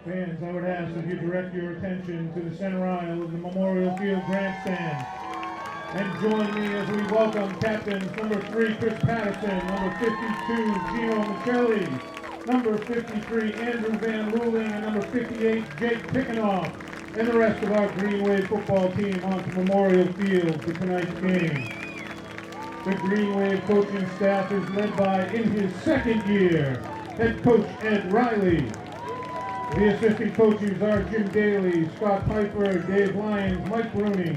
Fans, I would ask that you direct your attention to the center aisle of the Memorial Field grandstand. And join me as we welcome captains number 3, Chris Patterson, number 52, Gino Michelli, number 53, Andrew Van Luling, and number 58, Jake Kicked-Off, and the rest of our Green Wave football team onto Memorial Field for tonight's game. The Green Wave coaching staff is led by, in his second year, head coach Ed Riley. The assistant coaches are Jim Daly, Scott Piper, Dave Lyons, Mike Rooney,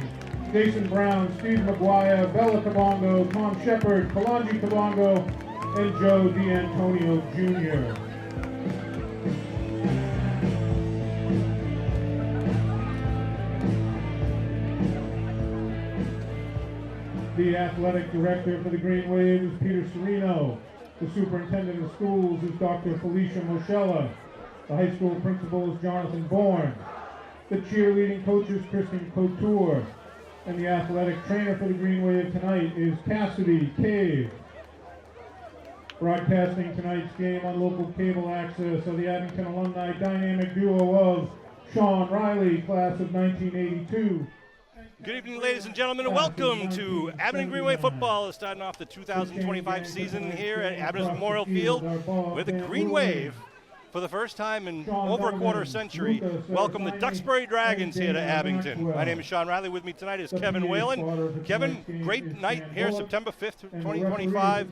Jason Brown, Steve McGuire, Bella Cabongo, Tom Shepard, Kalanji Cabongo, and Joe D'Antonio Jr. The athletic director for the Green Wave is Peter Serino. The superintendent of schools is Dr. Felicia Moschella. The high school principal is Jonathan Bourne. The cheerleading coach is Kristen Couture. And the athletic trainer for the Green Wave tonight is Cassidy Cave. Broadcasting tonight's game on local cable access are the Abington alumni dynamic duo of Sean Riley, class of 1982. Good evening, ladies and gentlemen, and welcome to Abington Green Wave football. Starting off the 2025 season here at Abington Memorial Field with the Green Wave. For the first time in over a quarter century, welcome the Duxbury Dragons here to Abington. My name is Sean Riley. With me tonight is Kevin Whalen. Kevin, great night here, September 5th, 2025.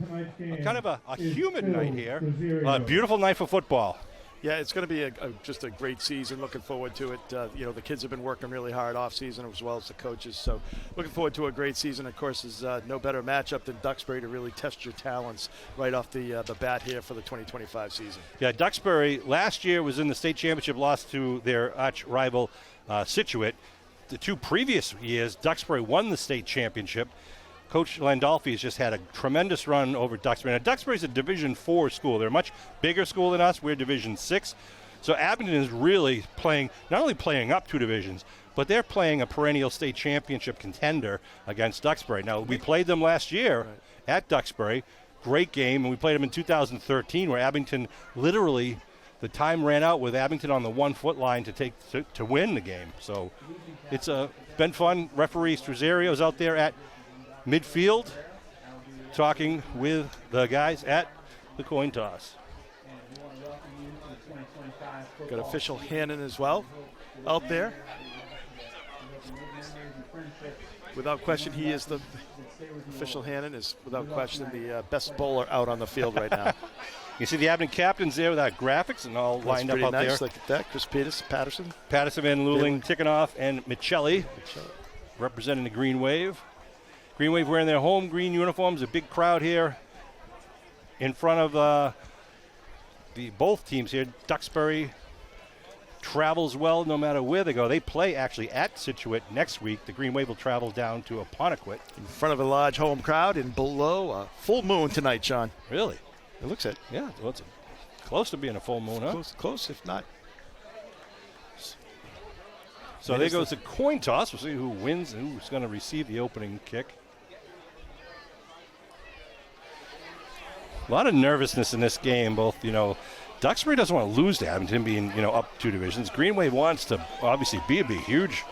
Kind of a humid night here. A beautiful night for football. Yeah, it's going to be just a great season. Looking forward to it. The kids have been working really hard off season as well as the coaches. So looking forward to a great season. Of course, there's no better matchup than Duxbury to really test your talents right off the bat here for the 2025 season. Yeah, Duxbury last year was in the state championship, lost to their arch rival Scituate. The 2 previous years, Duxbury won the state championship. Coach Landolfi has just had a tremendous run over Duxbury. Now, Duxbury's a Division 4 school. They're a much bigger school than us. We're Division 6. So Abington is really playing, not only playing up 2 divisions, but they're playing a perennial state championship contender against Duxbury. Now, we played them last year at Duxbury. Great game. And we played them in 2013 where Abington literally, the time ran out with Abington on the 1-foot line to win the game. So it's been fun. Referee Struzario's out there at midfield, talking with the guys at the coin toss. Got official Hannon as well out there. Without question, he is the official Hannon is without question the best bowler out on the field right now. You see the Abington captains there with our graphics and all lined up out nice. there. Look at that. Chris Patterson, Van Luling, Kicked-Off, and Michelli representing the Green Wave. Green Wave wearing their home green uniforms. A big crowd here in front of both teams here. Duxbury travels well no matter where they go. They play actually at Scituate next week. The Green Wave will travel down to Apponequet. In front of a large home crowd and below a full moon tonight, John. Really? It looks it. Yeah, well, it's close to being a full moon, huh? Close, if not. So there goes the coin toss. We'll see who wins and who's going to receive the opening kick. A lot of nervousness in this game. Both, Duxbury doesn't want to lose to Abington being, up 2 divisions. Green Wave wants to obviously be huge.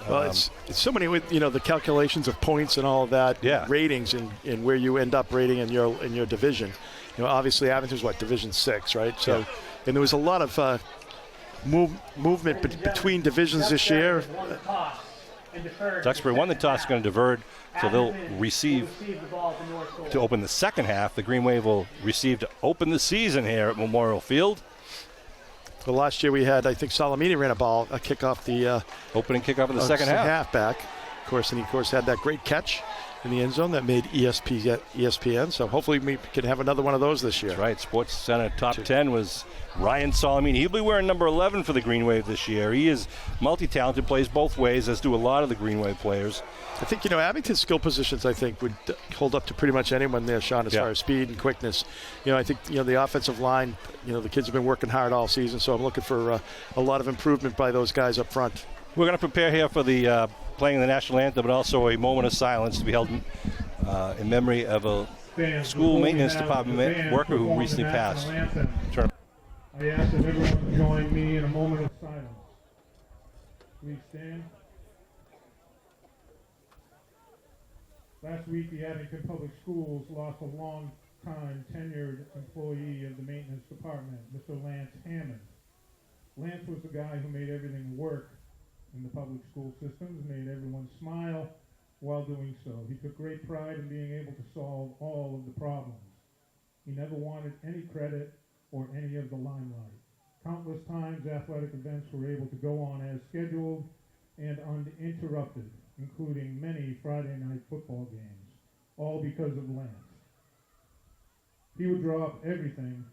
Well, it's so many with, the calculations of points and all of that, ratings and where you end up rating in your division. Obviously Abington's Division 6, right? So, and there was a lot of movement between divisions this year. Duxbury won the toss, going to divert, so they'll receive to open the second half. The Green Wave will receive to open the season here at Memorial Field. Well, last year we had, I think Salamini ran a kickoff the opening kickoff of the second half. Back, of course, and he of course had that great catch in the end zone that made ESPN. So hopefully we can have another one of those this year. That's right. Sports Center top 10 was Ryan Salamini. He'll be wearing number 11 for the Green Wave this year. He is multi-talented, plays both ways, as do a lot of the Green Wave players. I think, Abington's skill positions, I think, would hold up to pretty much anyone there, Sean, as far as speed and quickness. I think, the offensive line, the kids have been working hard all season, so I'm looking for a lot of improvement by those guys up front. We're going to prepare here for the playing the national anthem, but also a moment of silence to be held in memory of a school maintenance department worker who recently passed. I ask that everyone join me in a moment of silence. Please stand. Last week, the Abington Public Schools lost a long-time tenured employee of the maintenance department, Mr. Lance Hammond. Lance was the guy who made everything work in the public school systems, made everyone smile while doing so. He took great pride in being able to solve all of the problems. He never wanted any credit or any of the limelight. Countless times athletic events were able to go on as scheduled and uninterrupted, including many Friday night football games, all because of Lance. He would drop everything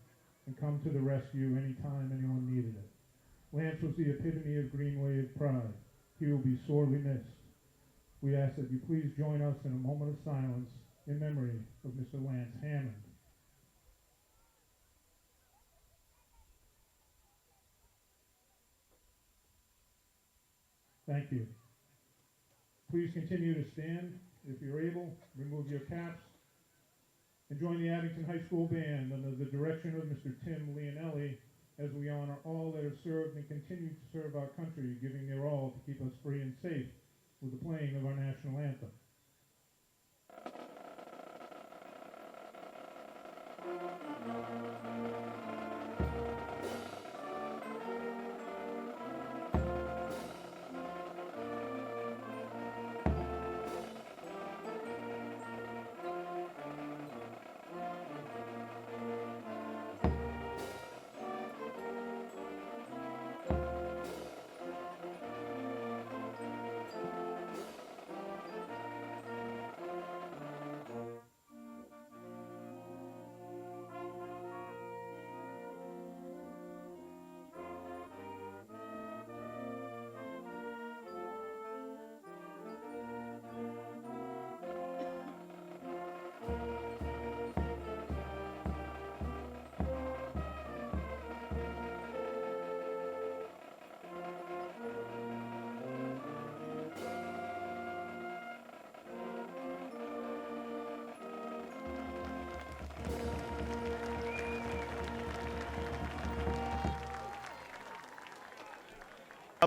and come to the rescue anytime anyone needed it. Lance was the epitome of Green Wave pride. He will be sorely missed. We ask that you please join us in a moment of silence in memory of Mr. Lance Hammond. Thank you. Please continue to stand. If you're able, remove your caps and join the Abington High School Band under the direction of Mr. Tim Leonelli as we honor all that have served and continue to serve our country, giving their all to keep us free and safe with the playing of our national anthem.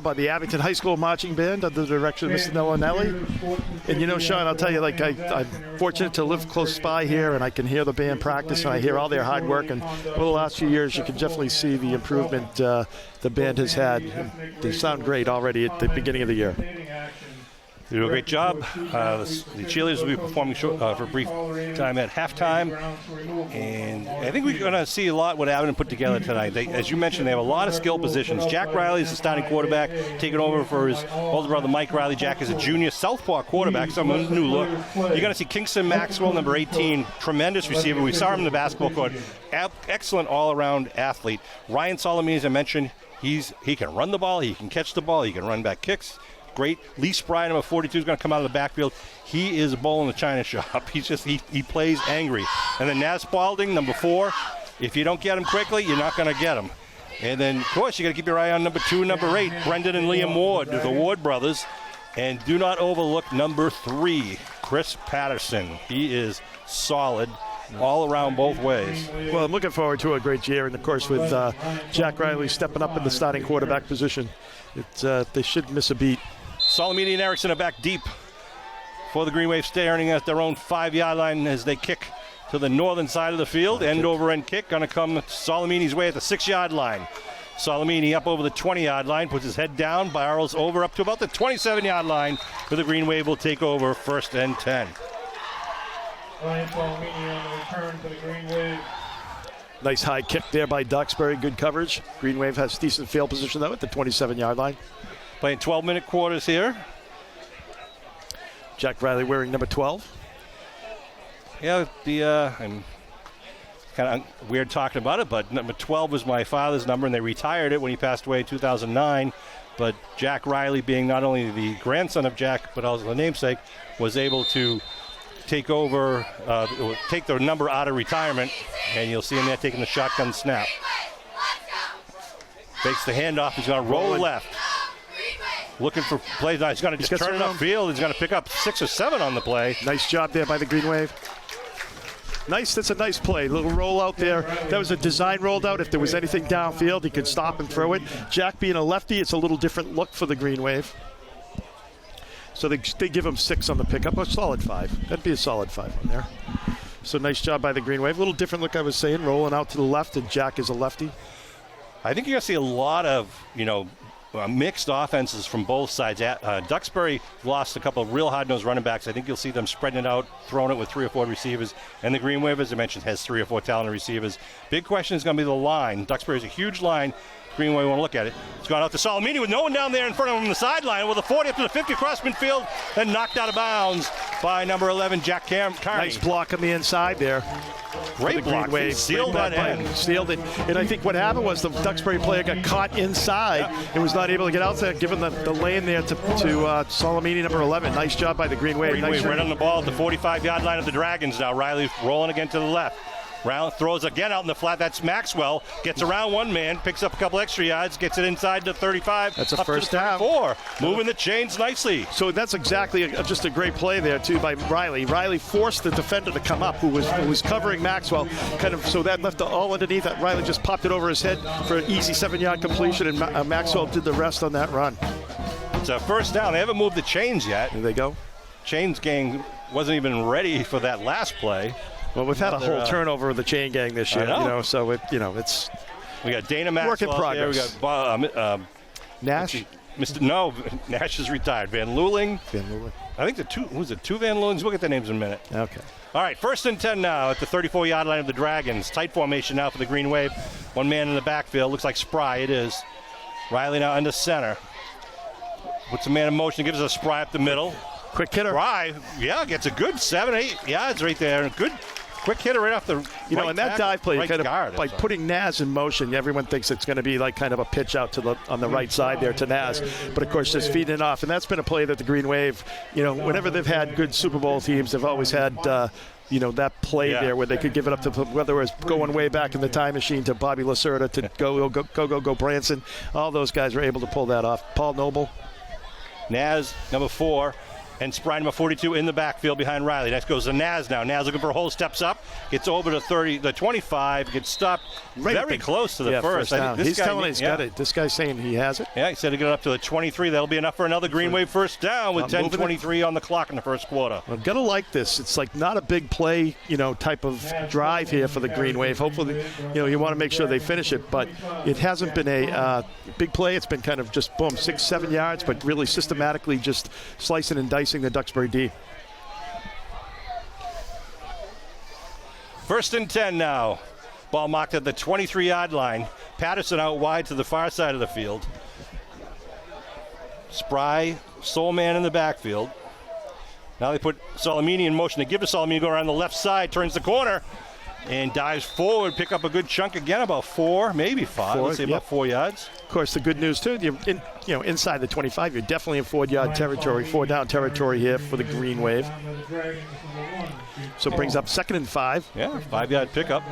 By the Abington High School Marching Band under the direction of Mr. Leonelli. And you know, Sean, I'll tell you, like, I'm fortunate to live close by here, and I can hear the band practice, and I hear all their hard work. And over the last few years, you can definitely see the improvement the band has had. They sound great already at the beginning of the year. They do a great job. The cheerleaders will be performing for a brief time at halftime. And I think we're going to see a lot what Abington put together tonight. As you mentioned, they have a lot of skill positions. Jack Riley is the starting quarterback, taking over for his older brother Mike Riley. Jack is a junior southpaw quarterback, some new look. You're going to see Kingston Maxwell, number 18, tremendous receiver. We saw him in the basketball court. Excellent all-around athlete. Ryan Solomon, as I mentioned, he can run the ball, he can catch the ball, he can run back kicks. Great. Lee Spry, number 42, is going to come out of the backfield. He is a bull in the china shop. He plays angry. And then Naz Spalding, number 4. If you don't get him quickly, you're not going to get him. And then, of course, you got to keep your eye on number 2 and number 8, Brendan and Liam Ward, the Ward brothers. And do not overlook number 3, Chris Patterson. He is solid all around both ways. Well, I'm looking forward to a great year, and of course with Jack Riley stepping up in the starting quarterback position, they should miss a beat. Solomini and Erickson are back deep for the Green Wave, staring at their own 5-yard line as they kick to the northern side of the field. End over end kick, going to come Solomini's way at the 6-yard line. Solomini up over the 20-yard line, puts his head down, barrels over up to about the 27-yard line, where the Green Wave will take over 1st and 10. Ryan Solomini on the return to the Green Wave. Nice high kick there by Duxbury, good coverage. Green Wave has decent field position though at the 27-yard line. Playing 12-minute quarters here. Jack Riley wearing number 12. Yeah, I'm kind of weird talking about it, but number 12 was my father's number, and they retired it when he passed away in 2009. But Jack Riley, being not only the grandson of Jack, but also the namesake, was able to take over, take their number out of retirement, and you'll see him there taking the shotgun snap. Takes the handoff, he's going to roll left. Looking for plays now. He's going to just turn it upfield. He's going to pick up 6 or 7 on the play. Nice job there by the Green Wave. Nice. That's a nice play. Little rollout there. That was a design rolled out. If there was anything downfield, he could stop and throw it. Jack being a lefty, it's a little different look for the Green Wave. So they give him 6 on the pickup. A solid 5. That'd be a solid 5 on there. So nice job by the Green Wave. A little different look, I was saying, rolling out to the left, and Jack is a lefty. I think you're going to see a lot of, mixed offenses from both sides. Duxbury lost a couple of real hard-nosed running backs. I think you'll see them spreading it out, throwing it with 3 or 4 receivers. And the Green Wave, as I mentioned, has 3 or 4 talented receivers. Big question is going to be the line. Duxbury is a huge line. Green Wave want to look at it. It's gone out to Salamini with no one down there in front of him on the sideline with a 40 up to the 50 across midfield, then knocked out of bounds by number 11, Jack Carney. Nice block on the inside there. Great block. Wave. Sealed that end. Sealed it. And I think what happened was the Duxbury player got caught inside and was not able to get out there, given the lane there to Salamini, number 11. Nice job by the Green Wave. Green Wave right on the ball at the 45-yard line of the Dragons now. Riley's rolling again to the left. Round throws again out in the flat. That's Maxwell. Gets around one man, picks up a couple extra yards, gets it inside to 35. That's a first down. Moving the chains nicely. So that's exactly just a great play there too by Riley. Riley forced the defender to come up, who was covering Maxwell, kind of. So that left all underneath. That Riley just popped it over his head for an easy 7-yard completion, and Maxwell did the rest on that run. It's a first down. They haven't moved the chains yet. There they go. Chains gang wasn't even ready for that last play. Well, we've had a whole turnover of the chain gang this year, so it's. We got Dana Maxwell. Work in progress. There. We got Nash. Nash is retired. Van Luling. I think two Van Lulings? We'll get the names in a minute. Okay. All right, 1st and 10 now at the 34-yard line of the Dragons. Tight formation now for the Green Wave. One man in the backfield. Looks like Spry. It is. Riley now under center. Puts a man in motion. Gives us a Spry up the middle. Quick hitter. Spry, gets a good 7-8 yards right there. Good quick hitter right off the in that dive play, right kind guard, of by putting Naz in motion, everyone thinks it's going to be like kind of a pitch out to on the right side there to Naz. But of course, just feeding it off, and that's been a play that the Green Wave, whenever they've had good Super Bowl teams, they've always had. That play there where they could give it up to, whether it was going way back in the time machine to Bobby Lacerda, to go Branson. All those guys were able to pull that off. Paul Noble. Naz, number 4. And Spry, number 42, in the backfield behind Riley. Next goes to Naz now. Naz looking for a hole, steps up, gets over to 30, the 25, gets stopped very close to the first. Down. He's telling he's got it. This guy's saying he has it. Yeah, he said to get it up to the 23. That'll be enough for another Green Wave first down with 10:23 on the clock in the first quarter. I'm going to like this. It's like not a big play, type of drive here for the Green Wave. Hopefully, you want to make sure they finish it, but it hasn't been a big play. It's been kind of just, boom, 6-7 yards, but really systematically just slicing and dicing the Duxbury D. 1st and 10 now. Ball marked at the 23-yard line. Patterson out wide to the far side of the field. Spry, sole man in the backfield. Now they put Salamini in motion. They give to Salamini, go around the left side, turns the corner, and dives forward, pick up a good chunk again, about 4, maybe 5. Let's say about 4 yards. Of course, the good news too, inside the 25, you're definitely in 4-yard territory, 4-down territory here for the Green Wave. So it brings up 2nd and 5. Yeah, 5-yard pickup.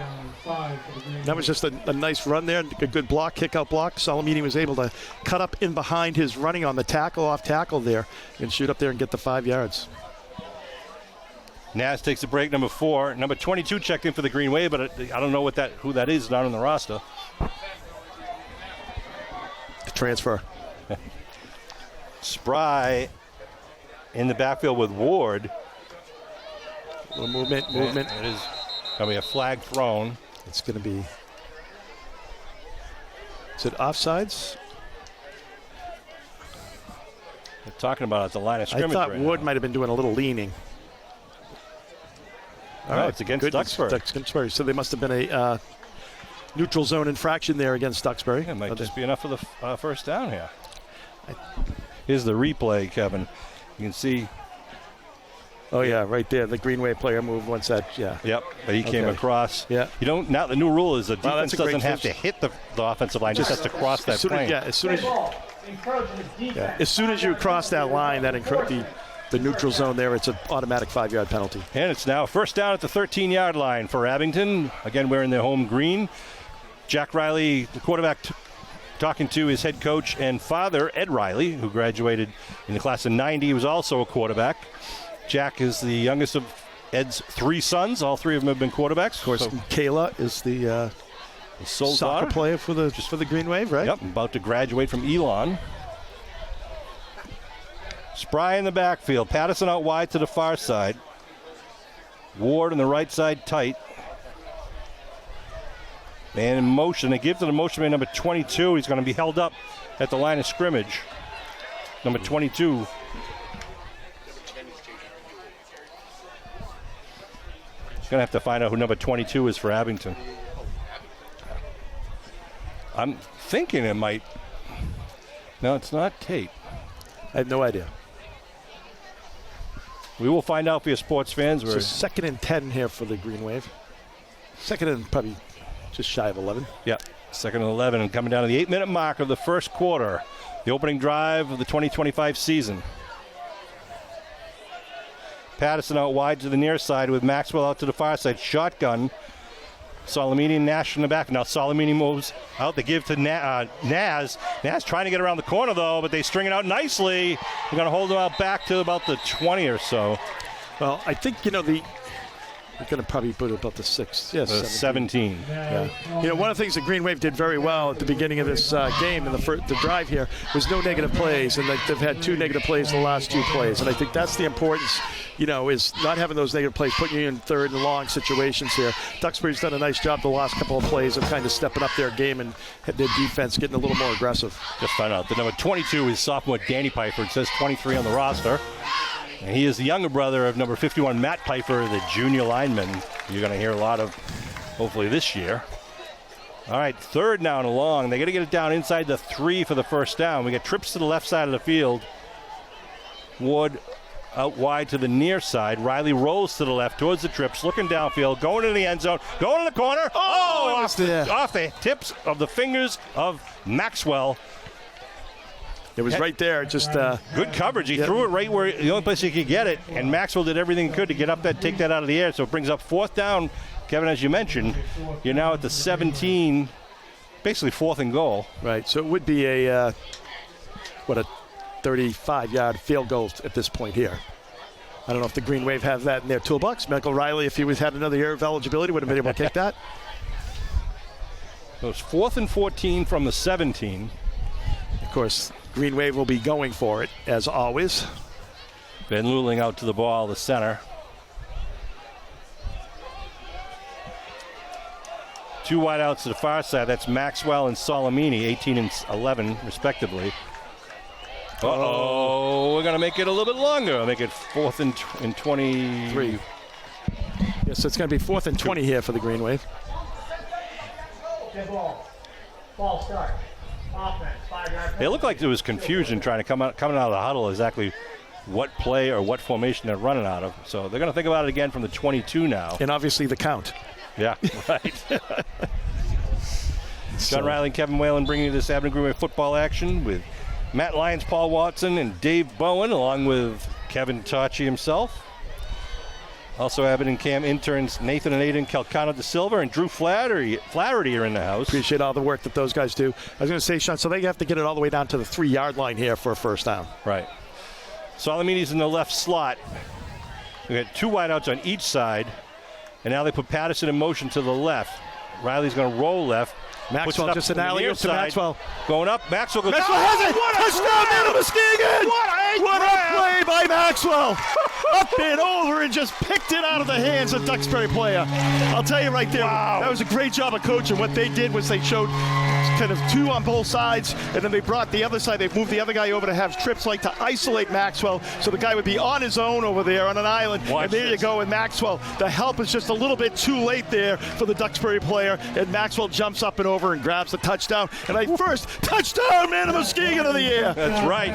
That was just a nice run there, a good block, kick-out block. Salamini was able to cut up in behind his running on the off tackle there, and shoot up there and get the 5 yards. Naz takes a break, number 4. Number 22 checked in for the Green Wave, but I don't know who that is, not on the roster. Transfer. Spry in the backfield with Ward. A little movement. It is going to be a flag thrown. It's going to be. Is it offsides? They're talking about it at the line of scrimmage. I thought Ward might have been doing a little leaning. All right, it's against Duxbury. So they must have been a neutral zone infraction there against Duxbury. It might just be enough for the first down here. Here's the replay, Kevin. You can see. Oh yeah, right there. The Green Wave player moved one side. Yeah. Yep. But he came across. Yeah. Now the new rule is the defense doesn't have to hit the offensive line; just has to cross that plane. As soon as you cross that line, that the neutral zone there, it's an automatic 5-yard penalty. And it's now first down at the 13-yard line for Abington. Again, wearing their home green. Jack Riley, the quarterback, talking to his head coach and father, Ed Riley, who graduated in the class of '90. He was also a quarterback. Jack is the youngest of Ed's 3 sons. All 3 of them have been quarterbacks. Of course, Kayla is the sole soccer daughter. player for the Green Wave, right? Yep, about to graduate from Elon. Spry in the backfield. Patterson out wide to the far side. Ward on the right side tight. Man in motion. They give to the motion man number 22. He's going to be held up at the line of scrimmage. Number 22. Going to have to find out who number 22 is for Abington. I'm thinking it might. No, it's not Tate. I have no idea. We will find out for your sports fans. So 2nd and 10 here for the Green Wave. 2nd and probably just shy of 11. Yeah, 2nd and 11, and coming down to the 8-minute mark of the first quarter. The opening drive of the 2025 season. Patterson out wide to the near side with Maxwell out to the far side. Shotgun. Solomini and Nash in the back. Now Solomini moves out. They give to Naz. Naz trying to get around the corner, though, but they string it out nicely. They're going to hold him out back to about the 20 or so. Well, I think, they're going to probably put about the 6. Yes, 17. Yeah. One of the things the Green Wave did very well at the beginning of this game in the drive here was no negative plays, and they've had 2 negative plays in the last 2 plays. And I think that's the importance, is not having those negative plays, putting you in third and long situations here. Duxbury's done a nice job the last couple of plays of kind of stepping up their game and their defense getting a little more aggressive. Just found out the number 22 is sophomore Danny Piper. It says 23 on the roster. And he is the younger brother of number 51, Matt Piper, the junior lineman. You're going to hear a lot of, hopefully, this year. All right, 3rd down and long. They got to get it down inside the 3 for the first down. We got trips to the left side of the field. Ward out wide to the near side. Riley rolls to the left towards the trips, looking downfield, going to the end zone, going to the corner. Off the tips of the fingers of Maxwell. It was right there, just good coverage. He threw it right where the only place he could get it, and Maxwell did everything he could to get up that, take that out of the air. So it brings up 4th down. Kevin, as you mentioned, you're now at the 17, basically 4th and goal. Right. So it would be a 35-yard field goal at this point here. I don't know if the Green Wave have that in their toolbox. Michael Riley, if he had another year of eligibility, would have been able to kick that. So it's 4th and 14 from the 17. Of course, Green Wave will be going for it, as always. Ben Luling out to the ball, the center. 2 wideouts to the far side. That's Maxwell and Solomini, 18 and 11, respectively. Uh-oh. We're going to make it a little bit longer. I'll make it 4th and 23. Yes, so it's going to be 4th and 20 here for the Green Wave. Good ball. Ball start. Offense, 5-yard. It looked like there was confusion coming out of the huddle exactly what play or what formation they're running out of. So they're going to think about it again from the 22 now. And obviously the count. Yeah, right. John Riley and Kevin Whalen bringing you this Abington Green Wave football action with Matt Lyons, Paul Watson, and Dave Bowen, along with Kevin Tachi himself. Also Abington Cam interns Nathan and Aiden Calcano de Silva and Drew Flaherty are in the house. Appreciate all the work that those guys do. I was going to say, Sean, so they have to get it all the way down to the 3-yard line here for a first down. Right. Solomini's in the left slot. We got 2 wideouts on each side, and now they put Patterson in motion to the left. Riley's going to roll left. Maxwell just an alley-oop to Maxwell. Going up. Maxwell goes. Maxwell has it. Touchdown, man of Muskegon. What a play by Maxwell. Up and over and just picked it out of the hands of Duxbury player. I'll tell you right there, that was a great job of coaching. What they did was they showed kind of 2 on both sides, and then they brought the other side. They moved the other guy over to have trips like to isolate Maxwell, so the guy would be on his own over there on an island. And there you go with Maxwell. The help is just a little bit too late there for the Duxbury player, and Maxwell jumps up and over and grabs the touchdown. And first touchdown, man of Muskegon of the year. That's right.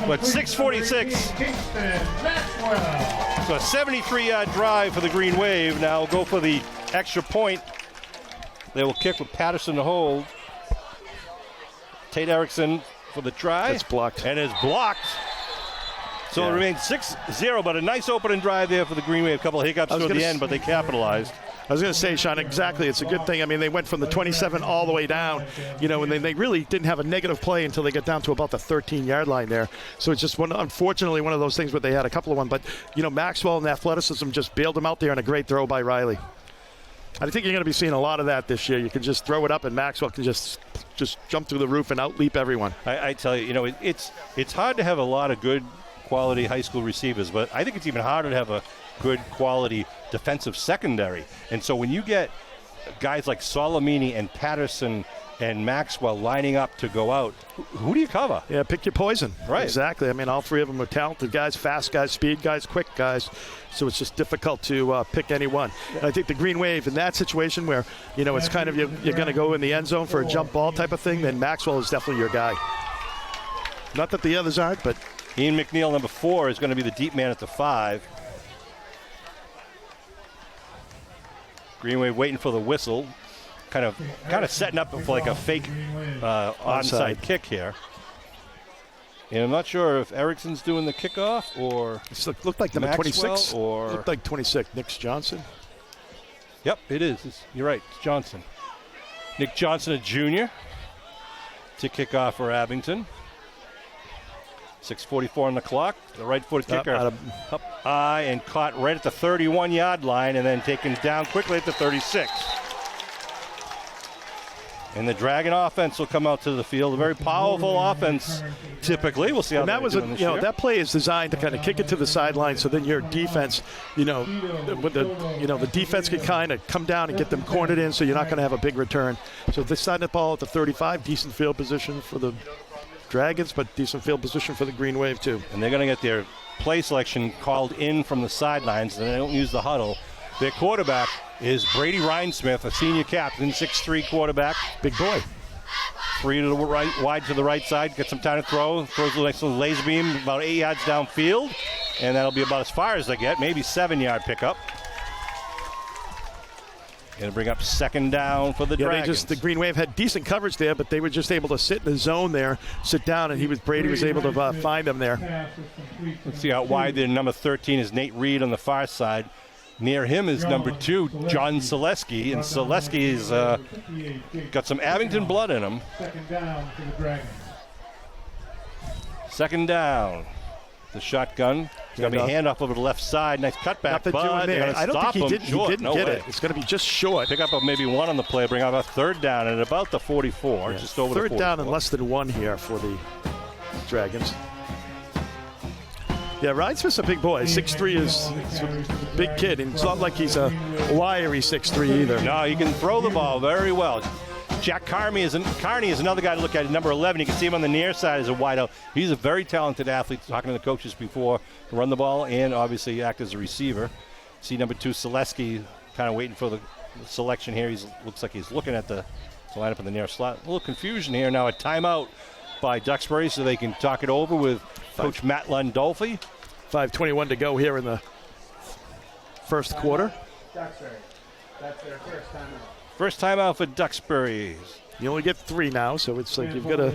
But 6:46. So a 73-yard drive for the Green Wave. Now we'll go for the extra point. They will kick with Patterson to hold. Tate Erickson for the try. It's blocked. And is blocked. So it remains 6-0, but a nice opening drive there for the Green Wave. A couple of hiccups toward the end, but they capitalized. I was going to say, Sean, exactly. It's a good thing. I mean, they went from the 27 all the way down, you know, and then they really didn't have a negative play until they got down to about the 13-yard line there. So it's just unfortunately one of those things where they had a couple of them. But, you know, Maxwell and athleticism just bailed them out there, and a great throw by Riley. I think you're going to be seeing a lot of that this year. You can just throw it up, and Maxwell can just jump through the roof and out-leap everyone. I tell you, you know, it's hard to have a lot of good quality high school receivers, but I think it's even harder to have a good quality defensive secondary. And so when you get guys like Solomini and Patterson and Maxwell lining up to go out, who do you cover? Yeah, pick your poison. Right. Exactly. I mean, all three of them are talented guys, fast guys, speed guys, quick guys. So it's just difficult to pick any one. And I think the Green Wave in that situation where, you know, it's kind of you're going to go in the end zone for a jump ball type of thing, then Maxwell is definitely your guy. Not that the others aren't, but Ian McNeil, number 4, is going to be the deep man at the 5. Green Wave waiting for the whistle. Kind of setting up for like a fake onside kick here. And I'm not sure if Erickson's doing the kickoff or it looked like number Maxwell 26. Or looked like 26, Nick Johnson. Yep, it is. You're right, it's Johnson. Nick Johnson, a junior, to kick off for Abington. 6:44 on the clock. The right-footed kicker up high and caught right at the 31-yard line, and then taken down quickly at the 36. And the Dragon offense will come out to the field. A very powerful offense, typically. We'll see how that was that play is designed to kind of kick it to the sideline, so then your defense, the defense can kind of come down and get them cornered in, so you're not going to have a big return. So they signed the ball at the 35, decent field position for the Dragons, but decent field position for the Green Wave too. And they're going to get their play selection called in from the sidelines, and they don't use the huddle. Their quarterback is Brady Rhinesmith, a senior captain, 6'3" quarterback. Big boy. 3 to the right, wide to the right side. Gets some time to throw. Throws a nice little laser beam about 8 yards downfield. And that'll be about as far as they get. Maybe 7-yard pickup. Going to bring up second down for the Dragons. The Green Wave had decent coverage there, but they were just able to sit in the zone there, sit down, and Brady was able to find them there. Let's see out wide there. Number 13 is Nate Reed on the far side. Near him is number 2, John Selesky, and Selesky's got some Abington blood in him. Second down for the Dragons. Second down. The shotgun. It's going to be a handoff over the left side. Nice cutback, but I don't think he didn't get it. It's going to be just short. Pick up maybe 1 on the play. Bring up a third down at about the 44, just over the 44. Third down and less than 1 here for the Dragons. Yeah, Rhinesmith's a big boy. 6'3" is a big kid, and it's not like he's a wiry 6'3" either. No, he can throw the ball very well. Jack Carney is another guy to look at. Number 11, you can see him on the near side as a wideout. He's a very talented athlete, talking to the coaches before, to run the ball and obviously act as a receiver. See number 2, Selesky, kind of waiting for the selection here. Looks like he's looking at the lineup in the near slot. A little confusion here. Now a timeout by Duxbury so they can talk it over with Coach Matt Landolfi. 5:21 to go here in the first quarter. Duxbury. That's their first timeout. First timeout for Duxbury. You only get 3 now, so it's like you've got to.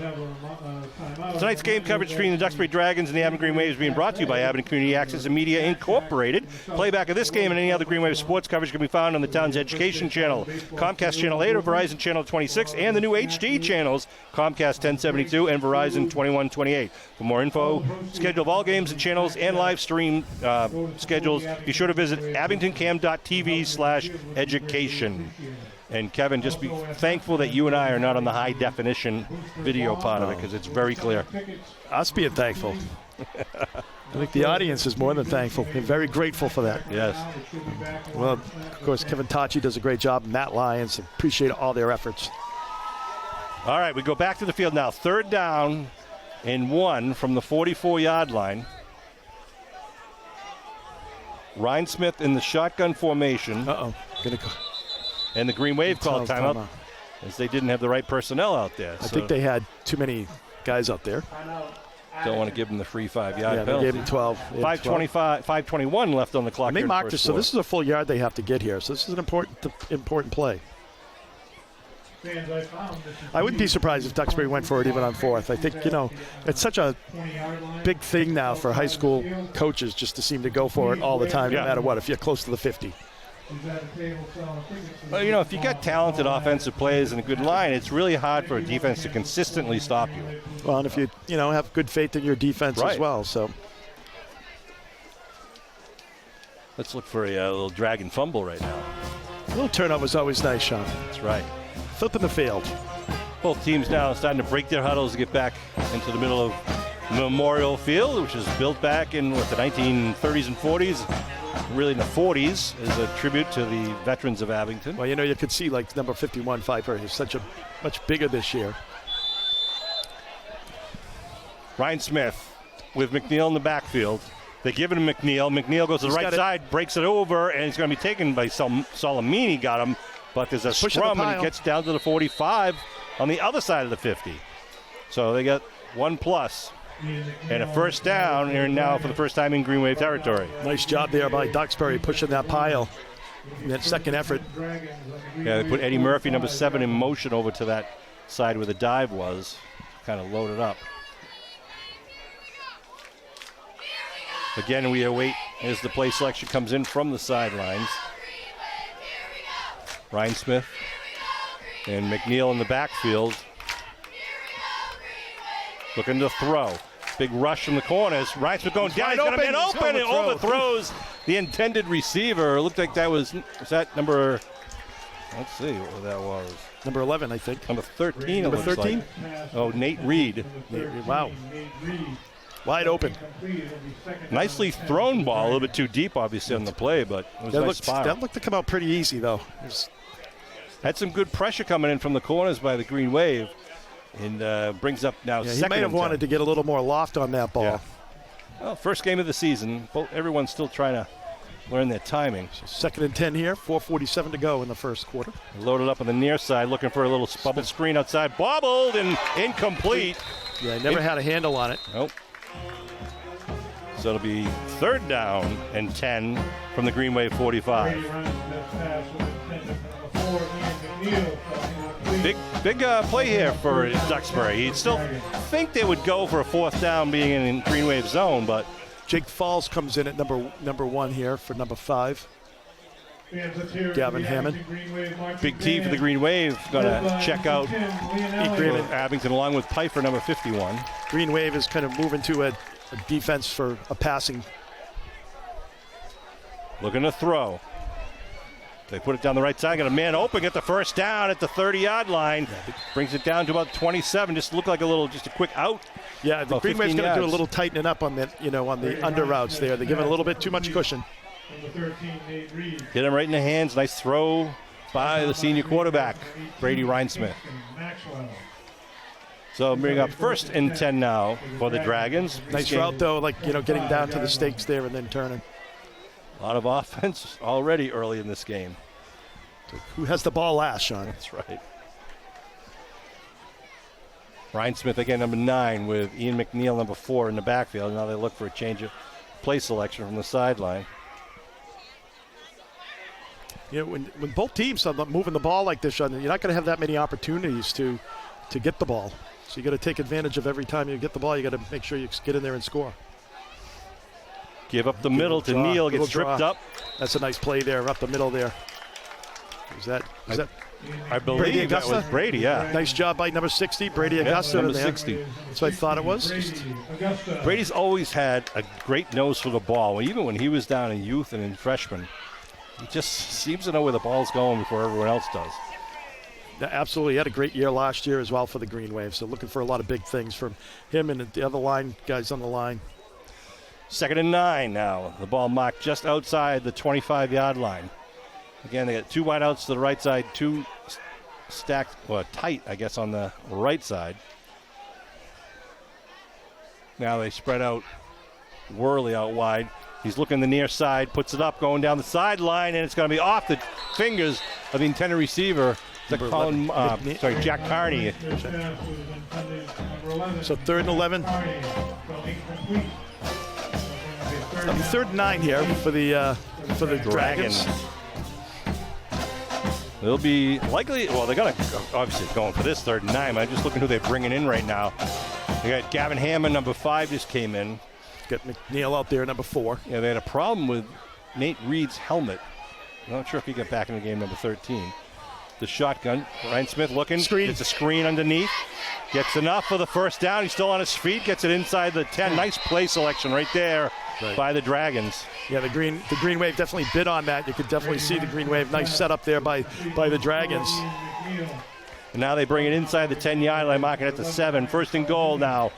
Tonight's game coverage between the Duxbury Dragons and the Abington Green Wave is being brought to you by Abington Community Access and Media Incorporated. Playback of this game and any other Green Wave sports coverage can be found on the town's education channel, Comcast Channel 8 or Verizon Channel 26, and the new HD channels, Comcast 1072 and Verizon 2128. For more info, schedule of all games and channels, and live stream schedules, be sure to visit abingtoncam.tv/education. And Kevin, just be thankful that you and I are not on the high definition video part of it, because it's very clear. Us being thankful. I think the audience is more than thankful. They're very grateful for that. Yes. Well, of course, Kevin Tachi does a great job. Matt Lyons, appreciate all their efforts. All right, we go back to the field now. Third down and 1 from the 44-yard line. Rhinesmith in the shotgun formation. Uh-oh. Gonna go. And the Green Wave called timeout as they didn't have the right personnel out there. I think they had too many guys out there. Don't want to give them the free 5-yard penalty. They gave them 12. 5:21 left on the clock. And they marked it, so this is a full yard they have to get here. So this is an important play. I wouldn't be surprised if Duxbury went for it even on 4th. I think, it's such a big thing now for high school coaches just to seem to go for it all the time, no matter what, if you're close to the 50. Well, you know, if you got talented offensive players and a good line, it's really hard for a defense to consistently stop you. Well, and if you have good faith in your defense as well. So let's look for a little Dragon fumble right now. A little turnover is always nice, Sean. That's right. Flipping the field. Both teams now starting to break their huddles to get back into the middle of Memorial Field, which was built back in the 1930s and 40s. Really in the 40s as a tribute to the veterans of Abington. Well, you could see like number 51 Pfeiffer is much bigger this year. Ryan Smith with McNeil in the backfield. They give it to McNeil. McNeil goes to the right side, breaks it over, and it's going to be taken by Solomini. Got him, but there's a scrum, and he gets down to the 45 on the other side of the 50. So they got 1+ and a first down here now for the first time in Green Wave territory. Nice job there by Duxbury pushing that pile in that second effort. Yeah, they put Eddie Murphy, number 7, in motion over to that side where the dive was. Kind of loaded up. Again, we await as the play selection comes in from the sidelines. Ryan Smith and McNeil in the backfield. Looking to throw. Big rush from the corners. Ryan Smith going down. He's got a man open and overthrows the intended receiver. It looked like that was that number, let's see what that was. Number 11, I think. Number 13. Number 13? Like. Oh, Nate Reed. Wow. Wide open. Nicely thrown ball. A little bit too deep, obviously, on the play, but it was a nice spiral. That looked to come out pretty easy, though. Had some good pressure coming in from the corners by the Green Wave. And brings up now second. He might have wanted to get a little more loft on that ball. Yeah. Well, first game of the season. Everyone's still trying to learn their timing. So 2nd and 10 here. 4:47 to go in the first quarter. Loaded up on the near side, looking for a little bubble screen outside. Bobbled and incomplete. Yeah, he never had a handle on it. Nope. So it'll be 3rd down and 10 from the Green Wave 45. Big play here for Duxbury. You'd still think they would go for a 4th down being in Green Wave zone, but Jake Falls comes in at number 1 here for number 5. Gavin Hammond. Big T for the Green Wave. Going to check out Abington along with Pfeiffer, number 51. Green Wave is kind of moving to a defense for a passing. Looking to throw. They put it down the right side. Got a man open. Get the first down at the 30-yard line. Brings it down to about 27. Just looked like just a quick out. Yeah, the Green Wave's going to do a little tightening up on that, on the under routes there. They're giving a little bit too much cushion. Hit him right in the hands. Nice throw by the senior quarterback, Brady Rhinesmith. So bring up 1st and 10 now for the Dragons. Nice route though, getting down to the stakes there and then turning. A lot of offense already early in this game. Who has the ball last, Sean? That's right. Ryan Smith, again, number 9, with Ian McNeil, number 4, in the backfield. Now they look for a change of play selection from the sideline. When both teams are moving the ball like this, Sean, you're not going to have that many opportunities to get the ball. So you got to take advantage of every time you get the ball. You got to make sure you get in there and score. Give up the middle to Neal, gets tripped up. That's a nice play there, up the middle there. Is that I believe that was Brady, yeah. Nice job by number 60, Brady Augusta. Number 60. That's what I thought it was. Brady's always had a great nose for the ball. Even when he was down in youth and in freshman, he just seems to know where the ball's going before everyone else does. Absolutely. He had a great year last year as well for the Green Wave. So looking for a lot of big things from him and the other line guys on the line. 2nd and 9 now. The ball marked just outside the 25-yard line. Again, they got 2 wideouts to the right side, 2 stacked, tight, I guess, on the right side. Now they spread out Worley out wide. He's looking the near side, puts it up, going down the sideline, and it's going to be off the fingers of the intended receiver. Jack Carney. So 3rd and 11. 3rd and 9 here for the Dragons. They'll be likely, they're going to obviously going for this 3rd and 9. I'm just looking who they're bringing in right now. They got Gavin Hammond, number 5, just came in. Got McNeil out there, number 4. Yeah, they had a problem with Nate Reed's helmet. Not sure if he got back in the game, number 13. The shotgun. Ryan Smith looking. Screen. Gets a screen underneath. Gets enough for the first down. He's still on his feet. Gets it inside the 10. Nice play selection right there by the Dragons. Yeah, the Green Wave definitely bid on that. You could definitely see the Green Wave. Nice setup there by the Dragons. And now they bring it inside the 10-yard line, marking it to 7. First and goal now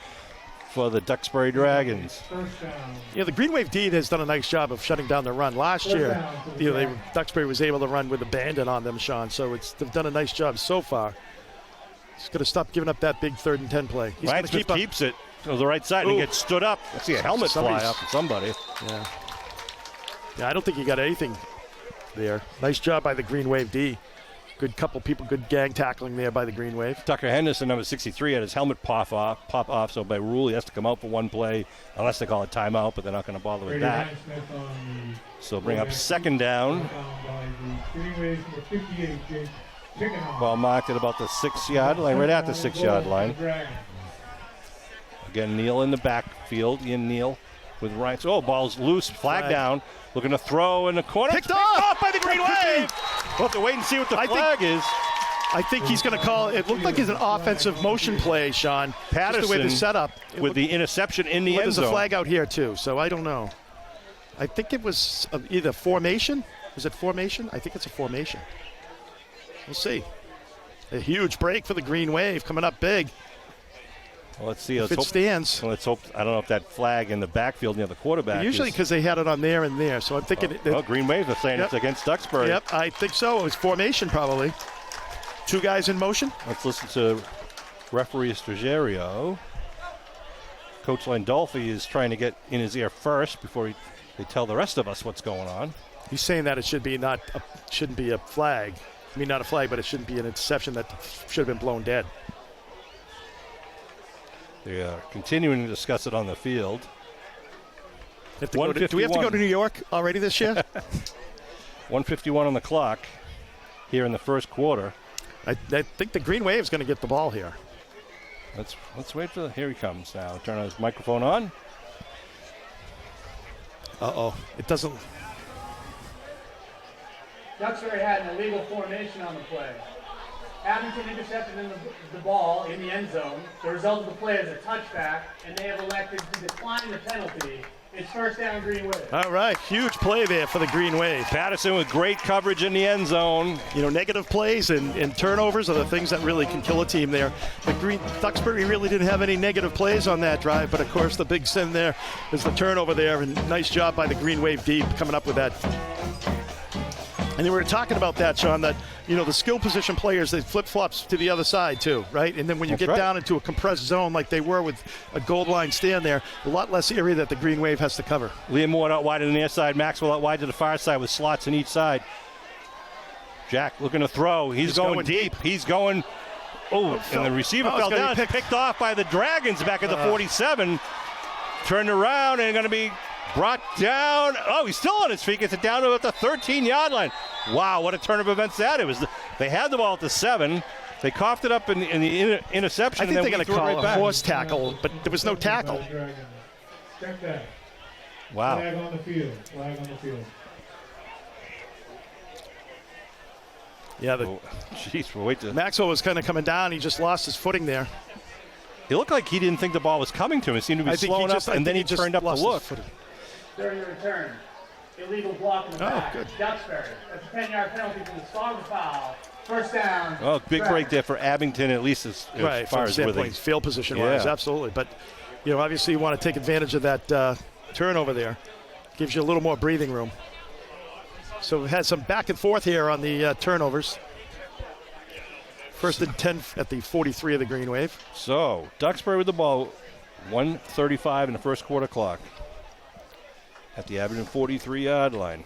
for the Duxbury Dragons. Yeah, the Green Wave D has done a nice job of shutting down the run. Last year, Duxbury was able to run with abandon on them, Sean. So they've done a nice job so far. He's going to stop giving up that big 3rd and 10 play. He's Ryan Smith keeps it to the right side and gets stood up. I see a helmet fly off of somebody. Yeah, I don't think he got anything there. Nice job by the Green Wave D. Good couple people, good gang tackling there by the Green Wave. Tucker Henderson, number 63, had his helmet pop off, so by rule he has to come out for one play, unless they call it timeout, but they're not going to bother with that. So bring up second down. Ball marked at about the 6-yard line, right at the 6-yard line. Again, Neal in the backfield. Ian Neal with Ryan. Oh, ball's loose, flag down. Looking to throw in the corner. Picked off by the Green Wave. We'll have to wait and see what the flag is. I think he's going to call it. Looked like it's an offensive motion play, Sean. Patterson just the way the setup. with the interception in the end zone. There's a flag out here, too, so I don't know. I think it was either formation. Is it formation? I think it's a formation. We'll see. A huge break for the Green Wave coming up big. Well, let's see. If it stands. Well, let's hope. I don't know if that flag in the backfield near the quarterback. Usually because they had it on there and there, so I'm thinking. Green Wave is saying it's against Duxbury. Yep, I think so. It was formation probably. 2 guys in motion. Let's listen to referee Stragerio. Coach Landolfi is trying to get in his ear first before they tell the rest of us what's going on. He's saying that it shouldn't be a flag. I mean, not a flag, but it shouldn't be an interception that should have been blown dead. They are continuing to discuss it on the field. Do we have to go to New York already this year? 1:51 on the clock here in the first quarter. I think the Green Wave is going to get the ball here. Let's wait for. Here he comes now. Turn his microphone on. It doesn't. Duxbury had an illegal formation on the play. Abington intercepted the ball in the end zone. The result of the play is a touchback, and they have elected to decline the penalty. It's first down, Green Wave. All right, huge play there for the Green Wave. Patterson with great coverage in the end zone. You know, negative plays and turnovers are the things that really can kill a team there. Duxbury really didn't have any negative plays on that drive, but of course the big sin there is the turnover there, and nice job by the Green Wave deep coming up with that. And we were talking about that, Sean, that, you know, the skill position players, they flip-flops to the other side, too, right? And then when you get down into a compressed zone like they were with a gold line stand there, a lot less area that the Green Wave has to cover. Liam Moore out wide on the near side. Maxwell out wide to the far side with slots on each side. Jack looking to throw. He's going deep. He's going. And the receiver fell down. Picked off by the Dragons back at the 47. Turned around and going to be brought down. Oh, he's still on his feet. Gets it down to about the 13-yard line. Wow, what a turn of events that is. They had the ball at the 7. They coughed it up in the interception. I think and then they're going to call a horse tackle, but there was no tackle. Check that. Wow. Flag on the field. Flag on the field. Yeah, Maxwell was kind of coming down. He just lost his footing there. It looked like he didn't think the ball was coming to him. It seemed to be slowing up, and then he turned up to look. During the return, illegal block in the back. Good. Duxbury. That's a 10-yard penalty for the start of the foul. First down. Oh, big break there for Abington, at least as far as where they field position-wise, absolutely. But, you know, obviously you want to take advantage of that turnover there. Gives you a little more breathing room. So we had some back and forth here on the turnovers. First and 10 at the 43 of the Green Wave. So, Duxbury with the ball, 1:35 in the first quarter clock at the Abington 43-yard line.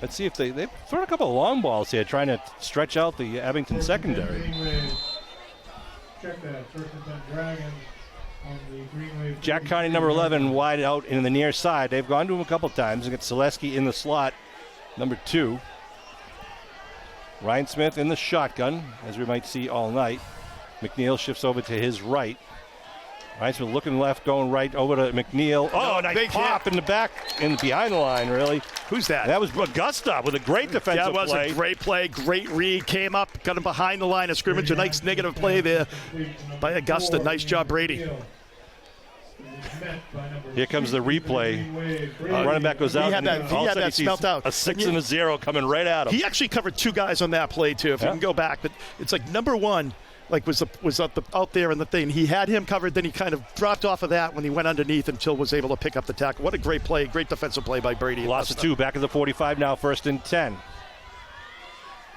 Let's see if they've thrown a couple of long balls here, trying to stretch out the Abington secondary. Check that. First and 10 Dragons on the Green Wave. Jack Carney, number 11, wide out in the near side. They've gone to him a couple times and got Selesky in the slot, number 2. Ryan Smith in the shotgun, as we might see all night. McNeil shifts over to his right. Reinsman looking left, going right over to McNeil. Oh, nice pop in the back, behind the line, really. Who's that? That was Augusta with a great defensive play. That was a great play, great read. Came up, got him behind the line of scrimmage. A nice negative play there by Augusta. Nice job, Brady. Here comes the replay. Running back goes out. He had that smelt out. A 6 and a 0 coming right at him. He actually covered 2 guys on that play, too, if you can go back. But it's like number 1 was out there in the thing. He had him covered, then he kind of dropped off of that when he went underneath until was able to pick up the tackle. What a great play, great defensive play by Brady. Lost of 2, back at the 45 now, 1st and 10.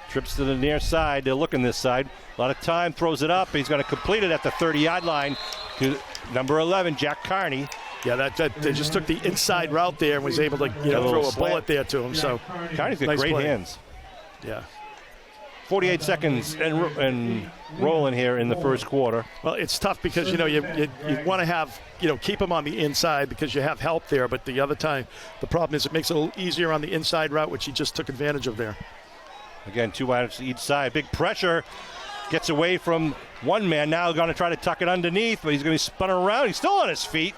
Trips to the near side. They're looking this side. A lot of time, throws it up. He's going to complete it at the 30-yard line to number 11, Jack Carney. Yeah, they just took the inside route there and was able to throw a bullet there to him. So Carney's got great hands. Yeah. 48 seconds and rolling here in the first quarter. Well, it's tough because, you want to have, keep them on the inside because you have help there. But the other time, the problem is it makes it a little easier on the inside route, which he just took advantage of there. Again, 2 items to each side. Big pressure. Gets away from one man. Now going to try to tuck it underneath, but he's going to be spun around. He's still on his feet.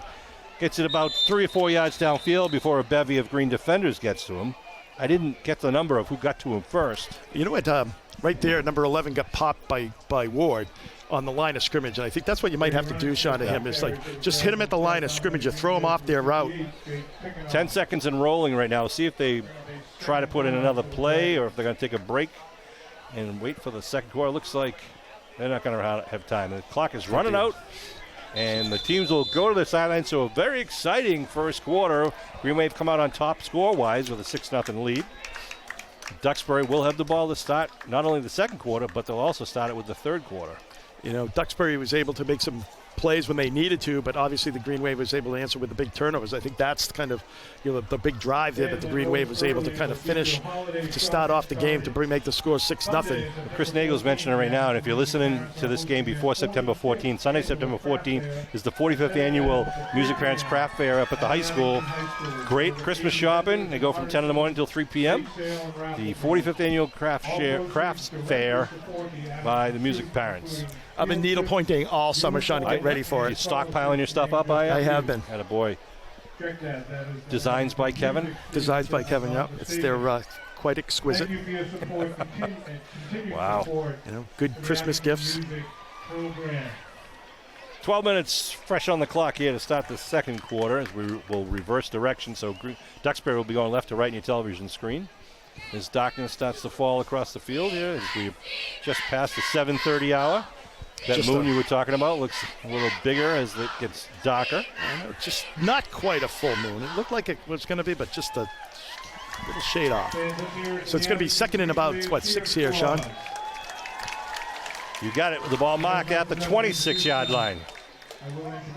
Gets it about 3 or 4 yards downfield before a bevy of Green defenders gets to him. I didn't get the number of who got to him first. You know what? Right there, number 11 got popped by Ward on the line of scrimmage. And I think that's what you might have to do, Sean, to him. It's like just hit him at the line of scrimmage. You throw him off their route. 10 seconds and rolling right now. See if they try to put in another play or if they're going to take a break and wait for the second quarter. Looks like they're not going to have time. The clock is running out, and the teams will go to the sideline. So a very exciting first quarter. Green Wave come out on top score-wise with a 6-0 lead. Duxbury will have the ball to start not only the second quarter, but they'll also start it with the third quarter. Duxbury was able to make some plays when they needed to, but obviously the Green Wave was able to answer with the big turnovers. I think that's kind of the big drive there that the Green Wave was able to kind of finish to start off the game to make the score 6-0. Chris Nagel's mentioning it right now, and if you're listening to this game before September 14th, Sunday, September 14th is the 45th annual Music Parents Craft Fair up at the high school. Great Christmas shopping. They go from 10 in the morning until 3 p.m. The 45th annual Crafts Fair by the Music Parents. I've been needlepointing all summer, Sean, to get ready for it. You stockpiling your stuff up, I have been. Attaboy. Designs by Kevin? Designs by Kevin, yeah. They're quite exquisite. Wow. Good Christmas gifts. 12 minutes fresh on the clock here to start the second quarter as we will reverse direction. So Duxbury will be going left to right on your television screen. As darkness starts to fall across the field here as we just passed the 7:30 hour. That moon you were talking about looks a little bigger as it gets darker. Just not quite a full moon. It looked like it was going to be, but just a little shade off. So it's going to be second and about, 6 here, Sean? You got it with the ball mark at the 26-yard line.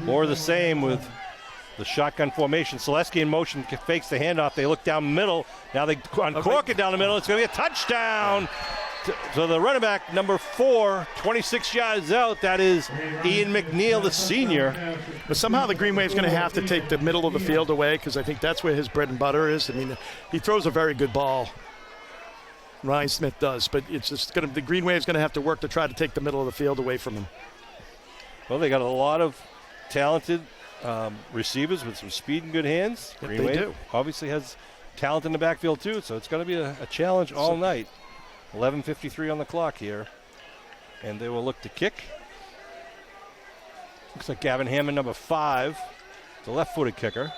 More of the same with the shotgun formation. Selesky in motion, fakes the handoff. They look down the middle. Now they uncork it down the middle. It's going to be a touchdown. So the running back, number 4, 26 yards out. That is Ian McNeil, the senior. But somehow the Green Wave's going to have to take the middle of the field away because I think that's where his bread and butter is. I mean, he throws a very good ball. Ryan Smith does, but it's just the Green Wave's going to have to work to try to take the middle of the field away from him. Well, they got a lot of talented receivers with some speed and good hands. Green Wave do. Obviously has talent in the backfield too, so it's going to be a challenge all night. 11:53 on the clock here, and they will look to kick. Looks like Gavin Hammond, number 5, the left-footed kicker.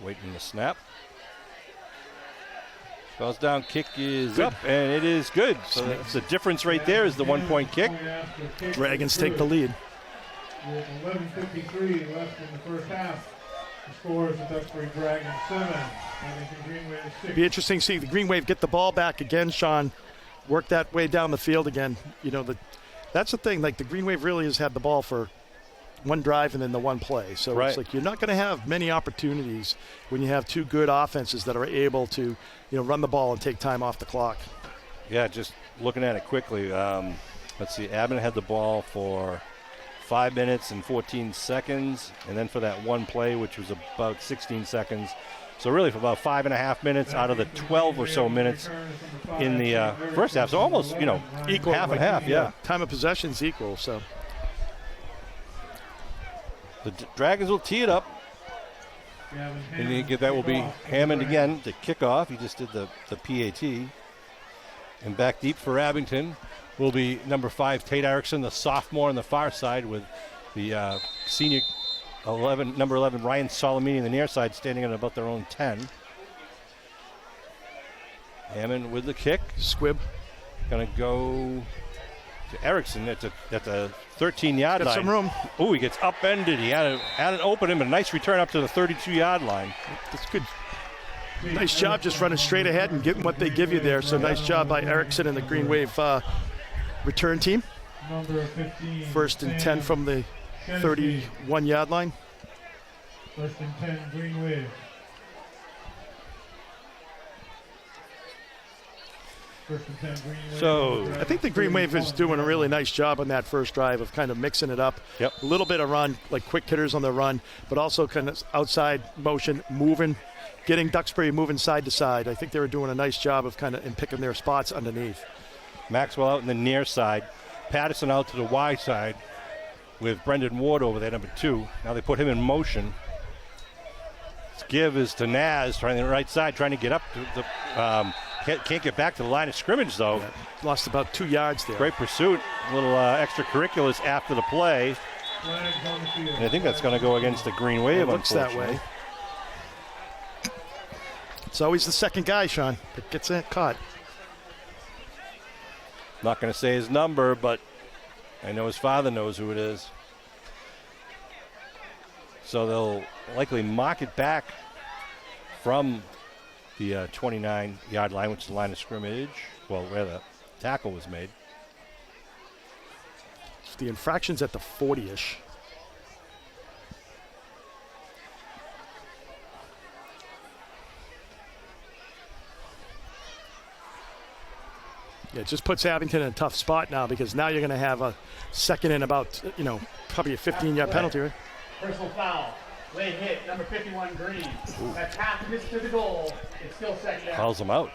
Waiting the snap. Falls down, kick is up, and it is good. So that's the difference right there is the 1-point kick. Dragons take the lead. With 11:53 left in the first half. The score is the Duxbury Dragons 7, Abington Green Wave 6. Be interesting to see the Green Wave get the ball back again, Sean. Work that way down the field again. That's the thing. Like the Green Wave really has had the ball for one drive and then the one play. So It's like you're not going to have many opportunities when you have two good offenses that are able to, run the ball and take time off the clock. Yeah, just looking at it quickly. Let's see. Abington had the ball for 5 minutes and 14 seconds, and then for that one play, which was about 16 seconds, So really for about 5.5 minutes out of the 12 or so minutes in the first half. So almost, equal, half and half, yeah. Time of possession's equal, so. The Dragons will tee it up. And that will be Hammond again to kick off. He just did the PAT. And back deep for Abington will be number 5, Tate Erickson, the sophomore on the far side, with the senior number 11, Ryan Solomini on the near side, standing at about their own 10. Hammond with the kick. Squib. Going to go to Erickson at the 13-yard line. Got some room. Oh, he gets upended. He had an open him, a nice return up to the 32-yard line. That's good. Nice job just running straight ahead and getting what they give you there. So nice job by Erickson and the Green Wave return team. Number 15, 1st and 10 from the 31-yard line. 1st and 10, Green Wave. So I think the Green Wave is doing a really nice job on that first drive of kind of mixing it up. Yep. A little bit of run, like quick hitters on the run, but also kind of outside motion, moving, getting Duxbury moving side to side. I think they were doing a nice job of kind of in picking their spots underneath. Maxwell out in the near side. Patterson out to the Y side with Brendan Ward over there, number 2. Now they put him in motion. This give is to Naz, trying the right side, trying to get up to the can't get back to the line of scrimmage, though. Yeah, lost about 2 yards there. Great pursuit. A little extracurriculars after the play. And I think that's going to go against the Green Wave, it looks that way. It's always the second guy, Sean, that gets caught. Not going to say his number, but I know his father knows who it is. So they'll likely mock it back from the 29-yard line, which is the line of scrimmage, well, where the tackle was made. The infraction's at the 40-ish. Yeah, it just puts Abington in a tough spot now, because now you're going to have a second and about, probably a 15-yard penalty, right? Personal foul. Late hit, number 51, Green. That's half the distance to the goal. It's still second down. Calls them out.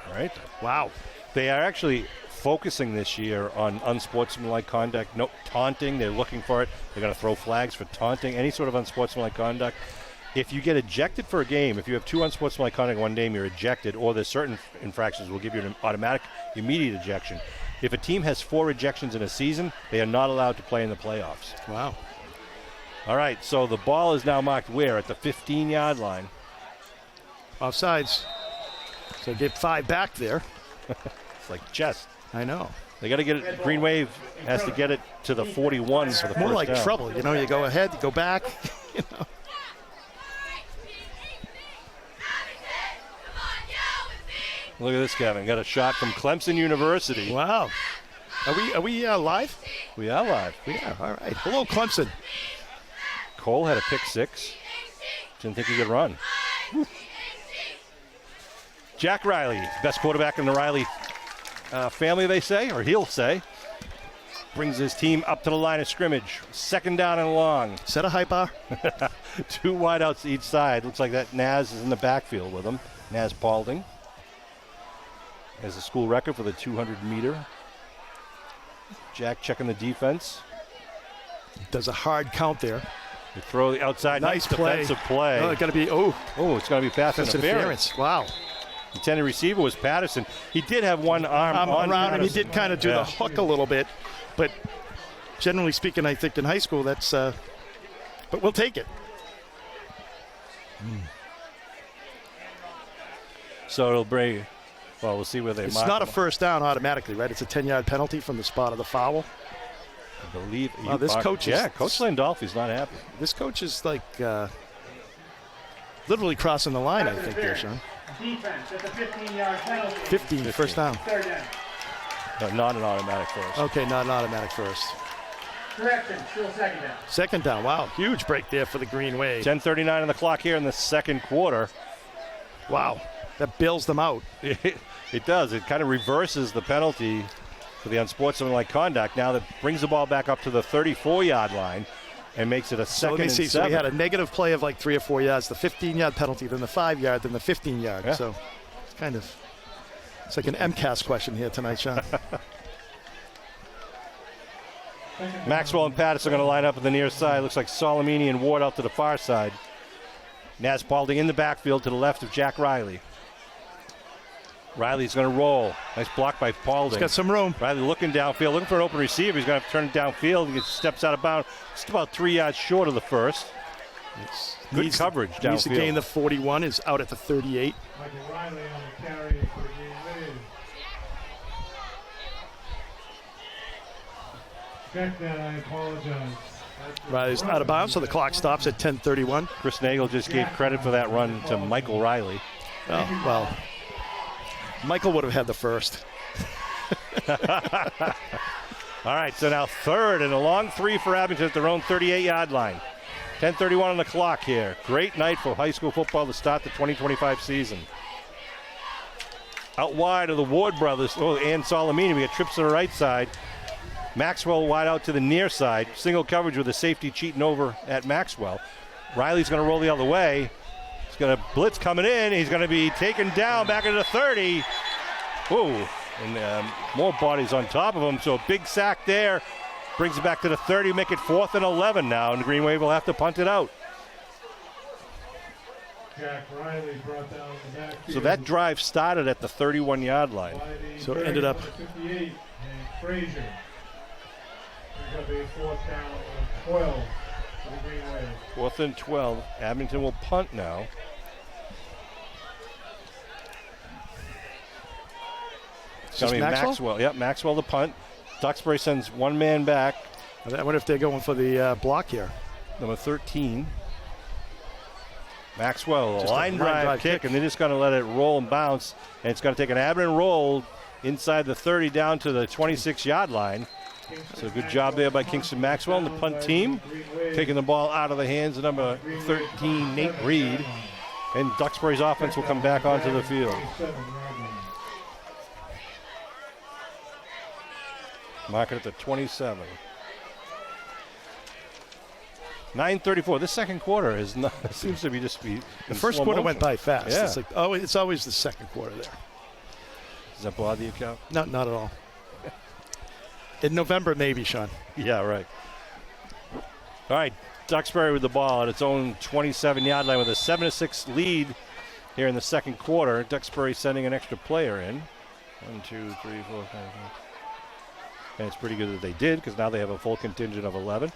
All right. Wow. They are actually focusing this year on unsportsmanlike conduct, no taunting. They're looking for it. They're going to throw flags for taunting, any sort of unsportsmanlike conduct. If you get ejected for a game, if you have 2 unsportsmanlike conduct in one game, you're ejected, or there's certain infractions will give you an automatic, immediate ejection. If a team has 4 ejections in a season, they are not allowed to play in the playoffs. Wow. All right, so the ball is now marked where? At the 15-yard line. Offsides. So get 5 back there. It's like chess. I know. They got to get it. Green Wave has to get it to the 41 for the More first like down. trouble. You go ahead, you go back. Look at this, Kevin. Got a shot from Clemson University. Wow. Are we live? We are live. We are. All right. Hello, Clemson. Cole had a pick 6. Didn't think he could run. Woo. Jack Riley, best quarterback in the Riley family, they say, or he'll say. Brings his team up to the line of scrimmage. 2nd down and long. Set a high bar. 2 wideouts each side. Looks like that Naz is in the backfield with him. Naz Paulding has the school record for the 200-meter. Jack checking the defense. Does a hard count there. They throw the outside. Nice play. Defensive play. Oh, it's got to be, oh, it's going to be pass interference. Wow. The intended receiver was Patterson. He did have one arm on around Patterson. him. He did kind of do the hook a little bit. But generally speaking, I think in high school, that's, but we'll take it. So it'll bring, well, we'll see where they It's mark not a him. first down automatically, right? It's a 10-yard penalty from the spot of the foul. I believe. Wow, this coach is- Yeah, Coach Landolfi's not happy. This coach is like literally crossing the line, I think, there, Sean. Defense at the 15-yard penalty. 15, first down. 3rd down. No, not an automatic first. Okay, not an automatic first. Correction, still 2nd down. 2nd down. Wow, huge break there for the Green Wave. 10:39 on the clock here in the 2nd quarter. Wow, that bails them out. It does. It kind of reverses the penalty for the unsportsmanlike conduct. Now that brings the ball back up to the 34-yard line. and makes it a second let me see. and 7. So we had a negative play of like 3 or 4 yards, the 15-yard penalty, then the 5-yard, then the 15-yard. Yeah. So it's like an MCAS question here tonight, Sean. Maxwell and Patterson are going to line up at the near side. Looks like Solomini and Ward out to the far side. Naz Paulding in the backfield to the left of Jack Riley. Riley's going to roll. Nice block by Paulding. He's got some room. Riley looking downfield, looking for an open receiver. He's going to have to turn it downfield. He steps out of bounds. Just about 3 yards short of the first. Good coverage downfield. Needs to gain the 41. Is out at the 38. Michael Riley on the carry for the Green Wave. Check that, I apologize. Riley's out of bounds, so the clock stops at 10:31. Chris Nagel just gave credit for that run to Michael Riley. Oh, well, Michael would have had the first. All right, so now third and a long 3 for Abington at their own 38-yard line. 10:31 on the clock here. Great night for high school football to start the 2025 season. Out wide of the Ward brothers, and Solomini. We got trips to the right side. Maxwell wide out to the near side. Single coverage with a safety cheating over at Maxwell. Riley's going to roll the other way. He's going to blitz coming in. He's going to be taken down back into the 30. Ooh, and more bodies on top of him. So a big sack there. Brings it back to the 30, make it 4th and 11 now, and the Green Wave will have to punt it out. Jack Riley brought down the backfield. So that drive started at the 31-yard line. So it ended up 58 and Frazier. It's going to be 4th down and 12 for the Green Wave. 4th and 12. Abington will punt now. It's going to be Maxwell. Yep, Maxwell the punt. Duxbury sends one man back. I wonder if they're going for the block here. Number 13. Maxwell, a line drive kick, and they're just going to let it roll and bounce. And it's going to take an Abington roll inside the 30 down to the 26-yard line. So good job there by Kingston Maxwell and the punt team. Taking the ball out of the hands of number 13, Nate Reed. And Duxbury's offense will come back onto the field. Mark it at the 27. 9:34. This second quarter is not. It seems to be just be. The first quarter went by fast. Yeah. It's like it's always the second quarter there. Does that bother you, Cal? No, not at all. In November, maybe, Sean. Yeah, right. All right, Duxbury with the ball at its own 27-yard line with a 7-6 lead here in the second quarter. Duxbury sending an extra player in. 1, 2, 3, 4, 5, 6. And it's pretty good that they did because now they have a full contingent of 11.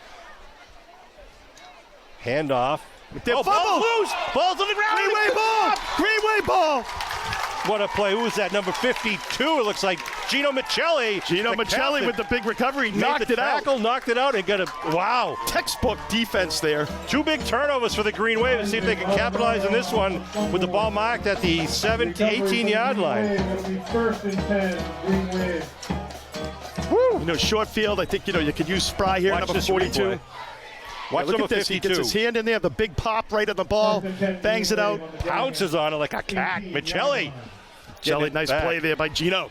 Handoff. Ball loose! Ball's on the ground! Green Wave ball! Green Wave ball! What a play. Who was that? Number 52. It looks like Gino Michelli. Gino Michelli with the big recovery. Knocked it out. Knocked it out and got a, wow. Textbook defense there. 2 big turnovers for the Green Wave and see if they can capitalize on this one with the ball marked at the 18-yard line. It'll be 1st and 10, Green Wave. Woo! Short field. I think, you could use Spry here, number 42. Watch look number at this. 52. He gets his hand in there, the big pop right at the ball, bangs it out. Pounces on it like a cat. Michelli. Nice play there by Gino.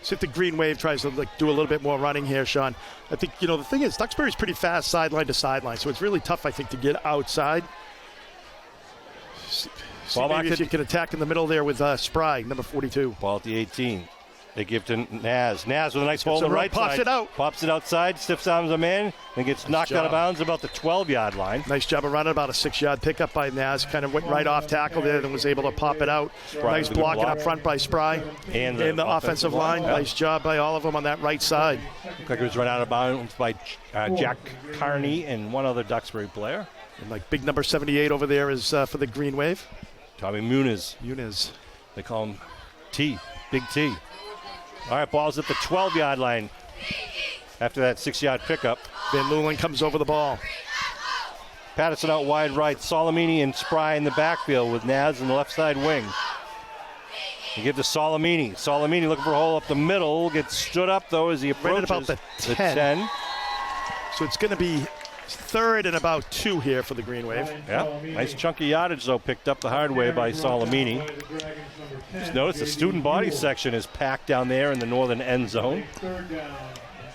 See if the Green Wave tries to do a little bit more running here, Sean. I think, the thing is, Duxbury's pretty fast sideline to sideline, so it's really tough, I think, to get outside. See maybe if you can attack in the middle there with Spry, number 42. Ball at the 18. They give to Naz. Naz with a nice hole on the right side. Pops it out. Pops it outside, stiffs arms a man, and gets knocked out of bounds about the 12-yard line. Nice job of running, about a 6-yard pickup by Naz. Kind of went right off tackle there and was able to pop it out. Nice blocking up front by Spry. And the offensive line. Yeah. Nice job by all of them on that right side. Looked like it was run out of bounds by Jack Carney and one other Duxbury player. And big number 78 over there is for the Green Wave. Tommy Muniz. They call him T, Big T. All right, ball's at the 12-yard line after that 6-yard pickup. Van Lewin comes over the ball. Patterson out wide right. Solomini and Spry in the backfield with Naz in the left side wing. They give to Solomini. Solomini looking for a hole up the middle. Gets stood up, though, as he approaches right about the 10. So it's going to be 3rd and about 2 here for the Green Wave. Yeah, nice chunky yardage, though, picked up the hard way by Solomini. Just notice the student body section is packed down there in the northern end zone.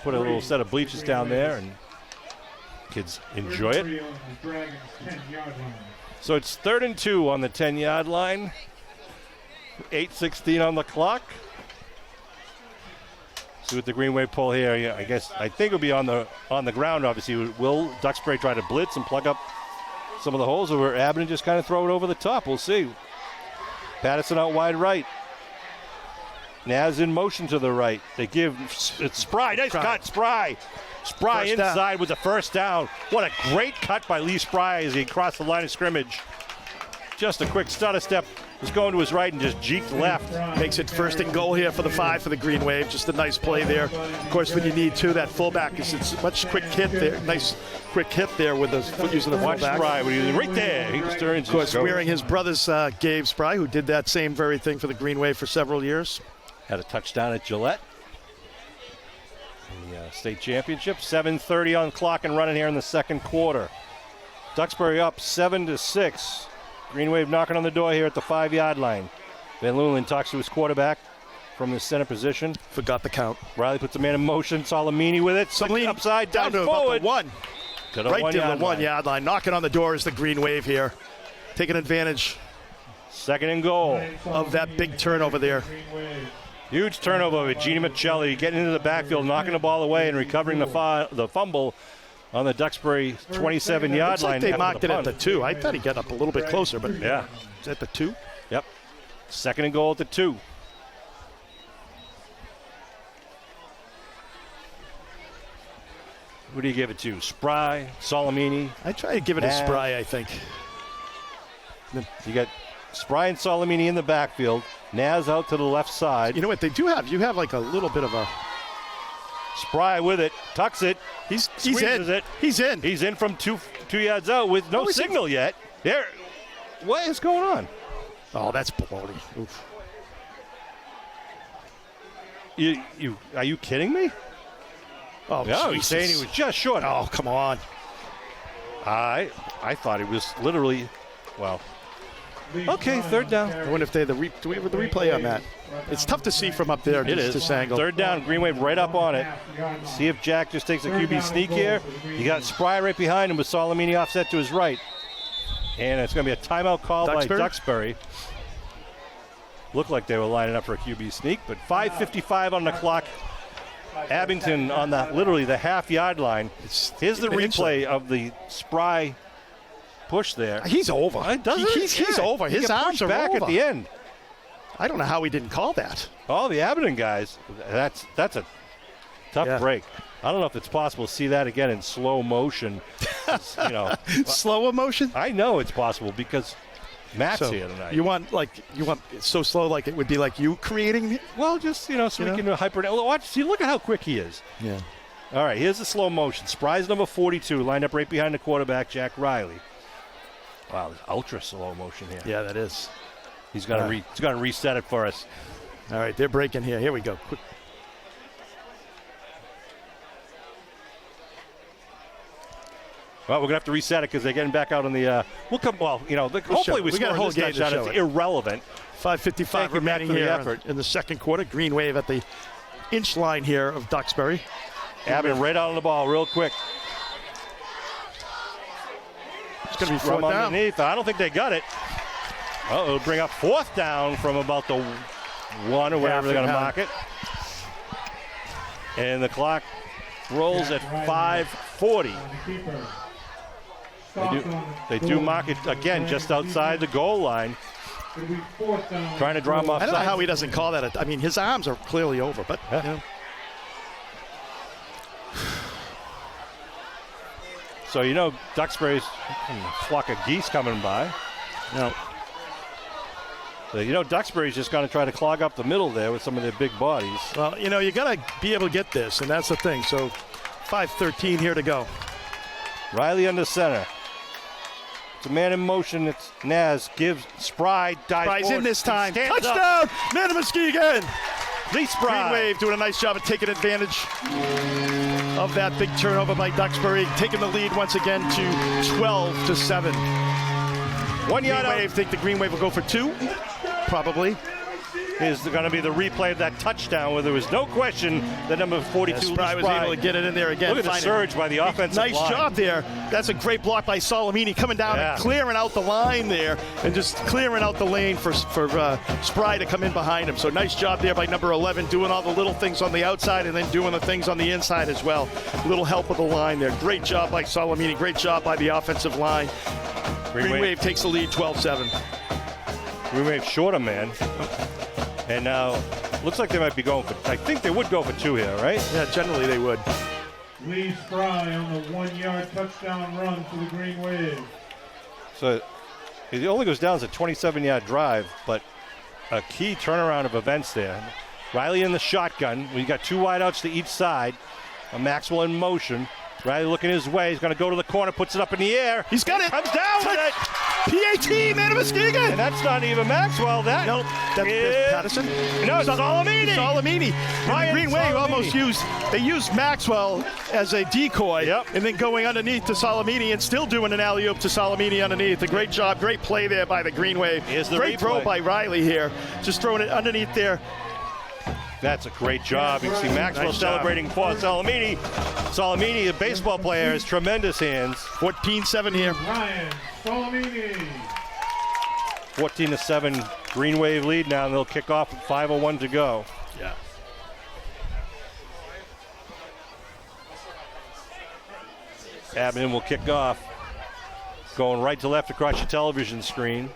put a little set of bleachers down there, and kids enjoy it. Dragons 10-yard line. So it's 3rd and 2 on the 10-yard line. 8:16 on the clock. See what the Green Wave pull here. Yeah, I think it'll be on the ground. Obviously, will Duxbury try to blitz and plug up some of the holes, or Abington just kind of throw it over the top? We'll see. Patterson out wide right. Naz in motion to the right. They give it's Spry. Nice cut, Spry. Spry First inside down. with the first down. What a great cut by Lee Spry as he crossed the line of scrimmage. Just a quick stutter step. Was going to his right and just jeeked left. Makes it 1st and goal here for the 5 for the Green Wave. Just a nice play there. Of course, when you need to, that fullback is it's much quick hit there. Nice quick hit there with the using the Watch fullback. Spry when he was right there. He just turns. Of course, wearing his brother's Gabe Spry, who did that same very thing for the Green Wave for several years. Had a touchdown at Gillette. The state championship. 7:30 on the clock and running here in the second quarter. Duxbury up 7-6. Green Wave knocking on the door here at the 5-yard line. Van Leeuwen talks to his quarterback from the center position. Forgot the count. Riley puts a man in motion. Salamini with it. Salamini upside down to forward. about the 1. To the Right 1 to the yard 1 line. yard line. Knocking on the door is the Green Wave here. Taking advantage 2nd and goal. of that big turnover there. Huge turnover with Gene Michelli getting into the backfield, knocking the ball away and recovering the fumble on the Duxbury 27-yard Looks line. like they after marked the it at punt. the 2. I thought he'd get up a little bit closer, but Yeah. is that the 2? Yep. 2nd and goal at the 2. Who do you give it to? Spry, Salamini. I try to give it a Nah. Spry, I think. You got Spry and Salamini in the backfield. Naz out to the left side. You know what they do have? You have like a little bit of a. Spry with it, tucks it. He's Squeezes in. it. He's in. He's in from two yards out with no he's in. signal yet. There. What is going on? Oh, that's baloney. Oof. Are you kidding me? Oh, No, he's saying he was just short. Oh, come on. I thought it was literally, well. Okay, 3rd down. I wonder if they do we have the replay on that? It's tough to see from up there. It is. This angle. 3rd down, Green Wave right up on it. See if Jack just takes a QB sneak here. You got Spry right behind him with Salamini offset to his right. And it's going to be a timeout call by Duxbury. Looked like they were lining up for a QB sneak, but 5:55 on the clock. Abington on literally the half-yard line. Here's the replay of the Spry push there. He's over. He's over. He His got arms pushed are back over. at the end. I don't know how he didn't call that. All the Abington guys, that's a tough break. I don't know if it's possible to see that again in slow motion. Slow motion? I know it's possible because Matt's here tonight. You want it so slow like it would be like you creating it? Well, just, so we can hyper. Watch, see, look at how quick he is. Yeah. All right, here's the slow motion. Spry's number 42, lined up right behind the quarterback, Jack Riley. Wow, it's ultra slow motion here. Yeah, that is. He's got to reset it for us. All right, they're breaking here. Here we go. Quick. Well, we're going to have to reset it because they're getting back out on the hopefully we got a score whole this game to touchdown. show It's it. irrelevant. 5:55 Thank you, Matt, remaining for the here effort. in the second quarter. Green Wave at the inch line here of Duxbury. Abington right out on the ball real quick. It's going to be From 4th down. underneath. I don't think they got it. It'll bring up 4th down from about the 1 or whatever they're going to mark it. And the clock rolls at 5:40. They do mark it again just outside the goal line. Trying to draw him off. I don't know how he doesn't call that. I mean, his arms are clearly over, but Yeah. you know. So Duxbury's a flock of geese coming by. No. So, Duxbury's just going to try to clog up the middle there with some of their big bodies. Well, you got to be able to get this, and that's the thing. So 5:13 here to go. Riley under center. It's a man in motion. It's Naz. Gives Spry. Dives Spry's forward. in this time. Stands up. Touchdown! Manamuski again. Lee Green Spry. Wave doing a nice job of taking advantage of that big turnover by Duxbury, taking the lead once again to 12-7. 1 yard Green out. Wave think the Green Wave will go for 2? Probably. is going to be the replay of that touchdown where there was no question that number 42 Spry was able to get it in there again. Look at the surge by the offensive line. Nice job there. That's a great block by Salamini coming down and clearing out the line there and just clearing out the lane for Spry to come in behind him. So nice job there by number 11, doing all the little things on the outside and then doing the things on the inside as well. A little help with the line there. Great job by Salamini. Great job by the offensive line. Green Wave takes the lead 12-7. Green Wave short a man. And now looks like they might be going for, I think they would go for 2 here, right? Yeah, generally they would. Lee Spry on the 1-yard touchdown run for the Green Wave. So it only goes down as a 27-yard drive, but a key turnaround of events there. Riley in the shotgun. We got 2 wideouts to each side. Maxwell in motion. Riley looking his way. He's going to go to the corner, puts it up in the air. He's got it. Comes down with it. PAT, man of Muskegon. And that's not even Maxwell. That that's Patterson. No, it's Salamini. Salamini. Green Wave almost used Maxwell as a decoy, and then going underneath to Salamini and still doing an alley-oop to Salamini underneath. A great job, great play there by the Green Wave. Great throw by Riley here, just throwing it underneath there. That's a great job. You can see Maxwell celebrating for Salamini. Salamini, a baseball player, has tremendous hands. 14-7 here. Ryan Salamini. 14-7 Green Wave lead now, and they'll kick off with 5:01 to go. Yeah. Abington will kick off. Going right to left across your television screen.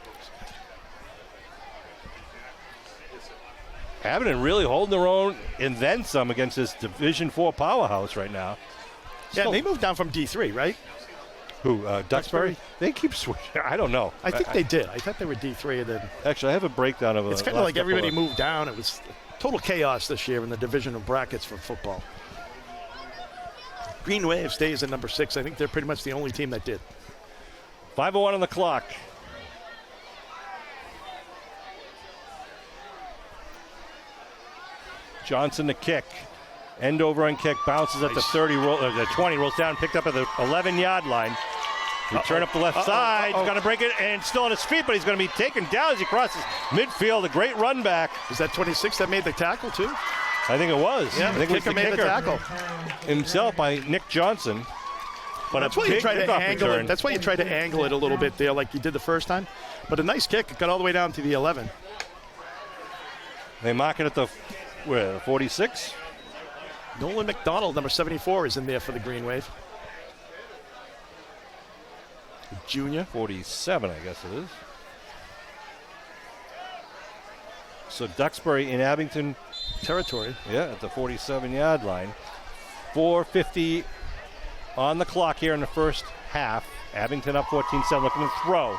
Abington really holding their own and then some against this Division IV powerhouse right now. Yeah, they moved down from D3, right? Who, Duxbury? They keep switching. I don't know. I think they did. I thought they were D3. And then actually, I have a breakdown of it. It's kind of like everybody moved down. It was total chaos this year in the division of brackets for football. Green Wave stays at number 6. I think they're pretty much the only team that did. 5:01 on the clock. Johnson to kick. End over on kick. Bounces at the 30, the 20, rolls down, picked up at the 11-yard line. Return up the left side. He's going to break it and still on his feet, but he's going to be taken down as he crosses midfield. A great run back. Is that 26 that made the tackle, too? I think it was. Yeah, I think the kicker made the tackle. Himself by Nick Johnson. But that's why you try to angle it. That's why you try to angle it a little bit there like you did the first time. But a nice kick. It got all the way down to the 11. They mark it at the 46. Nolan McDonald, number 74, is in there for the Green Wave. Junior. 47, I guess it is. So Duxbury in Abington territory. Yeah, at the 47-yard line. 4:50 on the clock here in the first half. Abington up 14-7, looking to throw.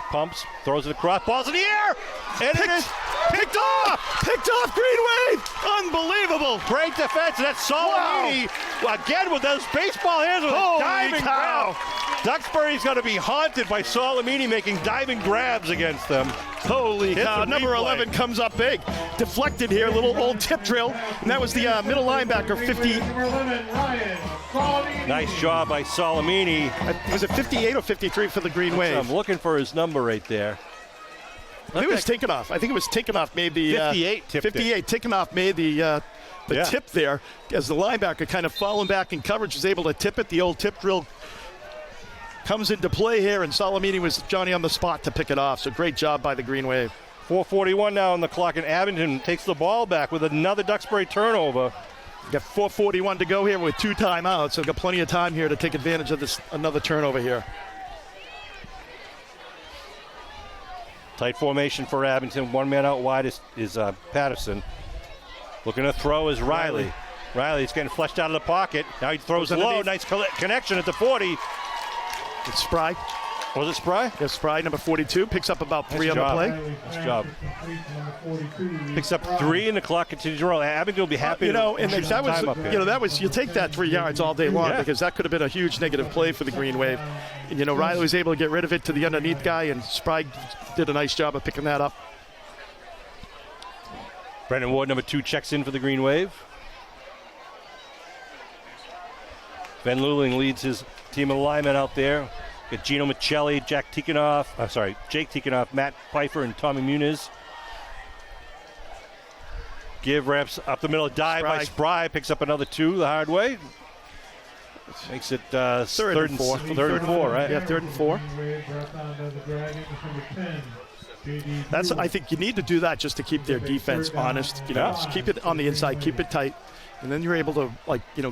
Pumps, throws it across, ball's in the air, and it is picked off! Picked off, Green Wave! Unbelievable! Great defense, and that's Salamini again with those baseball hands with a diving grab. Duxbury's going to be haunted by Salamini making diving grabs against them. Holy cow, number 11 comes up big. Deflected here, little old tip drill, and that was the middle linebacker, 50. Nice job by Salamini. Was it 58 or 53 for the Green Wave? I'm looking for his number right there. I think it was Tickenoff. I think it was Tickenoff made the 58 tipped 58. Tickenoff made the tip there as the linebacker kind of falling back in coverage was able to tip it. The old tip drill comes into play here, and Salamini was Johnny on the spot to pick it off. So great job by the Green Wave. 4:41 now on the clock, and Abington takes the ball back with another Duxbury turnover. Got 4:41 to go here with 2 timeouts, so got plenty of time here to take advantage of this another turnover here. Tight formation for Abington. 1 man out wide is Patterson. Looking to throw is Riley. Riley's getting fleshed out of the pocket. Now he throws low. Nice connection at the 40. It's Spry. Was it Spry? Yeah, Spry, number 42, picks up about 3 on the play. Nice job. Picks up 3 in the clock, continues to roll. Abington will be happy. And that was you take that 3 yards all day long because that could have been a huge negative play for the Green Wave. And, Riley was able to get rid of it to the underneath guy, and Spry did a nice job of picking that up. Brendan Ward, number 2, checks in for the Green Wave. Ben Luling leads his team of linemen out there. Got Gino Michelli, Jake Tickenoff, Matt Pfeiffer, and Tommy Muniz. Give ramps up the middle. Dive by Spry. Picks up another 2 the hard way. Makes it third and 4. Third and 4, right? Yeah, 3rd and 4. I think you need to do that just to keep their defense honest. Just keep it on the inside, keep it tight, and then you're able to,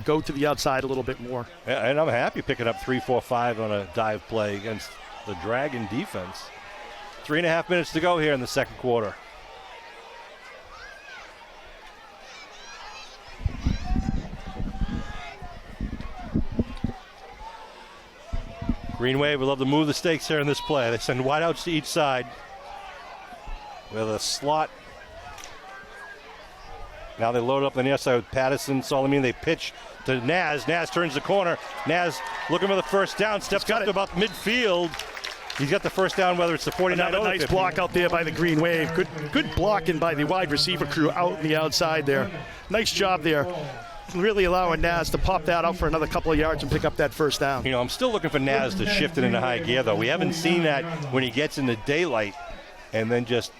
go to the outside a little bit more. Yeah, and I'm happy picking up 3, 4, 5 on a dive play against the Dragon defense. 3.5 minutes to go here in the second quarter. Green Wave would love to move the stakes here in this play. They send wideouts to each side with a slot. Now they load up on the other side with Patterson, Solomon. They pitch to Naz. Naz turns the corner. Naz looking for the first down. Steps up to about midfield. He's got the first down, whether it's the 49 or the 50. Nice block out there by the Green Wave. Good blocking by the wide receiver crew out in the outside there. Nice job there. Really allowing Naz to pop that out for another couple of yards and pick up that first down. I'm still looking for Naz to shift it into high gear, though. We haven't seen that when he gets into daylight and then just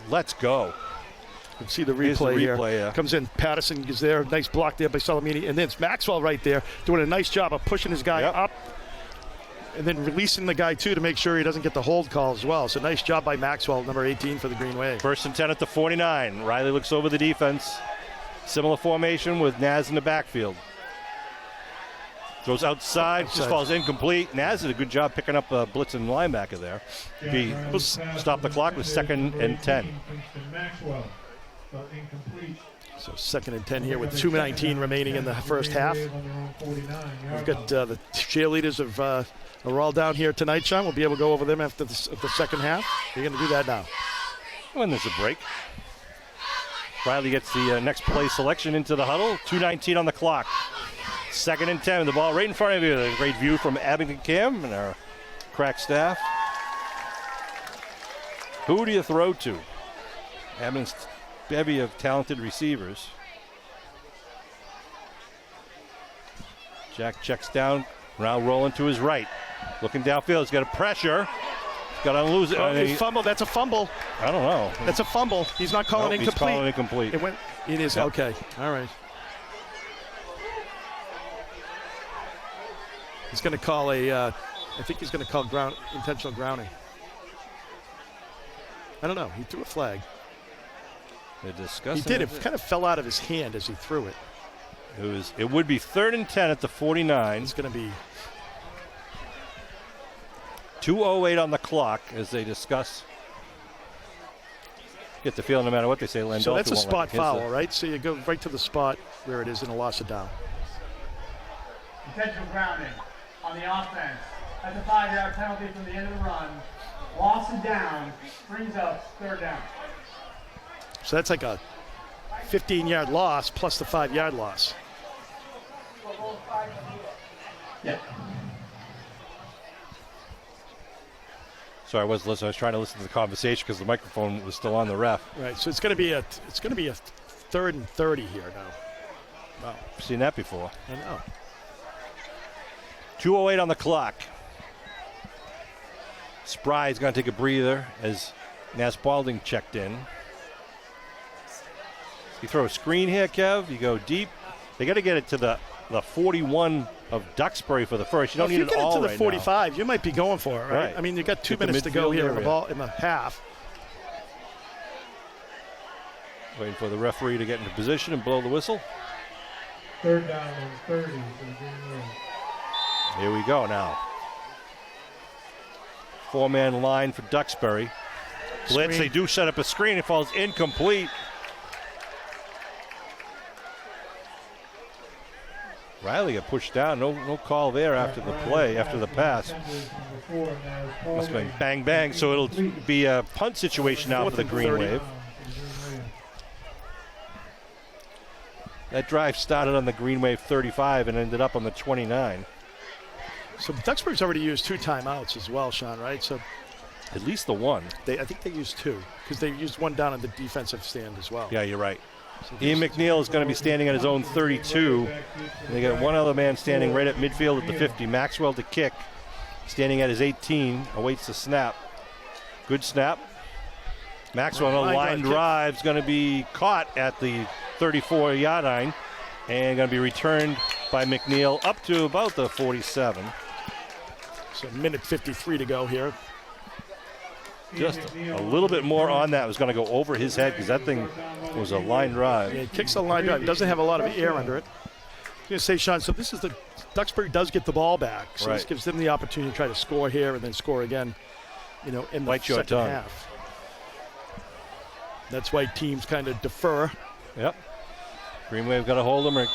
lets go. You can see the replay here. Yeah. Comes in, Patterson is there. Nice block there by Salamini. And then it's Maxwell right there doing a nice job of pushing his guy up and then releasing the guy, too, to make sure he doesn't get the hold call as well. So nice job by Maxwell, number 18 for the Green Wave. 1st and 10 at the 49. Riley looks over the defense. Similar formation with Naz in the backfield. Throws outside, just falls incomplete. Naz did a good job picking up a blitzing linebacker there. He stopped the clock with 2nd and 10. So 2nd and 10 here with 2:19 remaining in the first half. We've got the cheerleaders are all down here tonight, Sean. We'll be able to go over them after the second half. You're going to do that now. When there's a break. Riley gets the next play selection into the huddle. 2:19 on the clock. 2nd and 10. The ball right in front of you. A great view from Abington Cam and our crack staff. Who do you throw to? Abington's bevy of talented receivers. Jack checks down. Now rolling to his right. Looking downfield. He's got a pressure. Got to lose it. Fumble. That's a fumble. I don't know. That's a fumble. He's not calling incomplete. He's calling incomplete. It is. Yep. Okay. All right. He's going to call I think he's going to call intentional grounding. I don't know. He threw a flag. They're discussing. He did. It kind of fell out of his hand as he threw it. It would be 3rd and 10 at the 49. It's going to be 2:08 on the clock as they discuss. Get the feel no matter what they say. Landolfi so that's a spot foul, it. right? So you go right to the spot where it is in a loss of down. Intentional grounding on the offense. That's a 5-yard penalty from the end of the run. Loss of down brings up 3rd down. So that's like a 15-yard loss plus the 5-yard loss. Yeah. Sorry, I was listening. I was trying to listen to the conversation because the microphone was still on the ref. Right. So it's going to be a 3rd and 30 here now. Wow. Seen that before. I know. 2:08 on the clock. Spry is going to take a breather as Naz Balding checked in. You throw a screen here, Kev. You go deep. They got to get it to the 41 of Duxbury for the first. You don't need it all right now. If you get it to the 45, you might be going for it, right? I mean, you got 2 minutes to go here in the half. Waiting for the referee to get into position and blow the whistle. 3rd down and 30. Here we go now. 4-man line for Duxbury. Blitz, they do set up a screen. It falls incomplete. Riley got pushed down. No call there after the play, after the pass. Must have been bang, bang. So it'll be a punt situation now for the Green Wave. That drive started on the Green Wave 35 and ended up on the 29. So Duxbury's already used 2 timeouts as well, Sean, right? So at least the one. I think they used 2 because they used 1 down on the defensive stand as well. Yeah, you're right. So Ian McNeil is going to be standing at his own 32. And they got one other man standing right at midfield at the 50. Maxwell to kick. Standing at his 18. Awaits the snap. Good snap. Maxwell on a line drive is going to be caught at the 34-yard line, and going to be returned by McNeil up to about the 47. So minute 53 to go here. Just a little bit more on that was going to go over his head because that thing was a line drive. Yeah, he kicks a line drive. It doesn't have a lot of air under it. I was going to say, Sean, so this is Duxbury does get the ball back. So this gives them the opportunity to try to score here and then score again, in the second half. That's why teams kind of defer. Yep. Green Wave got a hold of him.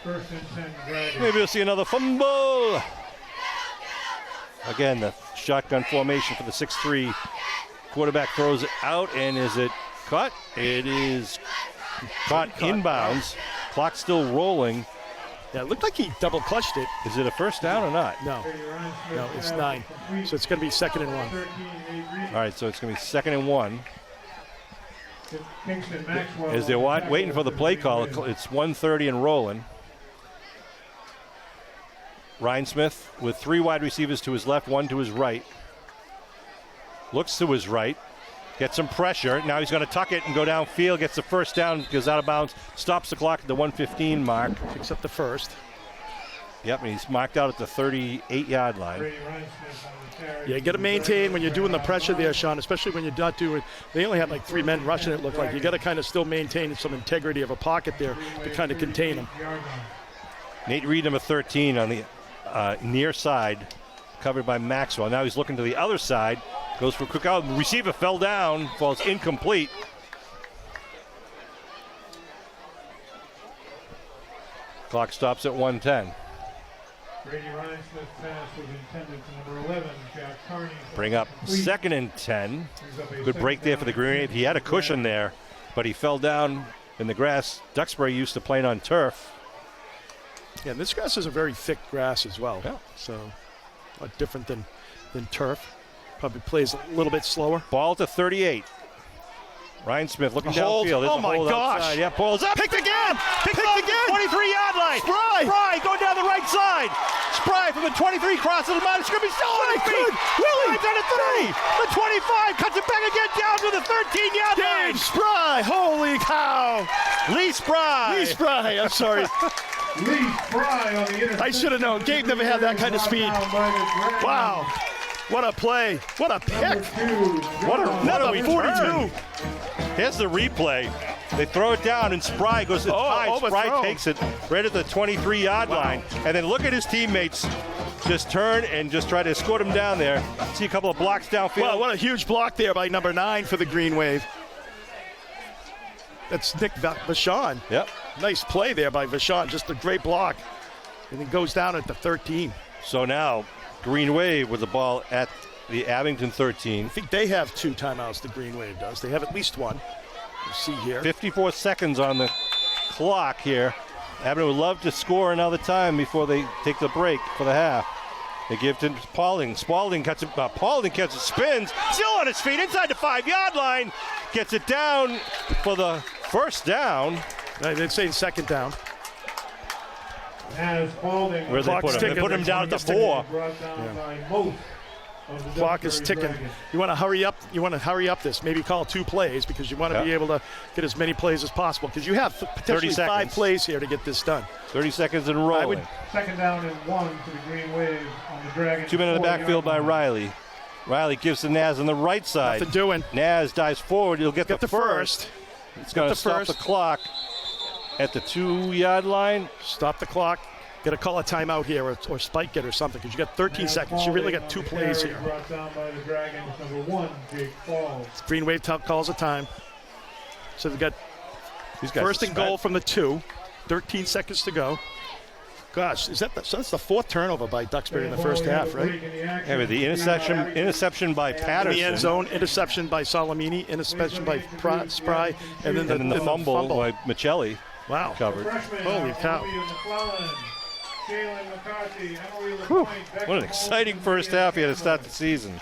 First and 10 Dragons. Maybe we'll see another fumble. Again, the shotgun formation for the 6'3". Quarterback throws it out, and is it caught? It is caught inbounds. Clock still rolling. Yeah, it looked like he double clutched it. Is it a first down or not? No, it's 9. So it's going to be 2nd and 1. All right, so it's going to be 2nd and 1. As they're waiting for the play call, it's 1:30 and rolling. Ryan Smith with 3 wide receivers to his left, 1 to his right. Looks to his right, gets some pressure. Now he's going to tuck it and go downfield, gets the first down, goes out of bounds, stops the clock at the 1:15 mark. Picks up the first. Yep, and he's marked out at the 38-yard line. Yeah, you got to maintain when you're doing the pressure there, Sean, especially when you're not doing, they only had like 3 men rushing it, looked like. You got to kind of still maintain some integrity of a pocket there to kind of contain them. Nate Reed, number 13, on the near side, covered by Maxwell. Now he's looking to the other side, goes for a quick out. Receiver fell down, falls incomplete. Clock stops at 1:10. Brady Ryan Smith's pass was intended to number 11, Jack Carney. Bring up 2nd and 10. Good break there for the Green Wave. He had a cushion there, but he fell down in the grass. Duxbury used to playing on turf. Yeah, and this grass is a very thick grass as well. Yeah. So a lot different than turf. Probably plays a little bit slower. Ball to 38. Ryan Smith looking hold. downfield. Oh my gosh. Outside. Yeah, pulls up. Picked again. Picked again. 23-yard line. Spry going down the right side. Spry from the 23 crosses the line. It's going to be still on his feet. Really? He's on a 3. The 25 cuts it back again down to the 13-yard line. Dave Spry. Holy cow. Lee Spry. Lee Spry. I'm sorry. Lee Spry on the interception. I should have known. Gabe never had that kind of speed. Wow. What a play. What a pick. What a number 42. Here's the replay. They throw it down, and Spry goes tied. Spry takes it right at the 23-yard line. And then look at his teammates just turn and just try to escort him down there. See a couple of blocks downfield. Wow, what a huge block there by number 9 for the Green Wave. That's Nick Vachon. Yep. Nice play there by Vachon. Just a great block. And it goes down at the 13. So now Green Wave with the ball at the Abington 13. I think they have 2 timeouts, the Green Wave does. They have at least 1. You see here. 54 seconds on the clock here. Abington would love to score another time before they take the break for the half. They give to Paulding. Paulding catches it, spins, still on his feet inside the 5-yard line. Gets it down for the first down. They're saying second down. As Paulding. Where they put him? They put him down at the 4. Clock is ticking. You want to hurry up. You want to hurry up this. Maybe call 2 plays because you want to be able to get as many plays as possible because you have potentially 5 plays here to get this done. 30 seconds and rolling. Second down and 1 to the Green Wave on the Dragons. 2 men in the backfield by Riley. Riley gives to Naz on the right side. Nothing doing. Naz dives forward. He'll get the first. It's going to stop the clock at the 2-yard line. Stop the clock. Got to call a timeout here or spike it or something because you got 13 seconds. You really got 2 plays here. Brought down by the Dragons, number 1, Jake Falls. Green Wave calls a time. So we've got first and goal from the 2. 13 seconds to go. Gosh, so that's the 4th turnover by Duxbury in the first half, right? Yeah, with the interception by Patterson. In the end zone, interception by Salamini, interception by Spry, and then the fumble by Michelli. Wow. Covered. Holy cow. What an exciting first half here to start the season.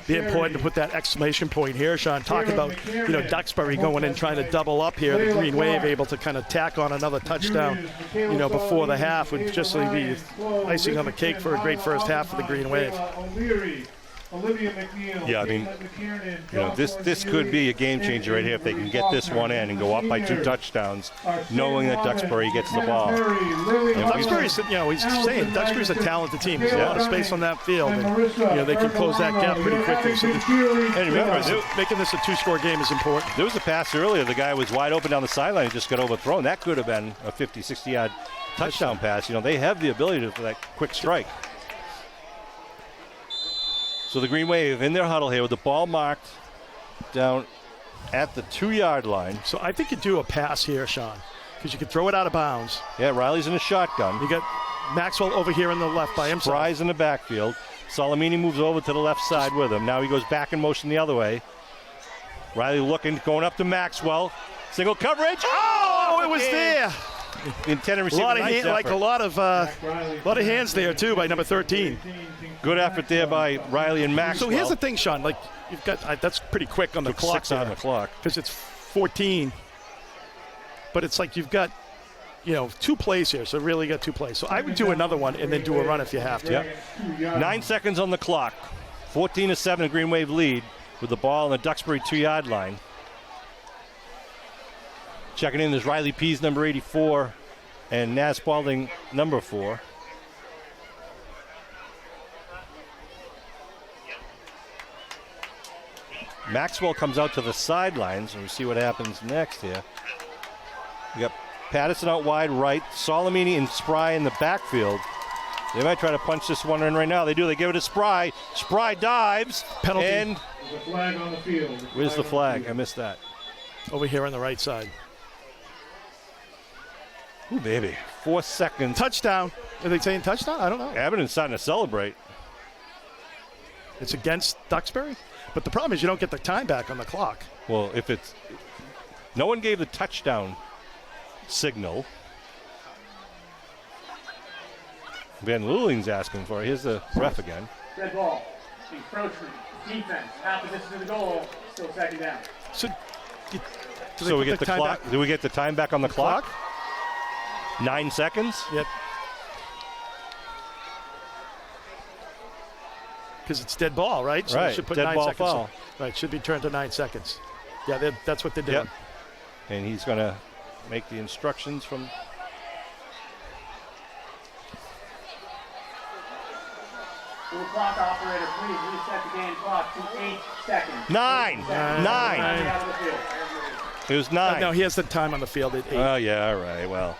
Be important to put that exclamation point here, Sean. Talk about, Duxbury going in trying to double up here. The Green Wave able to kind of tack on another touchdown, before the half would just be icing on the cake for a great first half for the Green Wave. Olivia McNeil. Yeah, I mean, this could be a game changer right here if they can get this one in and go up by 2 touchdowns, knowing that Duxbury gets the ball. Duxbury's, he's saying Duxbury's a talented team. There's a lot of space on that field, and they can close that gap pretty quickly. So and remember, making this a 2-score game is important. There was a pass earlier. The guy was wide open down the sideline and just got overthrown. That could have been a 50, 60-yard touchdown pass. They have the ability for that quick strike. So the Green Wave in their huddle here with the ball marked down at the 2-yard line. So I think you do a pass here, Sean, because you can throw it out of bounds. Yeah, Riley's in a shotgun. You got Maxwell over here on the left by himself. Spry's in the backfield. Salamini moves over to the left side with him. Now he goes back in motion the other way. Riley looking, going up to Maxwell. Single coverage. Oh, it was there. The intended receiver. A lot of hands there too by number 13. Good effort there by Riley and Maxwell. So here's the thing, Sean. You've got that's pretty quick on the clock. 6 on the clock because it's 14. But it's like you've got 2 plays here, so really got 2 plays. So I would do another one and then do a run if you have to. Yep. 9 seconds on the clock. 14-7 Green Wave lead with the ball on the Duxbury 2-yard line. Checking in, there's Riley Pease, number 84, and Naz Spalding, number 4. Maxwell comes out to the sidelines, and we see what happens next here. We got Patterson out wide right, Salamini and Spry in the backfield. They might try to punch this one in right now. They do. They give it to Spry. Spry dives. Penalty. There's And a flag on the field. Where's the flag? I missed that. Over here on the right side. Ooh, baby. 4 seconds. Touchdown. Are they saying touchdown? I don't know. Abington's starting to celebrate. It's against Duxbury? But the problem is you don't get the time back on the clock. Well, if it's... No one gave the touchdown signal. Van Luling's asking for it. Here's the ref again. Red ball. Encroachment. Defense. Half the distance to the goal. Still 2nd down. So we get the clock. Do we get the time back on the clock? 9 seconds? Yep. Because it's dead ball, right? So they should put dead 9 ball seconds. foul. Right, should be turned to 9 seconds. Yeah, that's what they're doing. Yep. And he's going to make the instructions from... Will clock operator please reset the game clock to 8 seconds. 9. 9. It was 9. No, he has the time on the field at 8. Oh, yeah, all right, well.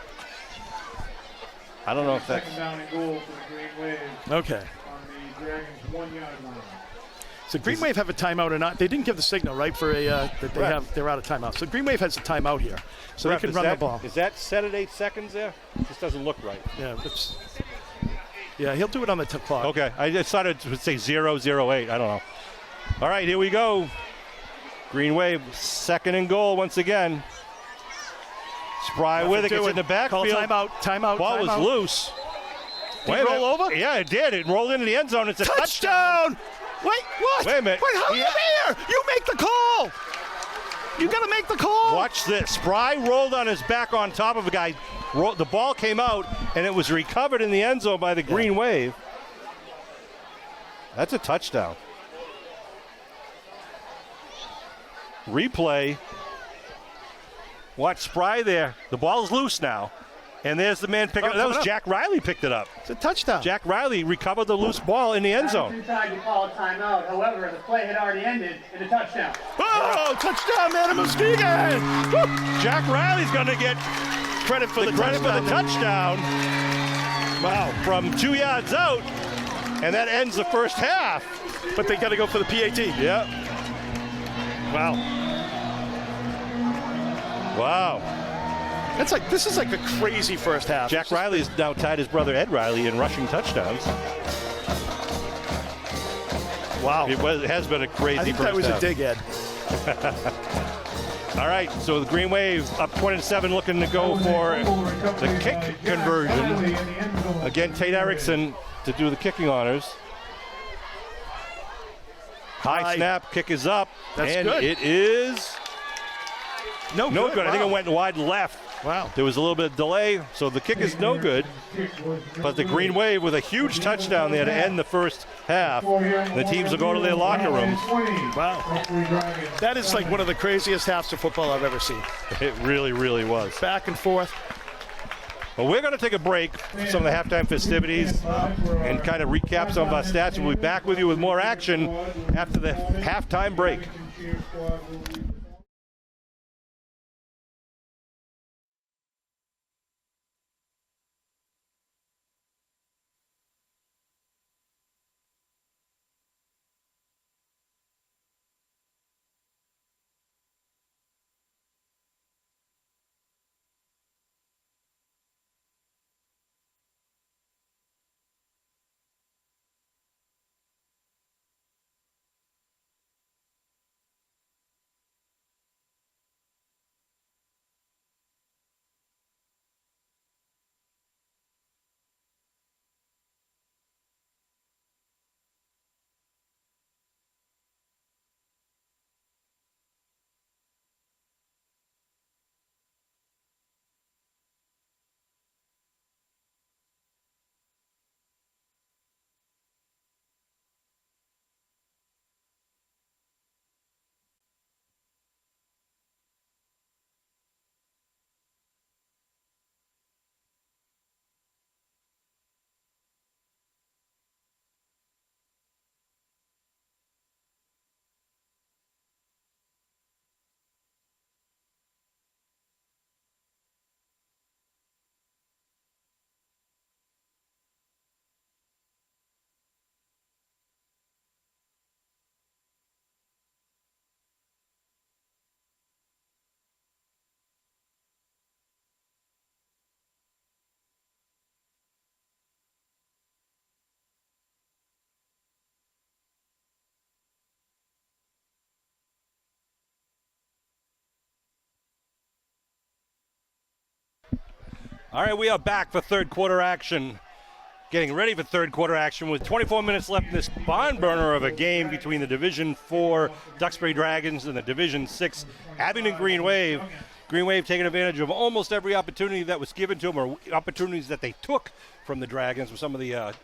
I don't know if that's... 2nd down and goal for the Green Wave. Okay. On the Dragons' 1-yard line. So Green Wave have a timeout or not? They didn't give the signal, right, for that they're out of timeout. So Green Wave has a timeout here, so they can run the ball. Is that set at 8 seconds there? This doesn't look right. Yeah, he'll do it on the clock. Okay, I just thought it would say 008. I don't know. All right, here we go. Green Wave, 2nd and goal once again. Spry with it, gets in the backfield. Call timeout. Ball was loose. Did it roll over? Yeah, it did. It rolled into the end zone. It's a touchdown. Wait, what? Wait a minute. Wait, how are you there? You make the call. You got to make the call. Watch this. Spry rolled on his back on top of a guy. The ball came out, and it was recovered in the end zone by the Green Wave. That's a touchdown. Replay. Watch Spry there. The ball's loose now. And there's the man picking it up. That was Jack Riley picked it up. It's a touchdown. Jack Riley recovered the loose ball in the end zone. Tried to call a timeout. However, the play had already ended in a touchdown. Oh, touchdown, man, Muskegon! Jack Riley's going to get credit for the touchdown. Wow, from 2 yards out, and that ends the first half. But they got to go for the PAT. Yep. Wow. Wow. This is like a crazy first half. Jack Riley has now tied his brother Ed Riley in rushing touchdowns. Wow. It has been a crazy first half. That was a dig, Ed. All right, so the Green Wave up 20-7, looking to go for the kick conversion. Again, Tate Erickson to do the kicking honors. High snap, kick is up, That's and good. it is No good. I think Wow. it went wide left. Wow. There was a little bit of delay, so the kick is no good. But the Green Wave with a huge touchdown there to end the first half. The teams will go to their locker rooms. Wow. That is like one of the craziest halves of football I've ever seen. It really, really was. Back and forth. Well, we're going to take a break from some of the halftime festivities and kind of recap some of our stats. We'll be back with you with more action after the halftime break. All right, we are back for third quarter action. Getting ready for third quarter action with 24 minutes left in this barn burner of a game between the Division 4 Duxbury Dragons and the Division 6 Abington Green Wave. Green Wave taking advantage of almost every opportunity that was given to them, or opportunities that they took from the Dragons with some of the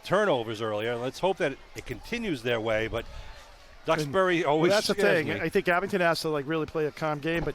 turnovers earlier. Let's hope that it continues their way, but Duxbury always that's the thing. me. I think Abington has to really play a calm game, but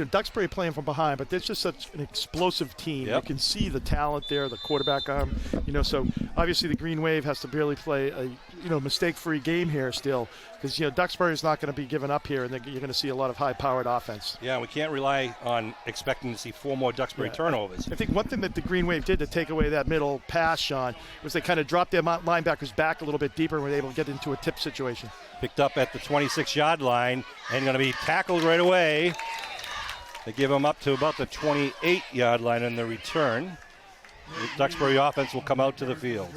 Duxbury playing from behind. But there's just such an explosive team. Yep. You can see the talent there, the quarterback arm. So obviously the Green Wave has to really play a mistake-free game here still, because Duxbury is not going to be giving up here, and you're going to see a lot of high-powered offense. Yeah, we can't rely on expecting to see 4 more Duxbury turnovers. I think one thing that the Green Wave did to take away that middle pass, Sean, was they kind of dropped their linebackers back a little bit deeper and were able to get into a tip situation. Picked up at the 26-yard line and going to be tackled right away. They give him up to about the 28-yard line in the return. The Duxbury offense will come out to the field.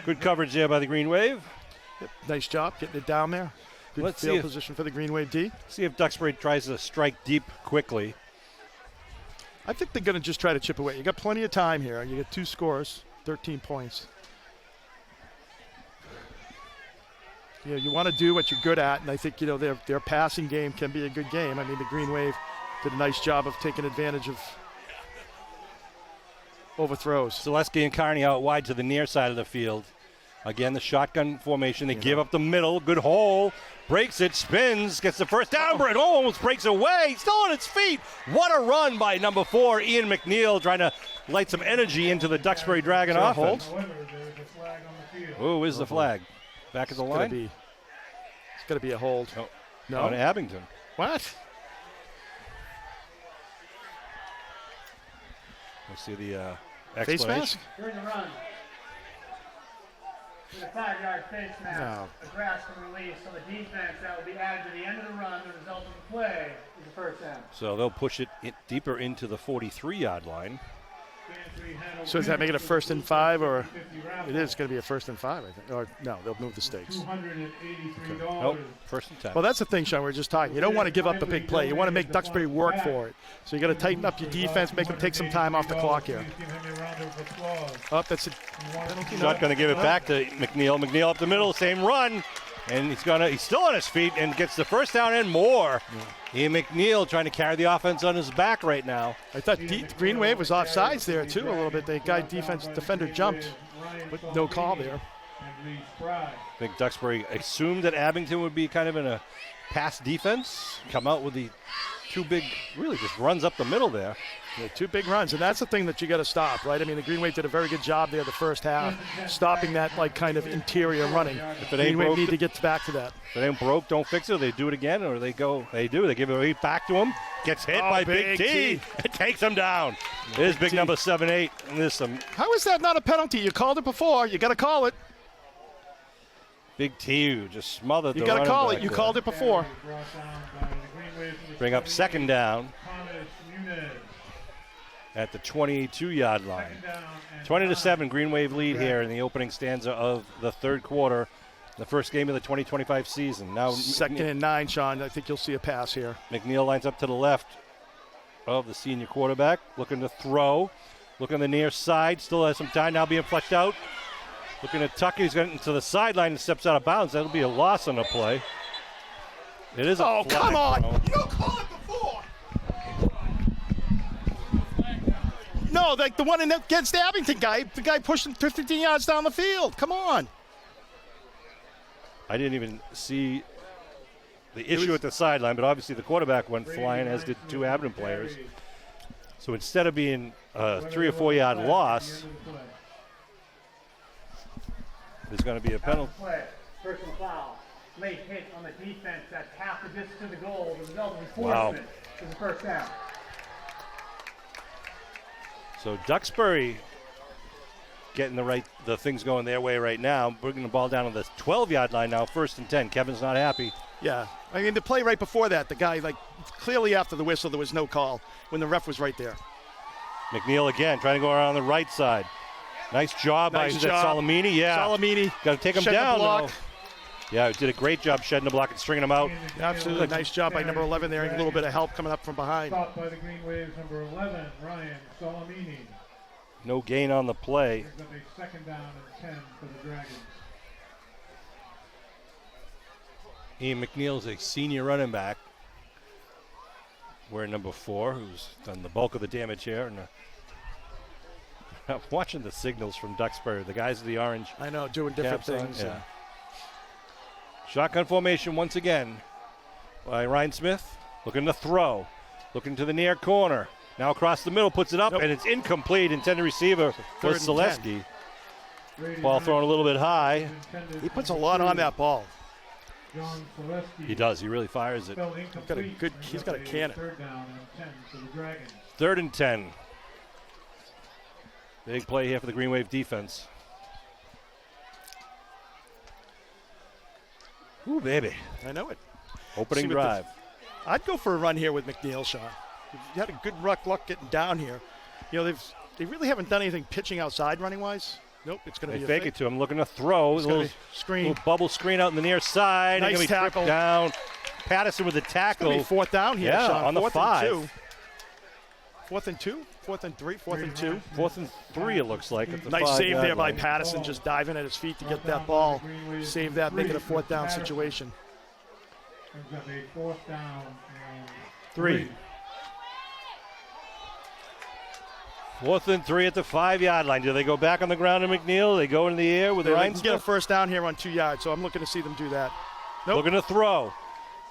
Good coverage there by the Green Wave. Yep, nice job getting it down there. Good field position for the Green Wave D. See if Duxbury tries to strike deep quickly. I think they're going to just try to chip away. You got plenty of time here. You get 2 scores, 13 points. You want to do what you're good at, and I think their passing game can be a good game. I mean, the Green Wave did a nice job of taking advantage of overthrows. Zaleski and Carney out wide to the near side of the field. Again, the shotgun formation. They give up the middle. Good hole. Breaks it, spins, gets the first down. It almost breaks away. Still on its feet. What a run by number 4, Ian McNeil, trying to light some energy into the Duxbury Dragon offense. Oh, is the flag? Back at the line? It's got to be a hold. Oh, no. On Abington. What? Let's see the face mask? During the run. With a 5-yard face mask, No. a grass can release, so the defense that will be added to the end of the run. The result of the play is a first down. So they'll push it deeper into the 43-yard line. So does that make it a 1st and 5, or it is going to be a 1st and 5, I think? Or no, they'll move the stakes. Nope, 1st and 10. Well, that's the thing, Sean. We're just talking. You don't want to give up the big play. You want to make Duxbury work for it. So you got to tighten up your defense, make them take some time off the clock here. Oh, that's a penalty. Not going to give it back to McNeil. McNeil up the middle, same run. And he's still on his feet and gets the first down and more. Ian McNeil trying to carry the offense on his back right now. I thought Green Wave was offsides there too a little bit. The guy defender jumped, but no call there. I think Duxbury assumed that Abington would be kind of in a pass defense, come out with the two big, really just runs up the middle there. Yeah, two big runs, and that's the thing that you got to stop, right? I mean, the Green Wave did a very good job there the first half, stopping that like kind of interior running. If it Green ain't Wave broke, need to get back to that. If it ain't broke, don't fix it. They do it again, or they give it right back to him. Gets hit by Big T. It takes him down. There's big number 7-8. And there's some. How is that not a penalty? You called it before. You got to call it. Big T just smothered. You got to call it. You called it before. Bring up second down at the 22-yard line. 20-7, Green Wave lead here in the opening stanza of the third quarter, the first game of the 2025 season. Now second and 9, Sean. I think you'll see a pass here. McNeil lines up to the left of the senior quarterback, looking to throw. Looking the near side, still has some time, now being fleshed out. Looking at Tucker, he's getting to the sideline and steps out of bounds. That'll be a loss on the play. It is a flag. Come on! Throw. You don't call it before! No, like the one against the Abington guy, the guy pushing 15 yards down the field. Come on. I didn't even see the issue at the sideline, but obviously the quarterback went flying, as did two Abington players. So instead of being a 3 or 4 yard loss, there's going to be a penalty. Personal foul. Late hit on the defense. That's half the distance to the goal. The result of enforcement is the first down. So Duxbury getting the things going their way right now, bringing the ball down to the 12-yard line now, 1st and 10. Kevin's not happy. Yeah, I mean the play right before that, the guy clearly after the whistle there was no call when the ref was right there. McNeil again trying to go around the right side. Nice job by Salamini. Yeah, Salamini. Got to take him down. Though. Yeah, he did a great job shedding the block and stringing him out. Absolutely, nice job by number 11 there, and a little bit of help coming up from behind. Stopped by the Green Waves, number 11, Ryan Salamini. No gain on the play. Brings up a 2nd down and 10 for the Dragons. Ian McNeil's a senior running back. We're number 4, who's done the bulk of the damage here. And I'm watching the signals from Duxbury. The guys with the orange. I know, doing different things. Yeah. Shotgun formation once again by Ryan Smith. Looking to throw. Looking to the near corner. Now across the middle, puts it up, and it's incomplete. Intended receiver was Selesky. Ball thrown a little bit high. He puts a lot on that ball. He does. He really fires it. He's got a cannon. 3rd and 10. Big play here for the Green Wave defense. Ooh, baby. I know it. Opening drive. I'd go for a run here with McNeil, Sean. You had a good luck getting down here. You know, they really haven't done anything pitching outside running-wise. Nope, it's going to be a fake it to him, looking to throw. Little screen. Little bubble screen out in the near side. Nice tackle. Down. Patterson with the tackle. It's going to be 4th down here, Sean. On the 5. 4th and 2. 4th and 3. 4th and 2. 4th and 3, it looks like. At the nice save there by line. Patterson, just diving at his feet to get that ball. Save that, make it a 4th down situation. Brings up a 4th down and 3. 4th and 3 at the 5-yard line. Do they go back on the ground to McNeil? They go in the air with Ryan Smith. Get a 1st down here on 2 yards, so I'm looking to see them do that. Nope. Looking to throw.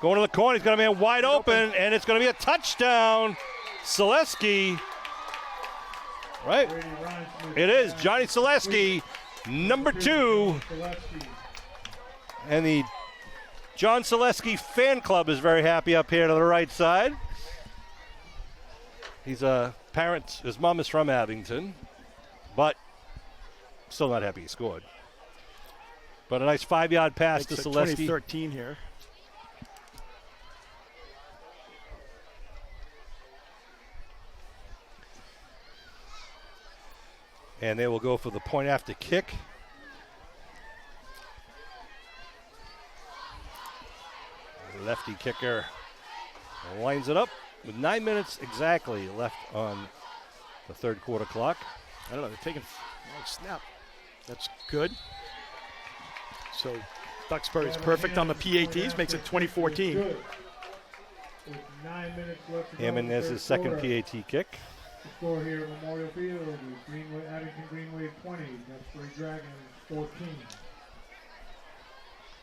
Going to the corner. He's going to be wide open, and it's going to be a touchdown. Selesky. Right? It is Johnny Selesky, number 2. And the John Selesky fan club is very happy up here to the right side. He's a parent. His mom is from Abington, but still not happy he scored. But a nice 5-yard pass to Selesky. 2013 here. And they will go for the point after kick. The lefty kicker lines it up with 9 minutes exactly left on the third quarter clock. I don't know, they're taking snap. That's good. So Duxbury's perfect on the PATs, makes it 2014. With 9 minutes left to go in Hammond the has third his second quarter. PAT kick. The score here at Memorial Field is Abington Green Wave 20, Duxbury Dragons 14.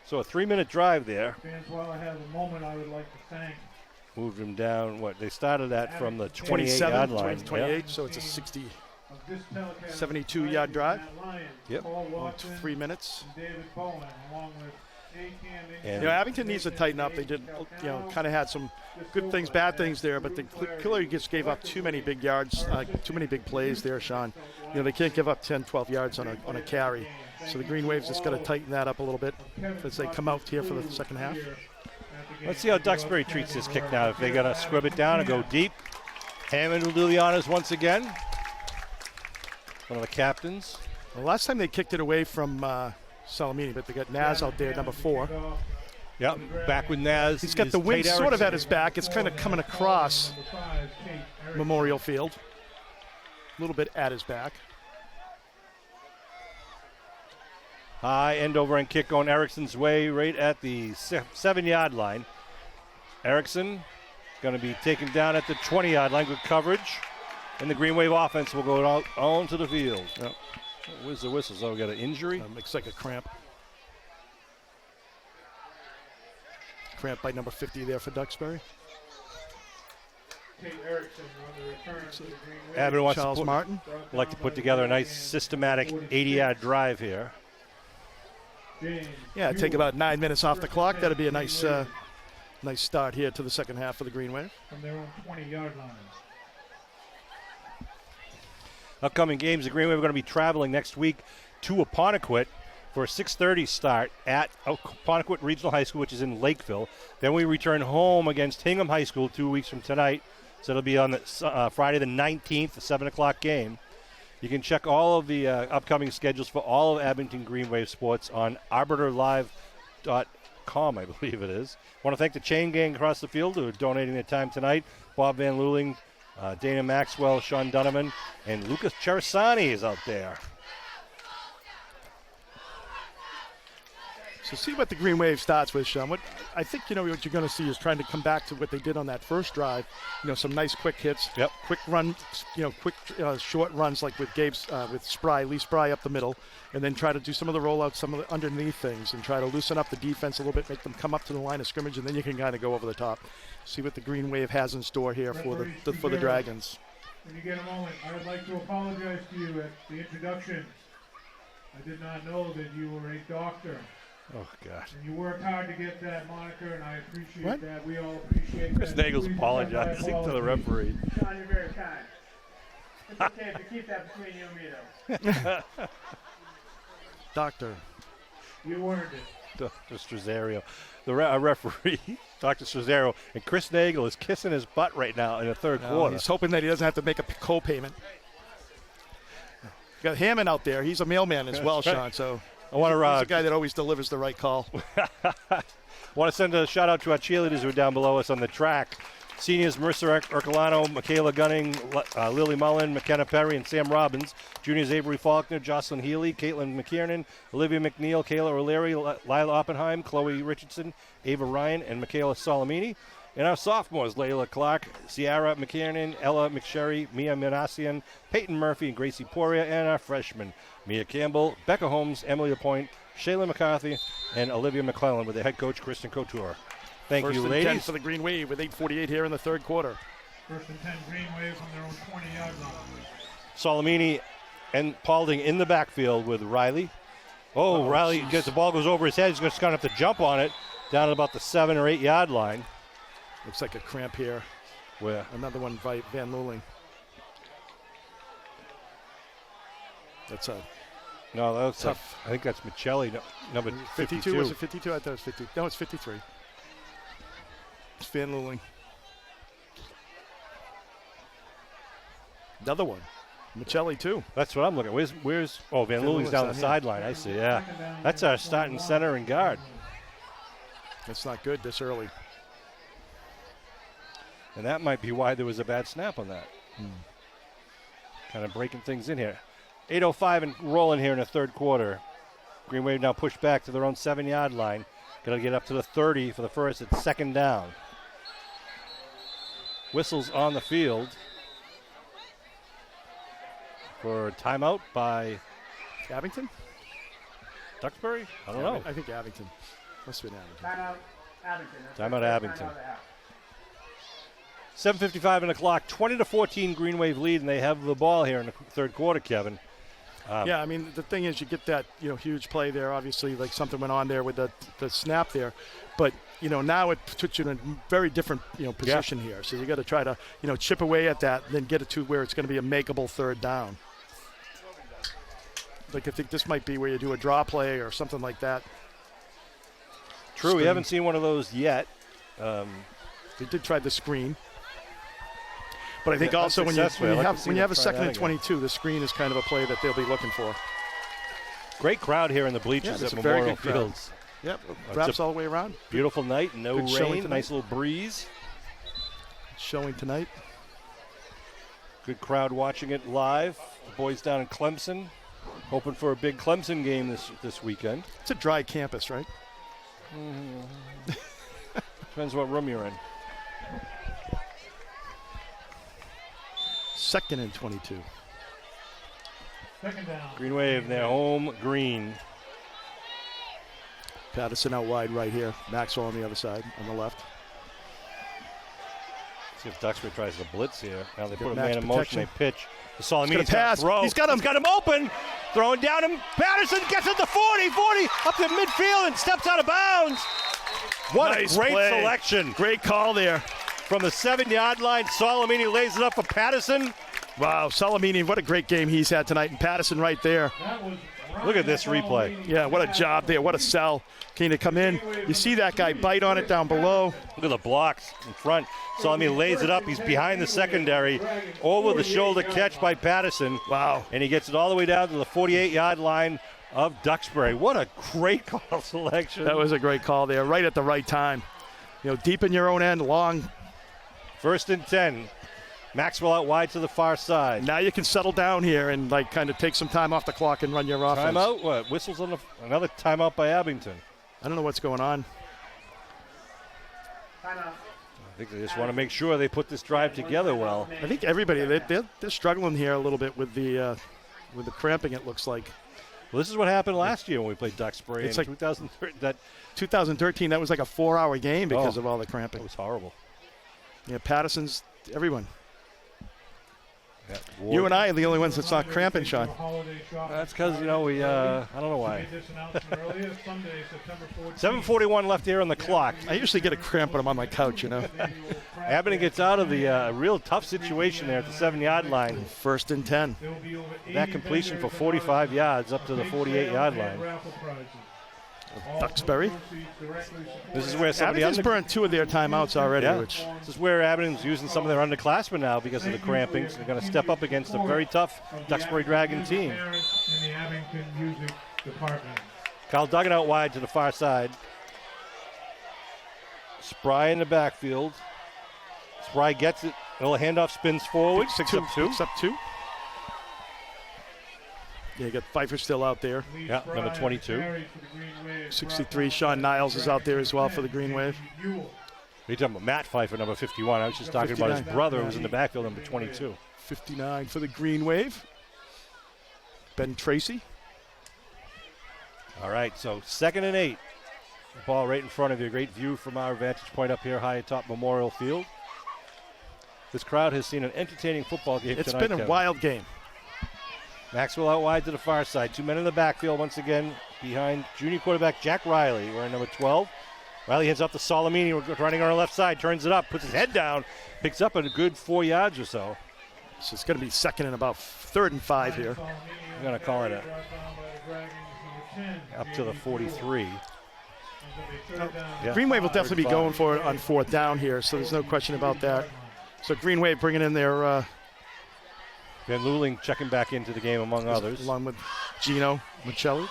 So a 3-minute drive there. Fans, while I have a moment, I would like to thank Moved him down. What they started at from the 27, 28-yard line. 28, Yep. so it's a 60, of this telecast 72-yard drive. Matt Lyons, Yep. Paul Watson, 3 minutes. and David Bowen, along with And- Abington needs to tighten up. They did, kind of had some good things, bad things there, but they clearly just gave up too many big yards, too many big plays there, Sean. They can't give up 10, 12 yards on a carry. So the Green Waves just got to tighten that up a little bit as they come out here for the second half. Let's see how Duxbury treats this kick now. If they're going to scrub it down and go deep. Hammond will do the honors once again. One of the captains. The last time they kicked it away from Salamini, but they got Naz out there, number 4. Yep, back with Naz. He's got the wind Tate sort of Erickson. at his back. It's kind of coming across Memorial Field. A little bit at his back. High end over and kick going Erickson's way right at the 7-yard line. Erickson going to be taken down at the 20-yard line. Good coverage. And the Green Wave offense will go out onto the field. Yep. Where's the whistle? So we got an injury. Looks like a cramp. Cramp by number 50 there for Duxbury. Abington wants Charles Martin. like to put together a nice systematic 80-yard drive here. Yeah, take about 9 minutes off the clock. That'd be a nice nice start here to the second half for the Green Wave. From their own 20-yard line. Upcoming games, the Green Wave are going to be traveling next week to Apponequet for a 6:30 start at Apponequet Regional High School, which is in Lakeville. Then we return home against Hingham High School 2 weeks from tonight. So it'll be on the, Friday the 19th, the 7 o'clock game. You can check all of the upcoming schedules for all of Abington Green Wave sports on arbiterlive.com, I believe it is. I want to thank the chain gang across the field who are donating their time tonight. Bob Van Luling, Dana Maxwell, Sean Donovan, and Lucas Cherisani is out there. So see what the Green Wave starts with, Sean. What I think what you're going to see is trying to come back to what they did on that first drive. Some nice quick hits, Yep. quick run, quick short runs like with Gabe's with Lee Spry up the middle, and then try to do some of the rollouts, some of the underneath things, and try to loosen up the defense a little bit, make them come up to the line of scrimmage, and then you can kind of go over the top. See what the Green Wave has in store here for the Dragons. When you get a moment, I would like to apologize to you at the introduction. I did not know that you were a doctor. Oh, gosh. And you worked hard to get that moniker, and I appreciate What? that. We all appreciate Chris that. Nagel's Please accept my apologizing to the apology. referee. Sean, you're very kind. It's okay if you keep that between you and me, though. Doctor. You earned it. Dr. Strazario. The referee, Dr. Strazario, and Chris Nagel is kissing his butt right now in the third quarter. He's hoping that he doesn't have to make a co-payment. Got Hammond out there. He's a mailman as well, That's right. Sean. So I want he's to the guy that always delivers the right call. want to send a shout out to our cheerleaders who are down below us on the track. Seniors Mercer Ercolano, Michaela Gunning, Lily Mullen, McKenna Perry, and Sam Robbins. Juniors Avery Faulkner, Jocelyn Healy, Caitlin McKiernan, Olivia McNeil, Kayla O'Leary, Lila Oppenheim, Chloe Richardson, Ava Ryan, and Michaela Solomini. And our sophomores, Layla Clark, Ciara McKiernan, Ella McSherry, Mia Minassian, Peyton Murphy, and Gracie Poria. And our freshmen, Mia Campbell, Becca Holmes, Emily Lapointe, Shayla McCarthy, and Olivia McClellan with their head coach, Kristen Couture. Thank First you, and ladies. 10 for the Green Wave with 8:48 here in the third quarter. First and 10 Green Wave from their own 20-yard line. Solomini and Paulding in the backfield with Riley. Oh, Riley gets the ball, goes over his head. He's just going to have to jump on it down at about the 7 or 8 yard line. Looks like a cramp here. Where? Another one by Van Luling. That's a No, that's tough. I think that's Michelli, number 52. Was it 52? I thought it was 50. No, it's 53. It's Van Luling. Another one. Michelli, too. That's what I'm looking at. Where's Van Van Luling's Luling's down the down here. sideline. I see, yeah. That's our starting center and guard. That's not good this early. And that might be why there was a bad snap on that. Kind of breaking things in here. 8:05 and rolling here in the third quarter. Green Wave now pushed back to their own 7-yard line. Got to get up to the 30 for the first. It's second down. Whistles on the field for a timeout by Abington? Duxbury? I don't know. I think Abington. Must have been Abington. Timeout Abington. Timeout Abington. 7:55 on the clock. 20-14 Green Wave lead, and they have the ball here in the third quarter, Kevin. Yeah, I mean, the thing is you get that, huge play there. Obviously, like something went on there with the snap there. But, now it puts you in a very different, position here. So you got to try to, chip away at that and then get it to where it's going to be a makeable third down. Like I think this might be where you do a draw play or something like that. True, we haven't seen one of those yet. They did try the screen. But I think also when you have a second and 22, the screen is kind of a play that they'll be looking for. Great crowd here in the bleachers at Memorial Fields. Yep, wraps all the way around. Beautiful night, no rain, nice little breeze. Showing tonight. Good crowd watching it live. The boys down in Clemson, hoping for a big Clemson game this weekend. It's a dry campus, right? Depends what room you're in. Second and 22. Second down. Green Wave, their home green. Patterson out wide right here. Maxwell on the other side, on the left. See if Duxbury tries to blitz here. Now they put a max man in motion, they pitch. The Salamini's pass. Throw. He's got him open. Throwing down him. Patterson gets it to 40, up to midfield and steps out of bounds. What nice a great play. selection. Great call there. From the 7-yard line, Salamini lays it up for Patterson. Wow, Salamini, what a great game he's had tonight. And Patterson right there. Look at this replay. Yeah, what a job there. What a sell. Can to come in. You see that guy bite on it down below. Look at the blocks in front. Salamini lays it up. He's behind the secondary. Over the shoulder catch by Patterson. Wow. And he gets it all the way down to the 48-yard line of Duxbury. What a great call selection. That was a great call there, right at the right time. Deep in your own end, long. First and 10. Maxwell out wide to the far side. Now you can settle down here and kind of take some time off the clock and run your offense. Timeout? What? Whistles on another timeout by Abington. I don't know what's going on. Timeout. I think they just want to make sure they put this drive together well. I think everybody they're struggling here a little bit with the cramping. It looks like. Well, this is what happened last year when we played Duxbury It's in like 2013. 2013. That was like a 4-hour game because of all the cramping. It was horrible. Yeah, Patterson's everyone. Yeah, you and I are the only ones that's not cramping, Sean. That's because, we, I don't know why. 7:41 left here on the clock. I usually get a cramp when I'm on my couch, Abington gets out of the real tough situation there at the 7-yard line. First and 10. That completion for 45 yards up to the 48-yard line. Duxbury. This is where some Abington's burned 2 of their timeouts already. Yeah. This is where Abington's using some of their underclassmen now because of the cramping. So they're going to step up against a very tough Duxbury Dragon team. Kyle Duggan out wide to the far side. Spry in the backfield. Spry gets it. A little handoff, spins forward. Picks up two. Yeah, you got Pfeiffer still out there. Yeah, number 22. 63, Sean Niles is out there as well for the Green Wave. You're talking about Matt Pfeiffer, number 51. I was just talking about his brother who was in the backfield, number 22. 59 for the Green Wave. Ben Tracy. All right, so 2nd and 8. The ball right in front of you. Great view from our vantage point up here high atop Memorial Field. This crowd has seen an entertaining football game tonight. It's been a wild game. Maxwell out wide to the far side. 2 men in the backfield once again behind junior quarterback Jack Riley. Wearing number 12. Riley heads up to Salamini. We're running on our left side. Turns it up. Puts his head down. Picks up a good 4 yards or so. So it's going to be 2nd and about 3rd and 5 here. I'm going to call it up to the 43. Yeah. Green Wave will definitely be going for it on 4th down here, so there's no question about that. So Green Wave bringing in their Van Luling checking back into the game, among others. Along with Gino Michelli.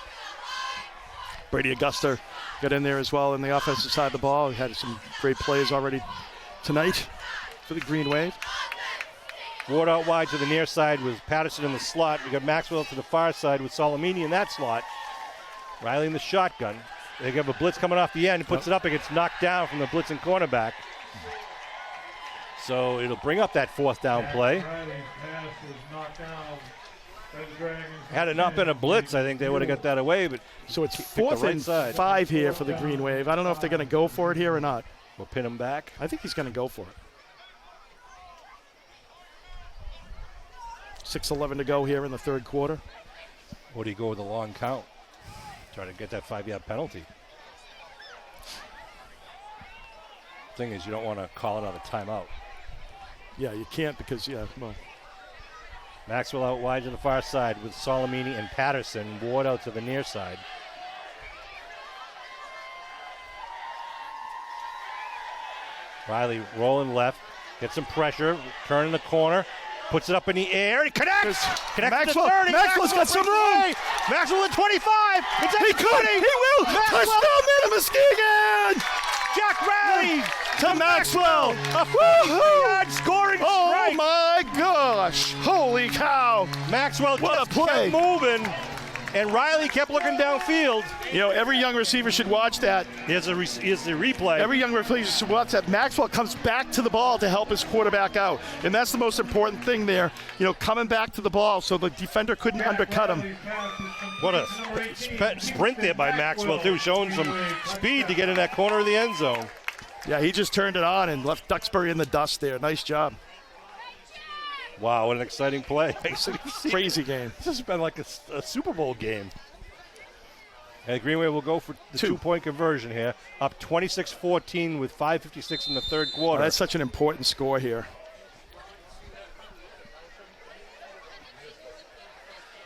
Brady Augusta got in there as well in the offensive side of the ball. He had some great plays already tonight for the Green Wave. Ward out wide to the near side with Patterson in the slot. We got Maxwell to the far side with Salamini in that slot. Riley in the shotgun. They have a blitz coming off the end. He puts it up. It gets knocked down from the blitzing cornerback. So it'll bring up that 4th down play. Riley's pass was knocked down by the Dragons. Had it not been a blitz, I think they would have got that away. But So it's pick the 4th right and side. 5 here for the Green Wave. I don't know if they're going to go for it here or not. We'll pin him back. I think he's going to go for it. 6:11 to go here in the 3rd quarter. Or do you go with a long count? Try to get that 5-yard penalty. Thing is, you don't want to call it on a timeout. Yeah, you can't because, well. Maxwell out wide to the far side with Solomini and Patterson. Ward out to the near side. Riley rolling left, gets some pressure, turning the corner, puts it up in the air, he connects! Connects Maxwell, to 30. Maxwell's got some room! Maxwell at 25! It's at He 20. could! He will! Touchdown, man, Muskegon! Jack Riley To Maxwell! A 40-yard scoring Oh strike! my gosh! Holy cow! Maxwell What just a play. kept moving, and Riley kept looking downfield. You know, every young receiver should watch that. Here's the replay. Every young receiver should watch that. Maxwell comes back to the ball to help his quarterback out. And that's the most important thing there. You know, coming back to the ball so the defender couldn't undercut him. What a sprint there by Maxwell, too, showing some speed to get in that corner of the end zone. Yeah, he just turned it on and left Duxbury in the dust there. Nice job. Wow, what an exciting play. Crazy game. This has been like a Super Bowl game. And Green Wave will go for the 2-point conversion here. Up 26-14 with 5:56 in the 3rd quarter. That's such an important score here.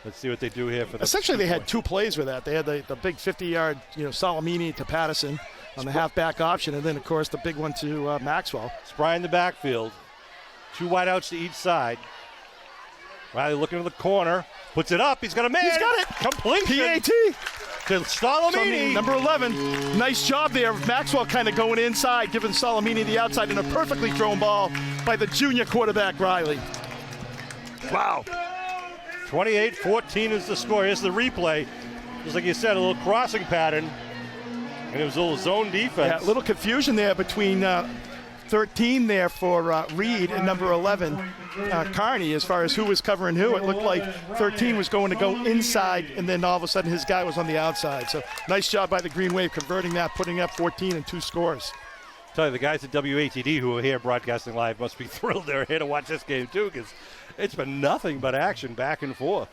Let's see what they do here for the Essentially, they had 2 plays with that. They had the big 50-yard, Solomini to Patterson on the halfback option, and then, of course, the big one to Maxwell. Spry in the backfield. 2 wideouts to each side. Riley looking to the corner. Puts it up. He's got a man. He's got it. Completion. PAT. To Solomini. Number 11. Nice job there. Maxwell kind of going inside, giving Solomini the outside, and a perfectly thrown ball by the junior quarterback, Riley. Wow. 28-14 is the score. Here's the replay. Just like you said, a little crossing pattern. And it was a little zone defense. Yeah, a little confusion there between 13 there for Reed and number 11, Carney, as far as who was covering who. It looked like 13 was going to go inside, and then all of a sudden his guy was on the outside. So nice job by the Green Wave converting that, putting up 14 and 2 scores. Tell you, the guys at WATD who are here broadcasting live must be thrilled they're here to watch this game, too, because it's been nothing but action back and forth.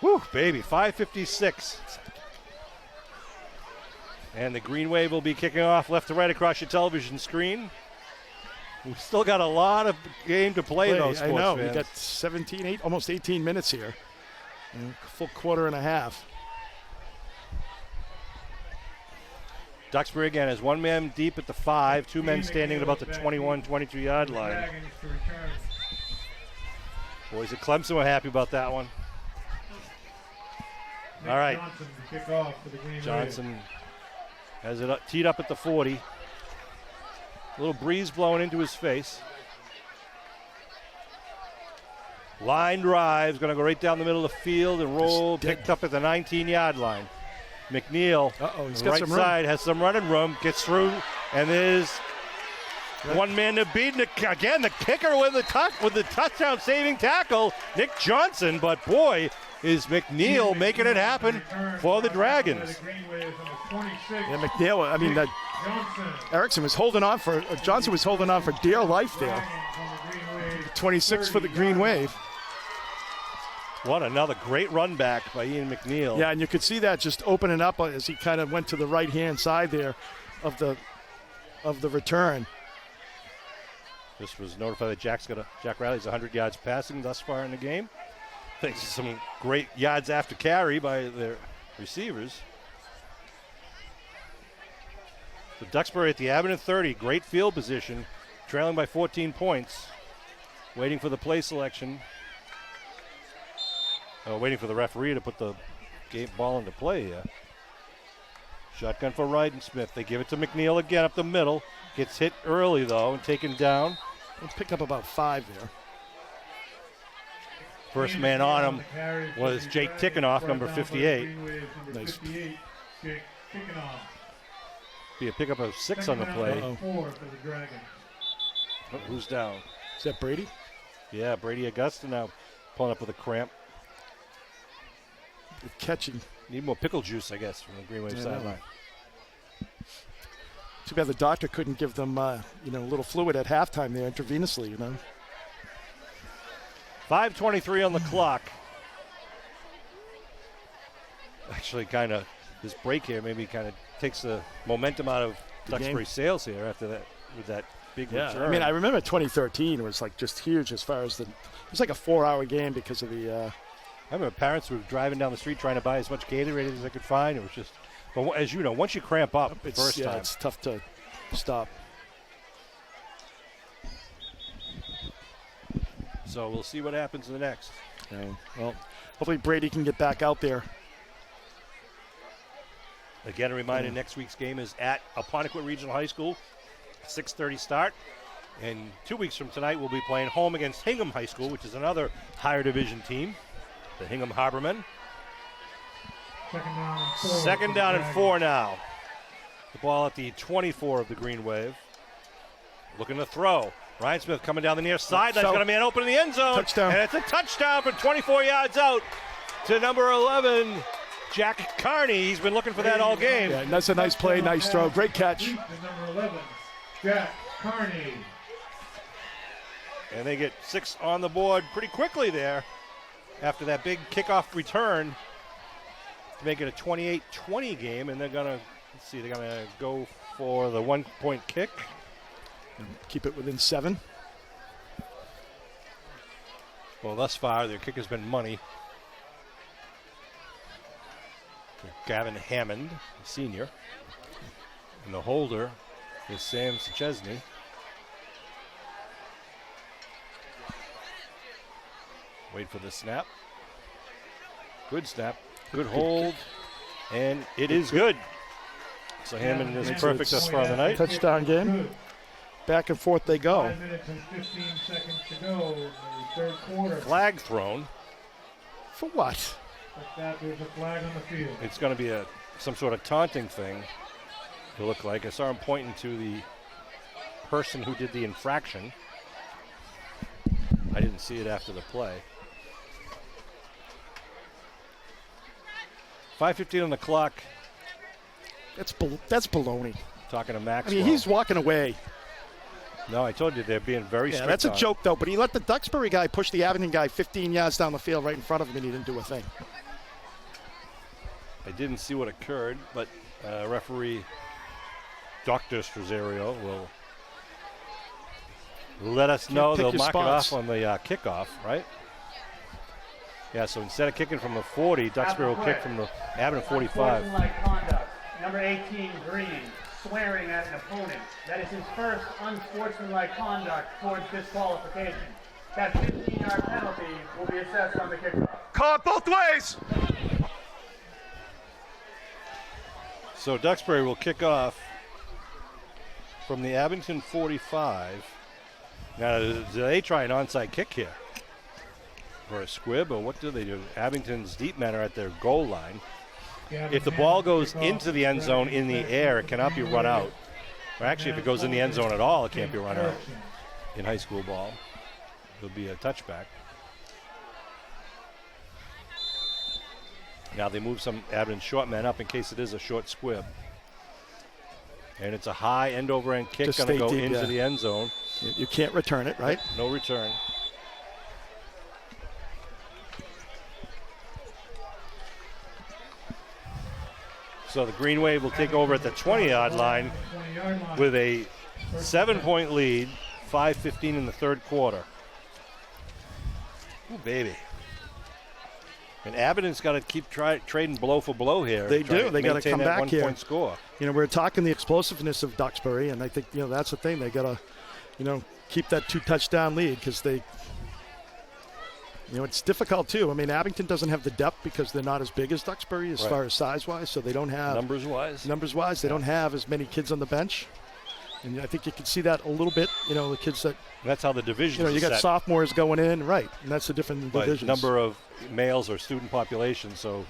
Whew, baby, 5:56. And the Green Wave will be kicking off left to right across your television screen. We've still got a lot of game to play, though, sports I know. fans. We got 17, almost 18 minutes here. Full quarter and a half. Duxbury again has 1 man deep at the 5, 2 men standing at about the 21, 22-yard line. Boys at Clemson were happy about that one. All right. Johnson to kick off for the Green Wave. Johnson has it teed up at the 40. A little breeze blowing into his face. Line drive, going to go right down the middle of the field and roll, picked up at the 19-yard line. McNeil, he's on the got right some room. side, has some running room, gets through, and there's 1 man to beat. Again, the kicker with the touchdown saving tackle, Nick Johnson. But boy, is McNeil making it happen for the Dragons. Yeah, McNeil, I mean, Erickson was holding on for, Johnson was holding on for dear life there. 26 for the Green Wave. What another great run back by Ian McNeil. Yeah, and you could see that just opening up as he kind of went to the right-hand side there of the return. Just was notified that Jack Riley's 100 yards passing thus far in the game. Thanks to some great yards after carry by their receivers. So Duxbury at the Abington 30, great field position, trailing by 14 points. Waiting for the play selection. Waiting for the referee to put the ball into play here. Shotgun for Wright and Smith. They give it to McNeil again up the middle. Gets hit early, though, and taken down. Let's pick up about 5 there. First man on him was Jake Tickenoff, number 58. Nice. Be a pickup of 6 on the play. For the Dragons. Oh, who's down? Is that Brady? Yeah, Brady Augusta now pulling up with a cramp. Good catching. Need more pickle juice, I guess, from the Green Wave sideline. Too bad the doctor couldn't give them, a little fluid at halftime there intravenously, 5:23 on the clock. Actually, kind of, this break here maybe kind of takes the momentum out of Duxbury's sails here after that, with that big return. I mean, I remember 2013 was like just huge as far as it was like a 4-hour game because of the. I remember parents were driving down the street trying to buy as much Gatorade as they could find. It was just, but as you know, once you cramp up the first time, it's tough to stop. So we'll see what happens in the next. Well, hopefully Brady can get back out there. Again, a reminder, next week's game is at Apponequet Regional High School, 6:30 start. And 2 weeks from tonight, we'll be playing home against Hingham High School, which is another higher division team, the Hingham Harbormen. Second down and 4 now. The ball at the 24 of the Green Wave. Looking to throw. Ryan Smith coming down the near sideline. He's got a man open in the end zone. Touchdown. And it's a touchdown from 24 yards out to number 11, Jack Carney. He's been looking for that all game. Yeah, that's a nice play, nice throw. Great catch. Number 11, Jack Carney. And they get 6 on the board pretty quickly there after that big kickoff return to make it a 28-20 game. And they're going to, they're going to go for the 1-point kick. And keep it within 7. Well, thus far, their kick has been money. Gavin Hammond, senior. And the holder is Sam Chesney. Wait for the snap. Good snap. Good hold. And it is good. So Hammond is perfect thus far in the night. Touchdown game. Back and forth they go. 5 minutes and 15 seconds to go in the third quarter. Flag thrown. For what? There's a flag on the field. It's going to be some sort of taunting thing, it looked like. I saw him pointing to the person who did the infraction. I didn't see it after the play. 5:15 on the clock. That's baloney. Talking to Maxwell. I mean, he's walking away. No, I told you they're being very strict. That's a joke, though. But he let the Duxbury guy push the Abington guy 15 yards down the field right in front of him, and he didn't do a thing. I didn't see what occurred, but referee Dr. Strazario will let us know. They'll mark it off on the kickoff, right? Yeah, so instead of kicking from the 40, Duxbury will kick from the Abington 45. Unsportsmanlike conduct. Number 18, Green, swearing at an opponent. That is his first unsportsmanlike conduct towards disqualification. That 15-yard penalty will be assessed on the kickoff. Call it both ways. So Duxbury will kick off from the Abington 45. Now, do they try an onside kick here? Or a squib, or what do they do? Abington's deep men are at their goal line. If the ball goes into the end zone in the air, it cannot be run out. Or actually, if it goes in the end zone at all, it can't be run out in high school ball. It'll be a touchback. Now they move some Abington short men up in case it is a short squib. And it's a high end-over-end kick going to go into the end zone. You can't return it, right? No return. So the Green Wave will take over at the 20-yard line with a 7-point lead, 5:15 in the third quarter. Ooh, baby. And Abington's got to keep trading blow for blow here. They do. They got to come back here. 1-point score. We're talking the explosiveness of Duxbury, and I think that's the thing. They got to, keep that 2-touchdown lead because they. It's difficult, too. I mean, Abington doesn't have the depth because they're not as big as Duxbury as far as size-wise, so they don't have... Numbers-wise, they don't have as many kids on the bench. And I think you can see that a little bit, the kids that, that's how the division you got set. sophomores going in, right, and that's the different divisions. Number of males or student population, so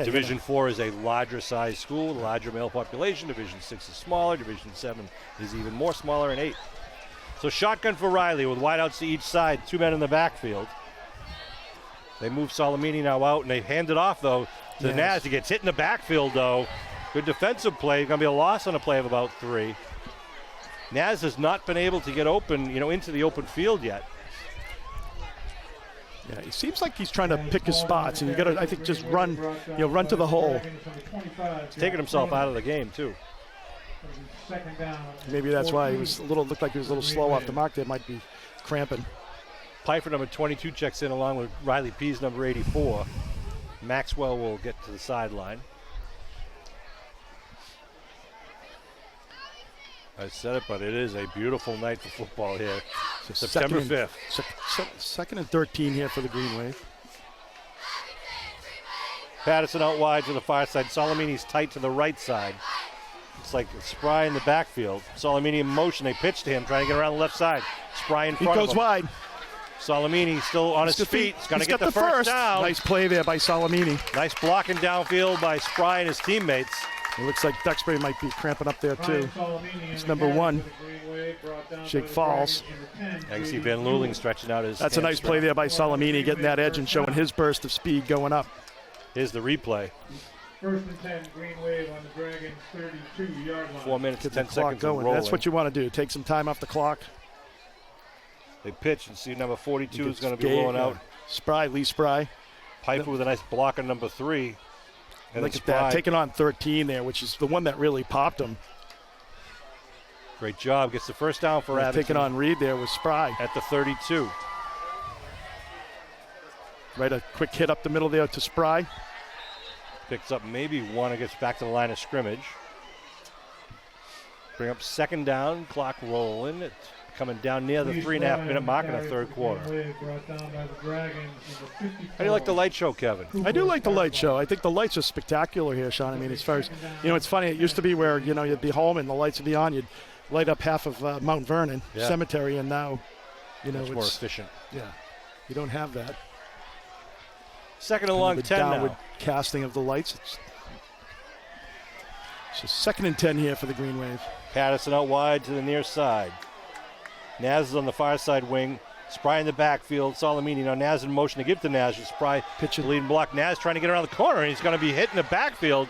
Division 4 is a larger size school, larger male population. Division 6 is smaller. Division 7 is even more smaller, and 8. So shotgun for Riley with wideouts to each side, 2 men in the backfield. They move Salamini now out, and they hand it off, though, to Naz. He gets hit in the backfield, though. Good defensive play. Going to be a loss on a play of about 3. Naz has not been able to get open, into the open field yet. Yeah, it seems like he's trying to pick his spots, and you got to, I think, just run to the hole. He's taking himself out of the game too. Maybe that's why he was looked like he was a little slow off the mark. There might be cramping. Piper number 22 checks in along with Riley Pease number 84. Maxwell will get to the sideline. I said it, but it is a beautiful night for football here. So September 5th. Second and 13 here for the Green Wave. Patterson out wide to the far side. Salamini's tight to the right side. It's like Spry in the backfield. Salamini in motion. They pitch to him, trying to get around the left side. Spry in front of him. He goes wide. Salamini still on his feet. He's going to get the first down. Nice play there by Salamini. Nice blocking downfield by Spry and his teammates. It looks like Duxbury might be cramping up there too. It's number 1. Jake Falls. I can see Van Luling stretching out his. That's a nice play there by Salamini, getting that edge and showing his burst of speed going up. Here's the replay. First and 10, Green Wave on the Dragons' 32-yard line. 4 minutes and 10 seconds going. That's what you want to do. Take some time off the clock. They pitch and see number 42 is going to be rolling out. Lee Spry. Piper with a nice block on number 3. And look at that, taking on 13 there, which is the one that really popped him. Great job. Gets the first down for Abington. Taking on Reed there with Spry. At the 32. Right, a quick hit up the middle there to Spry. Picks up maybe 1 and gets back to the line of scrimmage. Bring up second down, clock rolling. It's coming down near the 3.5 minute mark in the third quarter. How do you like the light show, Kevin? I do like the light show. I think the lights are spectacular here, Sean. I mean, as far as, it's funny. It used to be where, you'd be home and the lights would be on. You'd light up half of Mount Vernon Cemetery, and now, it's more efficient. Yeah, you don't have that. Second and long 10 downward now. Casting of the lights. So second and 10 here for the Green Wave. Patterson out wide to the near side. Naz is on the far side wing. Spry in the backfield. Salamini. Now Naz in motion to give to Naz. Spry pitching lead and block. Naz trying to get around the corner, and he's going to be hit in the backfield.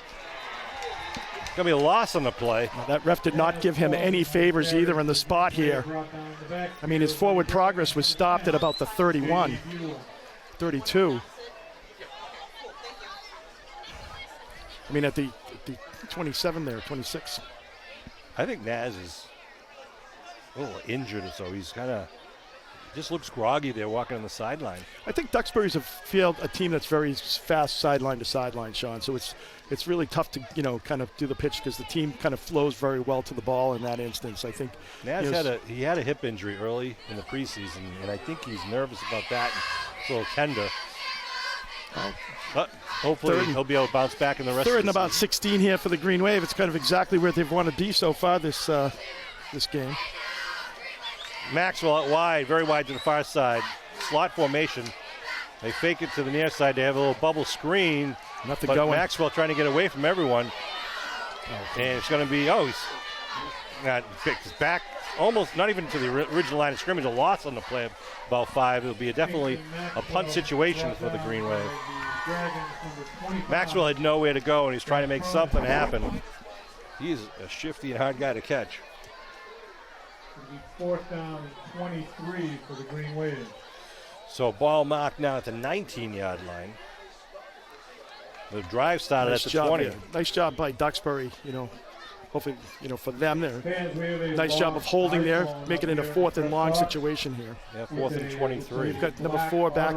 It's going to be a loss on the play. Now, that ref did not give him any favors either in the spot here. I mean, his forward progress was stopped at about the 31, 32. I mean, at the 27 there, 26. I think Naz is a little injured or so. He's just looks groggy there walking on the sideline. I think Duxbury's a team that's very fast sideline to sideline, Sean. So it's really tough to, kind of do the pitch because the team kind of flows very well to the ball in that instance. I think Naz had a hip injury early in the preseason, and I think he's nervous about that. And it's a little tender. But hopefully he'll be able to bounce back in the rest of the season. Third and about 16 here for the Green Wave. It's kind of exactly where they've wanted to be so far this game. Maxwell out wide, very wide to the far side. Slot formation. They fake it to the near side. They have a little bubble screen. Nothing but going. Maxwell trying to get away from everyone. And it's going to be, he's got picked back almost not even to the original line of scrimmage. A loss on the play of about 5. It'll be definitely a punt situation for the Green Wave. Maxwell had nowhere to go, and he's trying to make something happen. He's a shifty and hard guy to catch. Fourth down, 23 for the Green Wave. So ball marked now at the 19-yard line. The drive started at the 20. Here. Nice job by Duxbury, hopefully, for them there. Nice job of holding there, making it a 4th and long situation here. Yeah, 4th and 23. You've got number 4 back,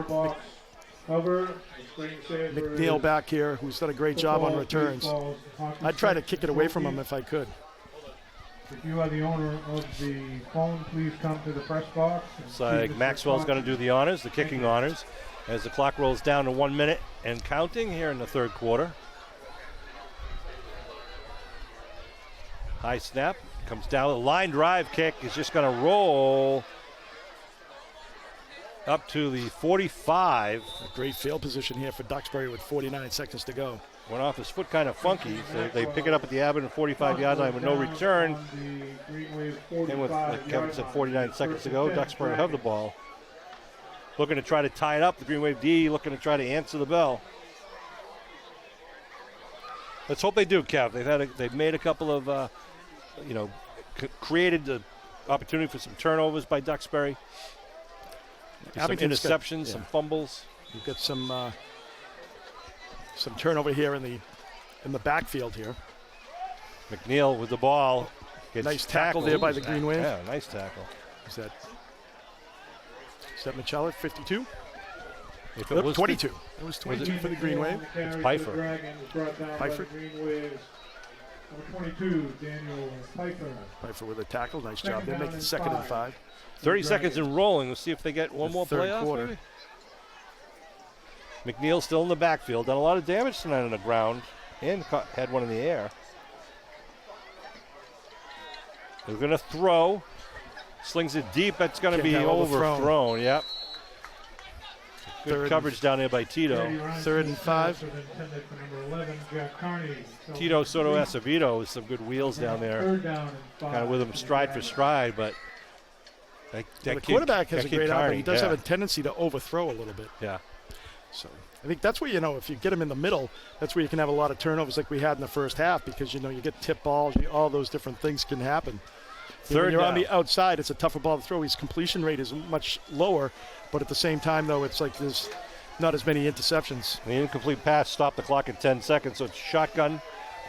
McNeil back here, who's done a great job on returns. I'd try to kick it away from him if I could. If you are the owner of the phone, please come to the press box. It's like Maxwell's going to do the honors, the kicking honors, as the clock rolls down to 1 minute and counting here in the third quarter. High snap, comes down. The line drive kick is just going to roll up to the 45. A great field position here for Duxbury with 49 seconds to go. Went off his foot kind of funky, so they pick it up at the Abington 45-yard line with no return. And with, like Kevin said, 49 seconds to go, Duxbury have the ball. Looking to try to tie it up. The Green Wave D looking to try to answer the bell. Let's hope they do, Kev. They've made a couple of, created the opportunity for some turnovers by Duxbury. Some interceptions, some fumbles. You've got some turnover here in the backfield here. McNeil with the ball. Nice tackle there by the Green Wave. Yeah, nice tackle. Is that Micheller, 52? If it was 22. It was 22 for the Green Wave. It's Pfeiffer. Pfeiffer. Number 22, Daniel Pfeiffer. Pfeiffer with a tackle. Nice job. They make it 2nd and 5. 30 seconds in rolling. We'll see if they get one more play off. Quarter. McNeil still in the backfield. Done a lot of damage tonight on the ground and had one in the air. They're going to throw. Slings it deep. That's going to be overthrown. Yep. Good coverage down there by Tito. 3rd and 5. Tito Soto Acevedo with some good wheels down there. Kind of with him stride for stride, but the quarterback has a great arm, but he does have a tendency to overthrow a little bit. Yeah. So I think that's where, if you get him in the middle, that's where you can have a lot of turnovers like we had in the first half because, you get tip balls, all those different things can happen. When you're on the outside, it's a tougher ball to throw. His completion rate is much lower, but at the same time, though, it's like there's not as many interceptions. The incomplete pass stopped the clock at 10 seconds, so it's shotgun.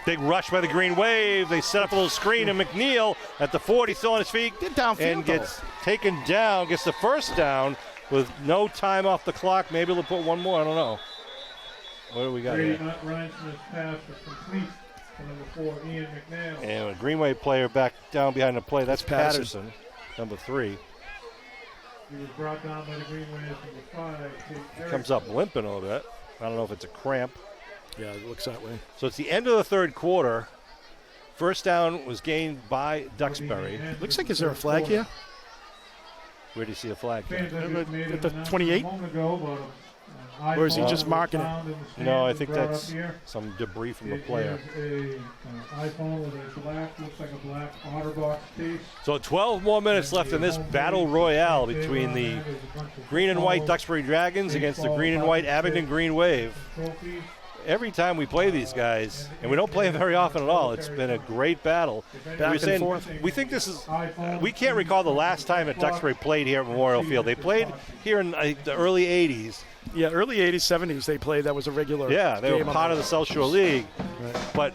Big rush by the Green Wave. They set up a little screen, and McNeil at the 40, still on his feet, and gets taken down, gets the first down with no time off the clock. Maybe they'll put one more. I don't know. What do we got here? Ryan Smith's pass was complete. Number 4, Ian McNeil. And a Green Wave player back down behind the play. That's Patterson, number 3. He was brought down by the Green Wave, number 5. Comes up limping a little bit. I don't know if it's a cramp. Yeah, it looks that way. So it's the end of the 3rd quarter. First down was gained by Duxbury. Looks like, is there a flag here? Where do you see a flag? At the 28? Or is he just marking it? No, I think that's some debris from the player. iPhone with a black, looks like a black OtterBox case. So 12 more minutes left in this battle royale between the green and white Duxbury Dragons against the green and white Abington Green Wave. Every time we play these guys, and we don't play them very often at all, it's been a great battle. We think this is, we can't recall the last time that Duxbury played here at Memorial Field. They played here in the early 80s. Yeah, early 80s, 70s they played. That was a regular they were part of the South Shore League. Right. But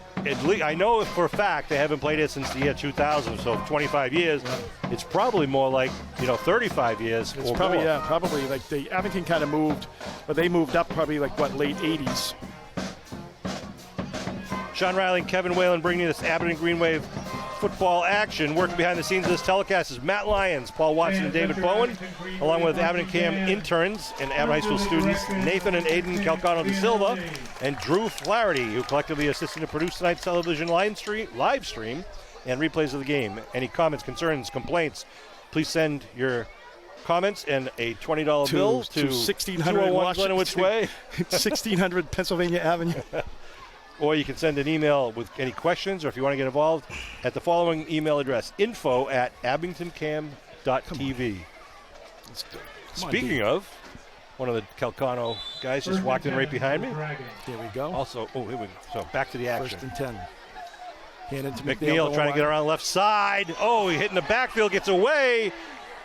I know for a fact they haven't played it since the year 2000, so 25 years. It's probably more like, 35 years It's or probably, more. probably like the Abington kind of moved, but they moved up probably like, late 80s. Sean Riley and Kevin Whalen bringing you this Abington Green Wave football action. Working behind the scenes of this telecast is Matt Lyons, Paul Watson, and David Bowen, along with Abington Cam interns and Abington High School students Nathan and Aiden Calcano de Silva and Drew Flaherty, who collectively assisted to produce tonight's television live stream and replays of the game. Any comments, concerns, complaints, please send your comments and a $20 bill to 1600 Glenowitz Way, 1600 Pennsylvania Avenue. Or you can send an email with any questions, or if you want to get involved, at the following email address, info@abingtoncam.tv. Speaking of, one of the Calcano guys just walked in right behind me. Here we go. Also, here we go. So back to the action. 1st and 10. Hand into McNeil trying to get around the left side. Oh, he hit in the backfield, gets away,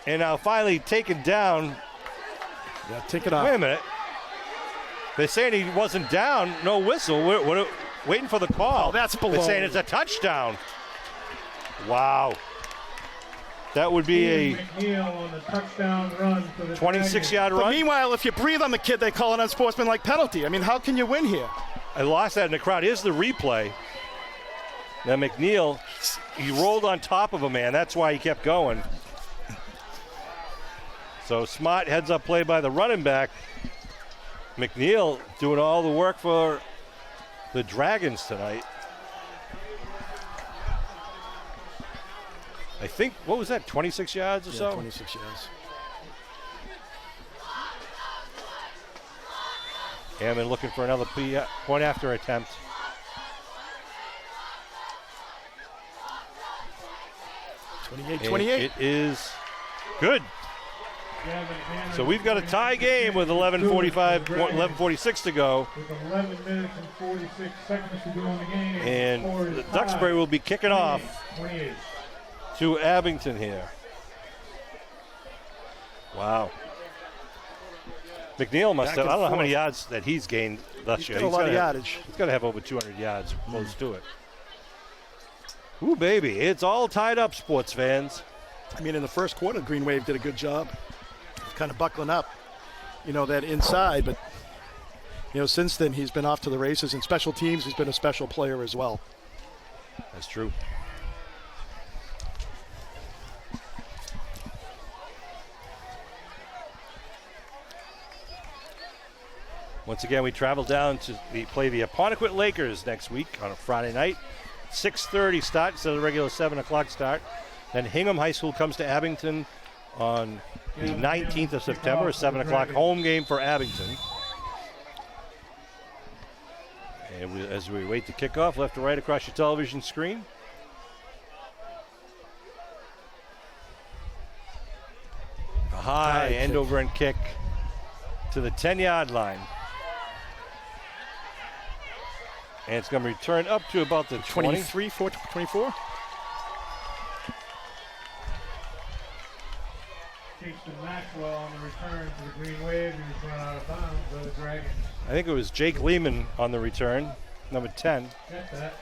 and now finally taken down. Yeah, take it off. Wait a minute. They're saying he wasn't down. No whistle. We're waiting for the call. Oh, that's below. They're saying it's a touchdown. Wow. That would be a 26-yard run. But meanwhile, if you breathe on the kid, they call it an unsportsmanlike penalty. I mean, how can you win here? I lost that in the crowd. Here's the replay. Now McNeil, he rolled on top of a man. That's why he kept going. So smart heads-up play by the running back. McNeil doing all the work for the Dragons tonight. I think, what was that, 26 yards or so? 26 yards. Hammond looking for another point after attempt. And it is good. So we've got a tie game with 11:46 to go. With 11 minutes and 46 seconds to go in the game. And Duxbury will be kicking off 28. to Abington here. Wow. McNeil must have, I don't know how many yards that he's gained thus year. He's got a lot of yardage. He's got to have over 200 yards, close to it. Ooh, baby, it's all tied up, sports fans. I mean, in the first quarter, Green Wave did a good job kind of buckling up, that inside. But, since then, he's been off to the races. In special teams, he's been a special player as well. That's true. Once again, we travel down to play the Apponequet Lakers next week on a Friday night. 6:30 start instead of the regular 7 o'clock start. Then Hingham High School comes to Abington on the 19th of September, a 7 o'clock home game for Abington. And as we wait to kick off, left to right across your television screen. A high end over and kick to the 10-yard line. And it's going to return up to about the 23, 24. Kingston Maxwell on the return to the Green Wave. He was run out of bounds by the Dragons. I think it was Jake Lehman on the return, number 10. Get that.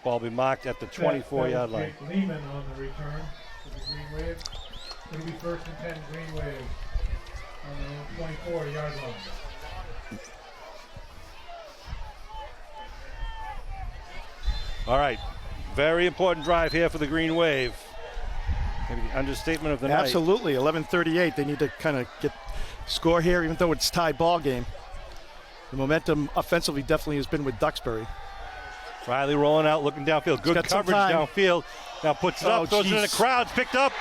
Ball be marked at the 24-yard line. Jake Lehman on the return to the Green Wave. It'll be 1st and 10 Green Wave on the 24-yard line. All right, very important drive here for the Green Wave. Maybe the understatement of the night. Absolutely, 11:38. They need to kind of score here, even though it's tie ball game. The momentum offensively definitely has been with Duxbury. Riley rolling out, looking downfield. Good coverage downfield. Now puts it up, throws it in the crowd. Picked up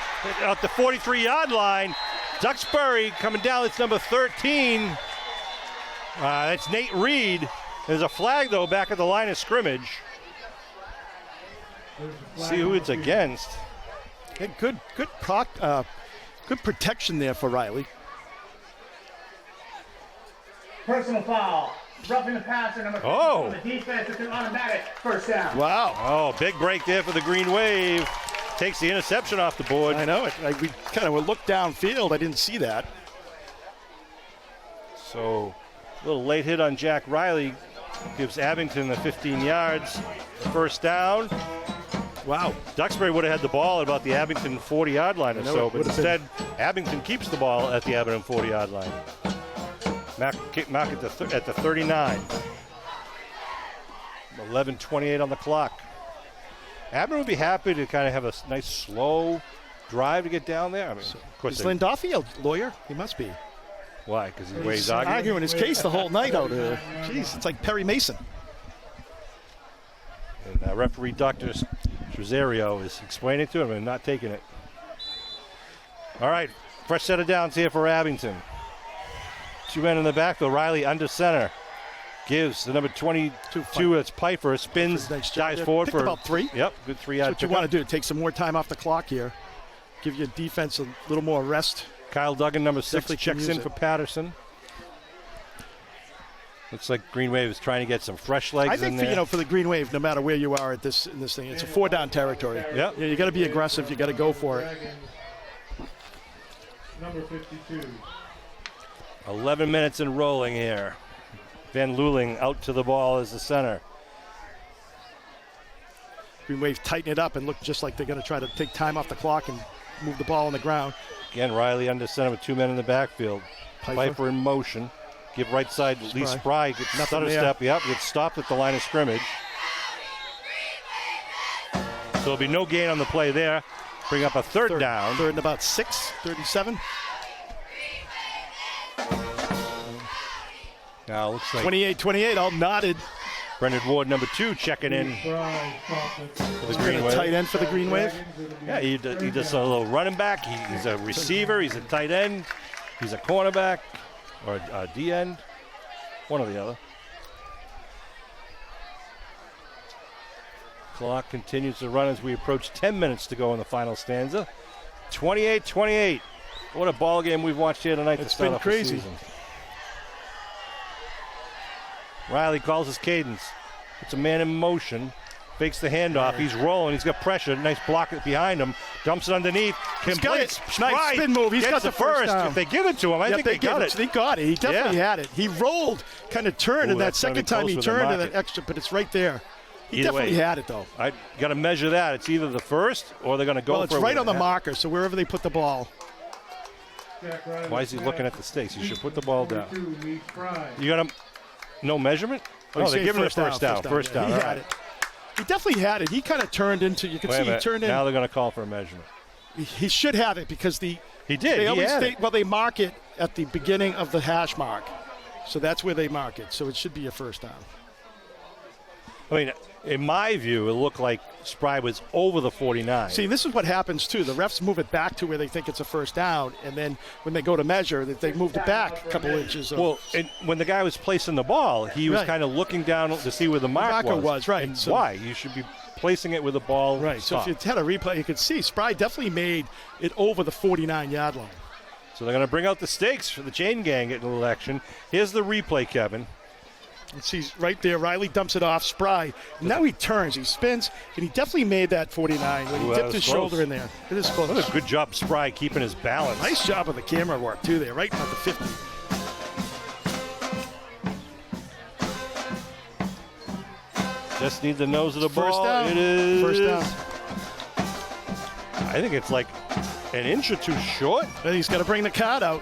at the 43-yard line. Duxbury coming down. It's number 13. That's Nate Reed. There's a flag, though, back at the line of scrimmage. See who it's against. Okay, good protection there for Riley. Personal foul. Roughing the passer, number 15 on the defense. It's an automatic first down. Wow. Oh, big break there for the Green Wave. Takes the interception off the board. I know it. We kind of looked downfield. I didn't see that. So, a little late hit on Jack Riley gives Abington the 15 yards. First down. Wow. Duxbury would have had the ball at about the Abington 40-yard line or so, but instead, Abington keeps the ball at the Abington 40-yard line. Mark at the 39. 11:28 on the clock. Abington would be happy to kind of have a nice slow drive to get down there. I mean, of course, is Landolfi a lawyer? He must be. Why? Because he's arguing his case the whole night out there. Jeez, it's like Perry Mason. And referee Dr. Tresario is explaining to him and not taking it. All right, fresh set of downs here for Abington. 2 men in the backfield. Riley under center. Gives the number 22, it's Pfeiffer, spins, dives forward for about 3. Yep, good 3-yard That's what you want to do, take some more time off the clock here. Give your defense a little more rest. Kyle Duggan, number 6, Definitely checks in for Patterson. Looks like Green Wave is trying to get some fresh legs in there. I think for the Green Wave, no matter where you are in this thing, it's a 4-down territory. Yep. You got to be aggressive. You got to go for it. Number 52. 11 minutes and rolling here. Van Luling out to the ball as the center. Green Wave tighten it up and look just like they're going to try to take time off the clock and move the ball on the ground. Again, Riley under center with 2 men in the backfield. Pfeiffer in motion. Give right side Lee Spry. Gets stutter step. Yep, gets stopped at the line of scrimmage. So there'll be no gain on the play there. Bring up a third down. Third and about 6, 37. Now looks like 28-28, all knotted. Brendan Ward, number 2, checking in. He's been a tight end for the Green Wave. Yeah, he does a little running back. He's a receiver. He's a tight end. He's a cornerback or a D end. One or the other. Clock continues to run as we approach 10 minutes to go in the final stanza. 28-28. What a ball game we've watched here tonight. It's been crazy. Riley calls his cadence. Puts a man in motion. Fakes the handoff. He's rolling. He's got pressure. Nice block behind him. Dumps it underneath. He's got it. Nice spin move. He's got the first down. If they give it to him, I think they got it. They got it. He definitely had it. He rolled, kind of turned, and that second time he turned to that extra, but it's right there. He definitely had it, though. I got to measure that. It's either the first or they're going to go for it. Well, it's right on the marker, so wherever they put the ball. Why is he looking at the stakes? He should put the ball down. You got him. No measurement? Oh, they're giving it first down. First down. He had it. He definitely had it. He kind of turned into, you can see he turned in. Now they're going to call for a measurement. He should have it because he did. Well, they mark it at the beginning of the hash mark. So that's where they mark it. So it should be a first down. I mean, in my view, it looked like Spry was over the 49. See, this is what happens, too. The refs move it back to where they think it's a first down, and then when they go to measure, they moved it back a couple inches. Well, and when the guy was placing the ball, he was kind of looking down to see where the marker was. Right. So why? You should be placing it with the ball. Right. Stop. So if you had a replay, you could see Spry definitely made it over the 49-yard line. So they're going to bring out the stakes for the chain gang getting a little action. Here's the replay, Kevin. And see right there, Riley dumps it off, Spry. Now he turns, he spins, and he definitely made that 49 when he dipped his shoulder in there. It is close. What a good job, Spry, keeping his balance. Nice job of the camera work, too, there, right at the 50. Just need the nose of the ball. First down. It is. First down. I think it's like an inch or two short. And he's got to bring the card out.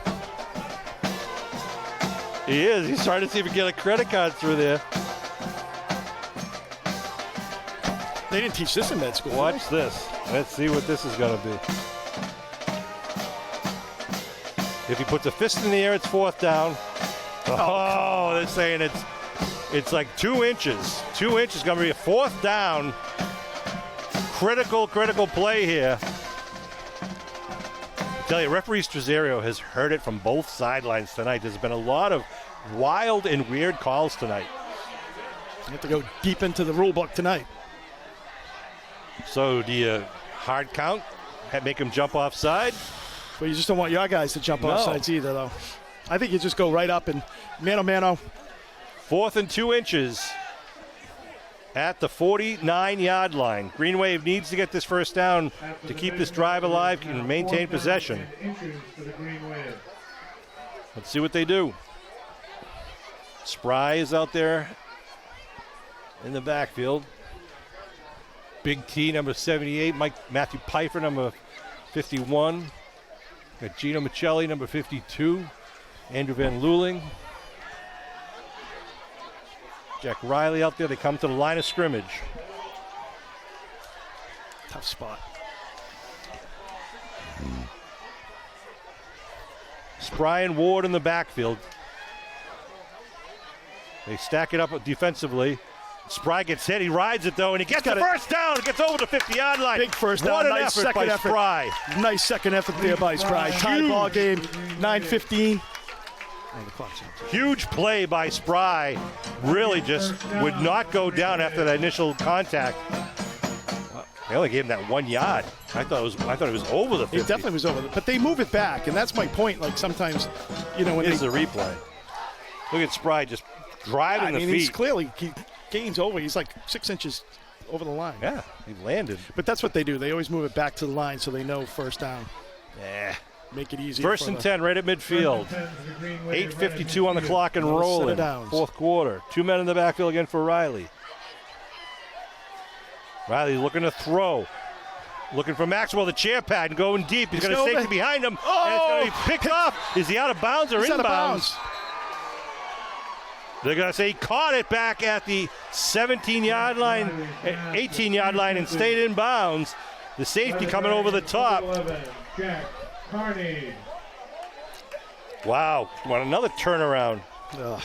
He is. He's trying to see if he can get a credit card through there. They didn't teach this in med school. Watch this. Let's see what this is going to be. If he puts a fist in the air, it's fourth down. Oh, they're saying it's like 2 inches. 2 inches going to be a fourth down. Critical play here. I tell you, referee Strazario has heard it from both sidelines tonight. There's been a lot of wild and weird calls tonight. You have to go deep into the rule book tonight. So do you hard count? Make him jump offside? Well, you just don't want your guys to jump off sides either, though. I think you just go right up and mano. 4th and 2 inches at the 49-yard line. Green Wave needs to get this first down to keep this drive alive and maintain possession. Let's see what they do. Spry is out there in the backfield. Big T, number 78. Matthew Pfeiffer, number 51. Got Gino Michelli, number 52. Andrew Van Luling. Jack Riley out there. They come to the line of scrimmage. Tough spot. Spry and Ward in the backfield. They stack it up defensively. Spry gets hit. He rides it, though, and he gets the first down. Gets over the 50-yard line. Big first down. What an nice effort by Spry. Nice second effort there by Spry. Tie ball game, 9:15. Huge play by Spry. Really just would not go down after that initial contact. They only gave him that 1 yard. I thought it was over the 50. It definitely was over, but they move it back, and that's my point. Like sometimes, when here's the replay. Look at Spry just driving the feet. He's clearly he gains over. He's like 6 inches over the line. Yeah, he landed. But that's what they do. They always move it back to the line so they know first down. Yeah. Make it easy. First and 10 right at midfield. 8:52 on the clock and rolling. Fourth quarter. 2 men in the backfield again for Riley. Riley looking to throw. Looking for Maxwell, the chair pad, and going deep. He's going to safety behind him. Oh! And it's going to be picked off. Is he out of bounds or inbounds? They're going to say he caught it back at the 17-yard line, 18-yard line, and stayed in bounds. The safety coming over the top. Jack Carney. Wow, want another turnaround. Ugh.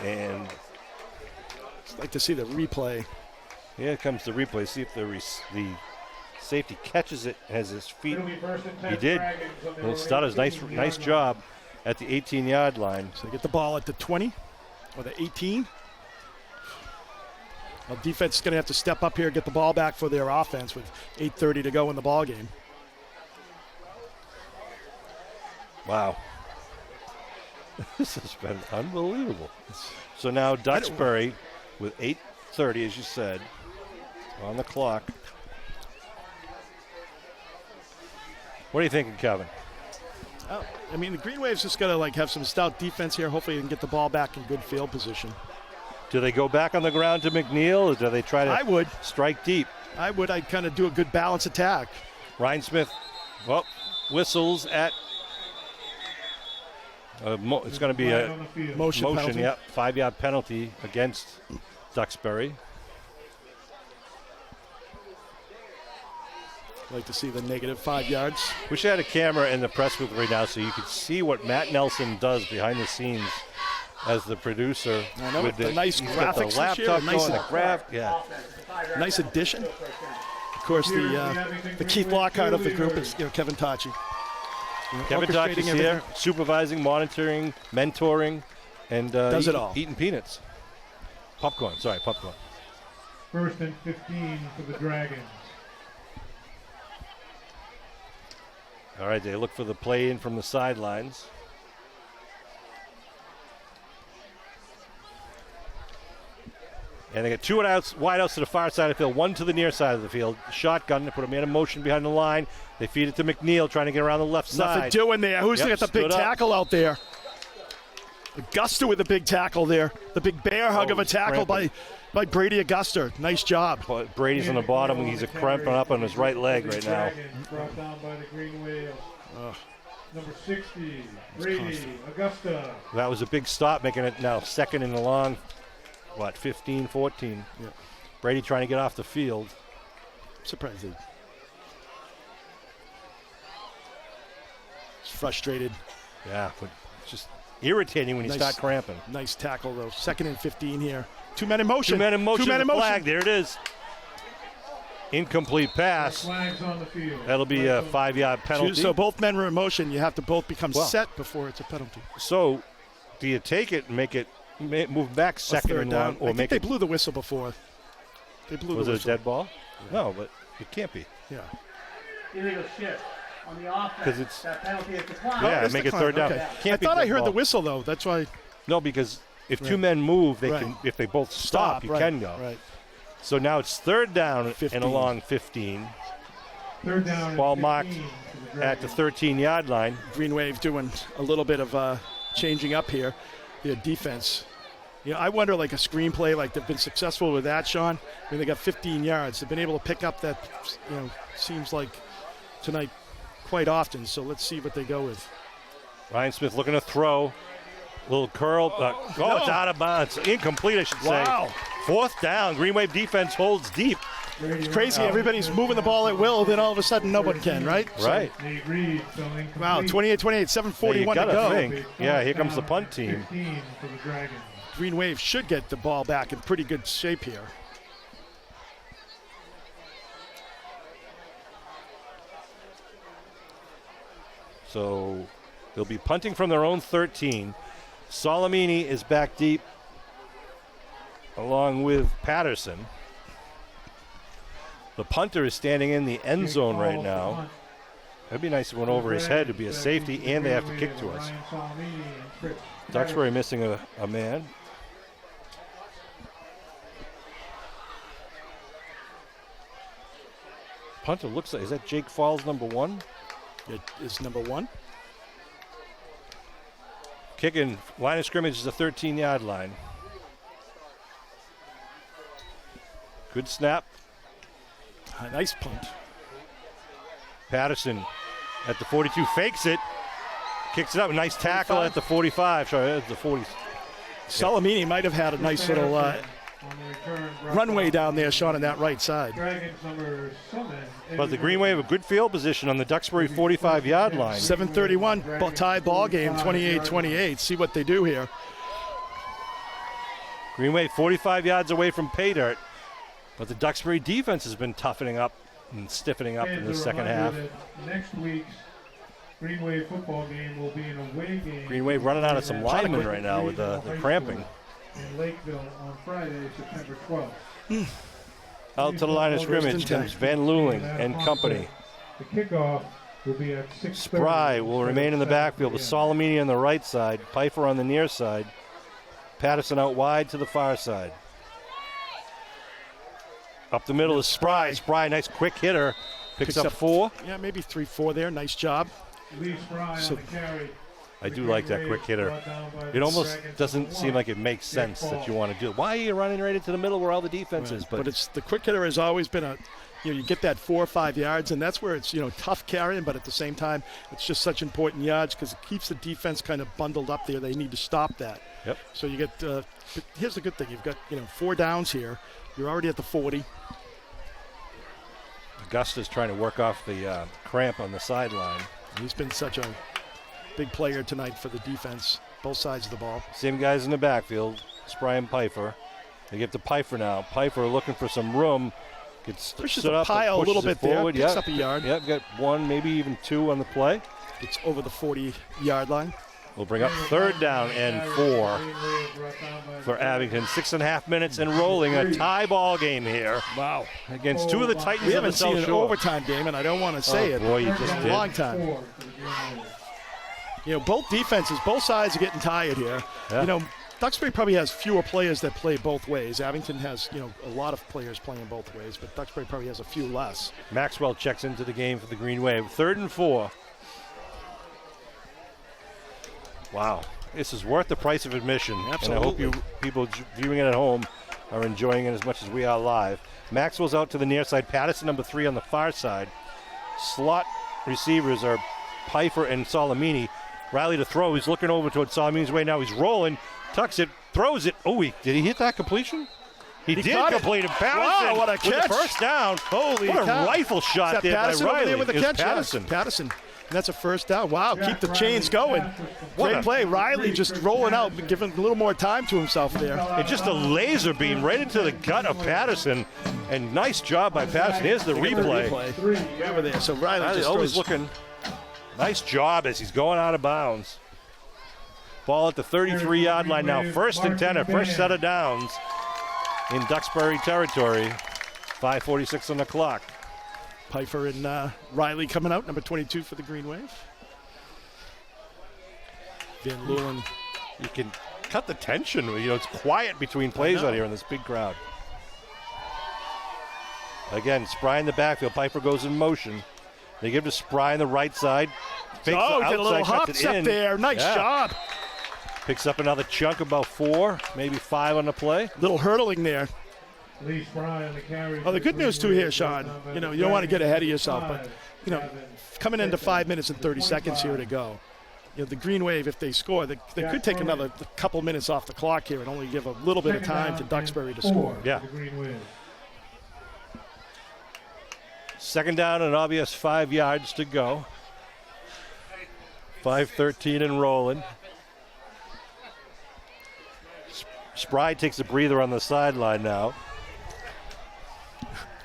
And I'd like to see the replay. here comes the replay. See if the safety catches it, has his feet. He did. Little Stutters, nice job at the 18-yard line. So they get the ball at the 20 or the 18. Well, defense is going to have to step up here, get the ball back for their offense with 8:30 to go in the ball game. Wow. This has been unbelievable. So now Duxbury with 8:30, as you said, on the clock. What are you thinking, Kevin? Oh, I mean, the Green Wave's just got to have some stout defense here. Hopefully, they can get the ball back in good field position. Do they go back on the ground to McNeil, or do they try to strike deep? I'd kind of do a good balance attack. Ryan Smith, whistles at. It's going to be a motion penalty. Yep, 5-yard penalty against Duxbury. Like to see the negative 5 yards. Wish I had a camera in the press booth right now so you could see what Matt Nelson does behind the scenes as the producer. I know, with the nice graphics the laptop going, the graph, yeah. Nice addition. Of course, the Keith Lockhart of the group is Kevin Tachi. Kevin Tachi is here, supervising, monitoring, mentoring, and does it all. Eating peanuts. Popcorn. 1st and 15 for the Dragons. All right, they look for the play in from the sidelines. And they get two wide outs to the far side of the field, one to the near side of the field. Shotgun, they put a man in motion behind the line. They feed it to McNeil, trying to get around the left side. Nothing doing there. Who's got the big tackle out there? Augusta with the big tackle there. The big bear hug of a tackle by Brady Augusta. Nice job. Brady's on the bottom. He's cramping up on his right leg right now. Brought down by the Green Wave. Number 60, Brady Augusta. That was a big stop, making it now second and long. 15, 14. Yeah. Brady trying to get off the field. Surprising. He's frustrated. Yeah, but it's just irritating when you start cramping. Nice tackle, though. 2nd and 15 here. 2 men in motion. 2 men in motion. 2 men in motion. Flag. There it is. Incomplete pass. Flags on the field. That'll be a 5-yard penalty. So both men were in motion. You have to both become set before it's a penalty. So do you take it and make it move back second and long, or I think they blew the whistle before. They blew the whistle. Was it a dead ball? Yeah. No, but it can't be. Yeah. Illegal shift on the offense. That penalty is declined. Yeah, make it third down. Okay. I thought I heard the whistle, though. That's why. No, because if two men move, they can. If they both stop, you can go. Right. So now it's third down and along 15. Third down. Ball marked at the 13-yard line. Green Wave doing a little bit of changing up here. Their defense. I wonder, like a screenplay, like they've been successful with that, Sean. I mean, they got 15 yards. They've been able to pick up that, seems like tonight quite often. So let's see what they go with. Ryan Smith looking to throw. Little curl. It's out of bounds. Incomplete, I should say. Wow. 4th down. Green Wave defense holds deep. It's crazy. Everybody's moving the ball at will. Then all of a sudden, no one can, right? Right. Wow, 28-28, 7:41 to go. Yeah, here comes the punt team. Green Wave should get the ball back in pretty good shape here. So they'll be punting from their own 13. Solomini is back deep along with Patterson. The punter is standing in the end zone right now. That'd be nice if it went over his head to be a safety, and they have to kick to us. Duxbury missing a man. Punter looks like, is that Jake Falls, number 1? It is number 1. Kicking, line of scrimmage is the 13-yard line. Good snap. A nice punt. Patterson at the 42 fakes it. Kicks it up. Nice tackle 45. At the 45. Sorry, at the 40. Solomini might have had a nice little runway down there, Sean, on that right side. But the Green Wave have a good field position on the Duxbury 45-yard line. 7:31 tie ball game, 28-28. See what they do here. Green Wave 45 yards away from pay dirt, but the Duxbury defense has been toughening up and stiffening up in the second half. Next week's Green Wave football game will be an away game. Green Wave running out of some linemen right now with the cramping. In Lakeville on Friday, September 12th. Out to the line of scrimmage comes Van Luling and company. The kickoff will be at 6:30. Spry will remain in the backfield with Solomini on the right side, Pfeiffer on the near side, Patterson out wide to the far side. Up the middle is Spry. Spry, nice quick hitter, picks up 4. Yeah, maybe 3-4 there. Nice job. Lee Spry on the carry. I do like that quick hitter. It almost doesn't seem like it makes sense that you want to do it. Why are you running right into the middle where all the defense is? But it's the quick hitter has always been you get that 4 or 5 yards, and that's where it's tough carrying, but at the same time, it's just such important yards because it keeps the defense kind of bundled up there. They need to stop that. Yep. So you get. But here's the good thing: you've got 4 downs here. You're already at the 40. Augusta's trying to work off the cramp on the sideline. He's been such a big player tonight for the defense, both sides of the ball. Same guys in the backfield, Spry and Pfeiffer. They get to Pfeiffer now. Pfeiffer looking for some room. Gets pushes stood the up, pile a little bit forward. there, picks up a yard. Yep, got 1, maybe even 2 on the play. It's over the 40-yard line. We'll bring up 3rd down and 4 for Abington. 6.5 minutes and rolling. A tie ball game here. Wow. Against 2 of the Titans. We haven't seen an overtime game, and I don't want to say it. Boy, you just in did. A long time. Both defenses, both sides are getting tired here. Yeah. Duxbury probably has fewer players that play both ways. Abington has, a lot of players playing both ways, but Duxbury probably has a few less. Maxwell checks into the game for the Green Wave. 3rd and 4. Wow. This is worth the price of admission. Absolutely. And I hope you people viewing it at home are enjoying it as much as we are live. Maxwell's out to the near side. Patterson, number 3 on the far side. Slot receivers are Pfeiffer and Solomini. Riley to throw. He's looking over towards Solomini's way now. He's rolling. Tucks it. Throws it. Oh, did he hit that completion? He did complete it. Patterson wow, what a catch. with the first down. Holy what a cow. rifle shot there by Riley. With the catch? Patterson. Patterson. And that's a first down. Wow, keep the chains going. Great play. Riley just rolling out, giving a little more time to himself there. It's just a laser beam right into the gut of Patterson. And nice job by Patterson. Here's the replay. Over there. So Riley just always looking. Nice job as he's going out of bounds. Ball at the 33-yard line now. 1st and 10, first set of downs in Duxbury territory. 5:46 on the clock. Pfeiffer and Riley coming out, number 22 for the Green Wave. Van Luling. You can cut the tension. It's quiet between plays out here in this big crowd. Again, Spry in the backfield. Pfeiffer goes in motion. They give to Spry on the right side. Did a little hop step there. Nice job. Picks up another chunk, about 4, maybe 5 on the play. Little hurtling there. Lee Spry on the carry. Oh, the good news too here, Sean. You don't want to get ahead of yourself, but coming into 5 minutes and 30 seconds here to go. The Green Wave, if they score, they could take another couple minutes off the clock here and only give a little bit of time to Duxbury to score. Yeah. 2nd down, an obvious 5 yards to go. 5:13 and rolling. Spry takes a breather on the sideline now.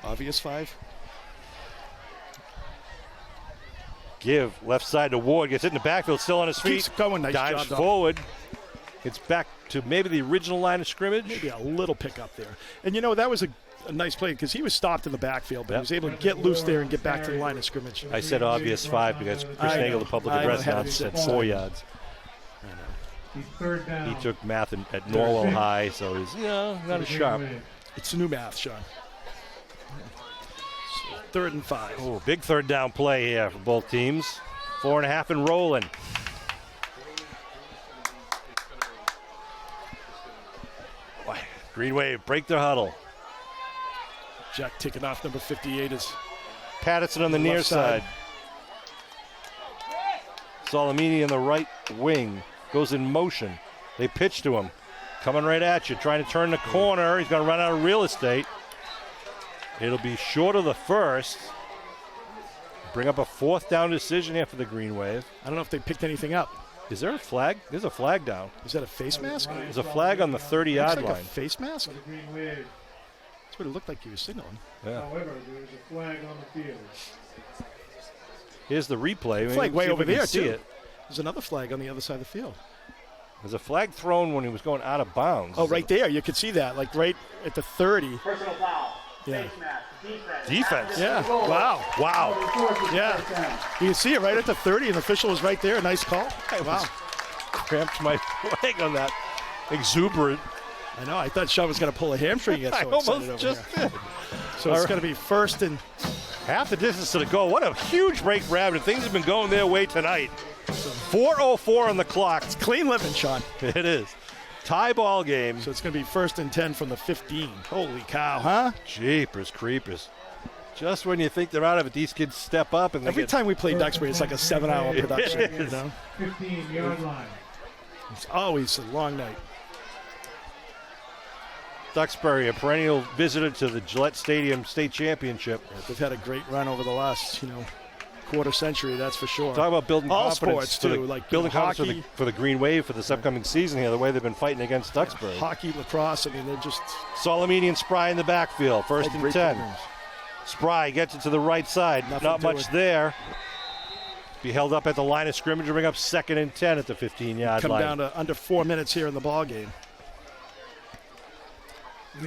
Obvious 5. Give left side to Ward. Gets hit in the backfield, still on his feet. Keeps going. Nice dives job, forward. It's back to maybe the original line of scrimmage. Maybe a little pickup there. And that was a nice play because he was stopped in the backfield, but he was able to get loose there and get back to the line of scrimmage. I said obvious 5 because Chris Nagel, the public address announcer, said 4 yards. He took math at Norwell High, so he's not as sharp. It's new math, Sean. 3rd and 5. Oh, big 3rd down play here for both teams. 4.5 and rolling. Green Wave break their huddle. Jack taking off number 58 is Patterson on the near side. Solomini in the right wing goes in motion. They pitch to him. Coming right at you, trying to turn the corner. He's going to run out of real estate. It'll be short of the 1st. Bring up a 4th down decision here for the Green Wave. I don't know if they picked anything up. Is there a flag? There's a flag down. Is that a face mask? There's a flag on the 30-yard Looks like line. a face mask? For the Green Wave. That's what it looked like he was signaling. Yeah. However, there is a flag on the field. Here's the replay. Flag way over there, see too. it. There's another flag on the other side of the field. There's a flag thrown when he was going out of bounds. Oh, right there. You could see that, like right at the 30. Personal foul. Yeah. Face mask. Defense. Yeah. Wow. Wow. Yeah. You can see it right at the 30, and the official was right there. Nice call. Wow. Cramped my leg on that. Exuberant. I know. I thought Sean was going to pull a hamstring. I almost just did. So it's going to be first and half the distance to the goal. What a huge break for Abington. Things have been going their way tonight. 4:04 on the clock. it's clean living, Sean. It is. Tie ball game. So it's going to be first and 10 from the 15. Holy cow, huh? Jeepers creepers. Just when you think they're out of it, these kids step up and they Every get time we play Duxbury, it's like a 7-hour production. It You is. know? 15-yard line. It's always a long night. Duxbury, a perennial visitor to the Gillette Stadium State Championship. They've had a great run over the last, quarter century, that's for sure. Talk about building All confidence sports, for the, too, like, building hockey. confidence for the Green Wave for this upcoming season here, the way they've been fighting against Duxbury. Hockey, lacrosse, I mean, they're just Solomini and Spry in the backfield, first all and great 10. programs. Spry gets it to the right side. Nothing Not to much it. there. Be held up at the line of scrimmage and bring up second and 10 at the 15-yard Come line. down to under 4 minutes here in the ball game.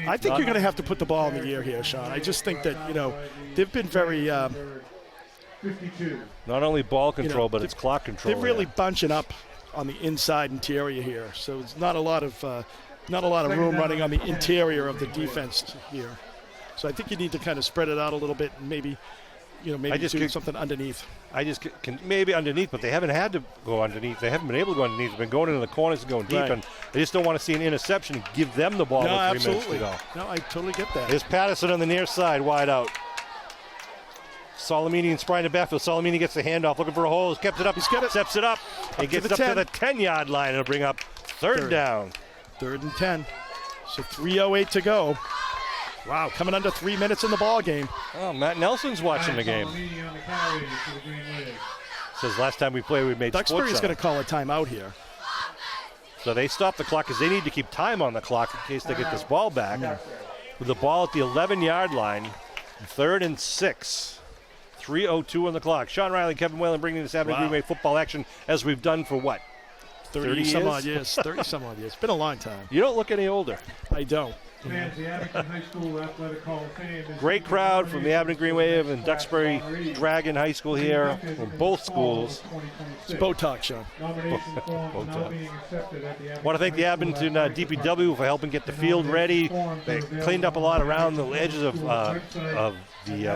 I think you're going to have to put the ball in the air here, Sean. I just think that, they've been very, 52. Not only ball control, but they're- it's clock control. they're really there. bunching up on the inside interior here. So it's not a lot of room running on the interior of the defense here. So I think you need to kind of spread it out a little bit and maybe do something underneath. I just can maybe underneath, but they haven't had to go underneath. They haven't been able to go underneath. They've been going into the corners and going deep, Right. and they just don't want to see an interception and give them the ball No, with 3 minutes absolutely. to go. No, I totally get that. Here's Patterson on the near side, wide out. Solomini and Spry in the backfield. Solomini gets the handoff, looking for a hole. He's kept it up. He's got it. Steps it up. He gets the up to 10. the 10-yard line. It'll bring up third down. Third and 10. So 3:08 to go. Wow, coming under 3 minutes in the ball game. Oh, Matt Nelson's watching the game. Solomini on the carry for the Green Wave. Says last time we played, we made Duxbury's sports going to call a timeout here. So they stop the clock because they need to keep time on the clock in case they get this ball back. With the ball at the 11-yard line, third and 6. 3:02 on the clock. Sean Riley, Kevin Whalen bringing this Abington Wow. Green Wave football action as we've done for what? 30 some years? odd years. 30 some odd years. It's been a long time. You don't look any older. I don't. Fans, the Abington High School Athletic Hall of Fame is Great crowd from the Abington Green Wave and Duxbury Dragon High School here from both schools. It's Botox, Sean. Nomination forms are now being accepted at the Abington Want to thank the High School Abington Athletic DPW for helping get the field ready. They cleaned up a lot around the edges of the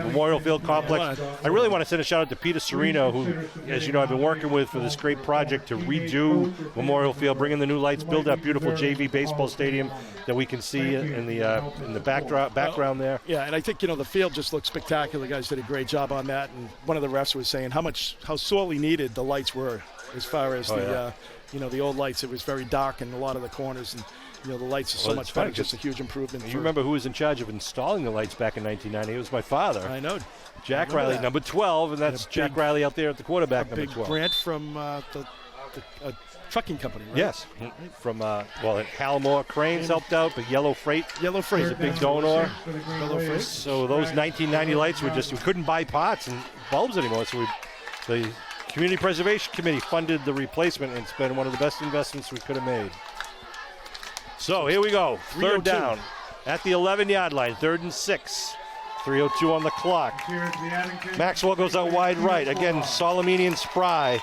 Memorial Field complex. I really want to send a shout out to Peter Serino, who, as you know, I've been working with for this great project to redo Memorial Field, bring in the new lights, build that beautiful JV baseball stadium that we can see in the background there. Yeah, and I think, the field just looks spectacular. The guys did a great job on that. And one of the refs was saying how sorely needed the lights were as far as the old lights. It was very dark in a lot of the corners. And, the lights are so much better. Just a huge improvement. You remember who was in charge of installing the lights back in 1990? It was my father. I know. Jack Riley, that. number 12, and that's Jack Riley out there at the quarterback, number Big 12. grant from the trucking company, right? Yes, from Halmore Cranes helped out, but Yellow Freight Yellow Freight. was a big donor. Yellow Freight. So those 1990 lights were just, we couldn't buy pots and bulbs anymore, so the Community Preservation Committee funded the replacement, and it's been one of the best investments we could have made. So here we go, third down at the 11-yard line, third and 6. 3:02 on the clock. Maxwell goes out wide right. Again, Solomini and Spry,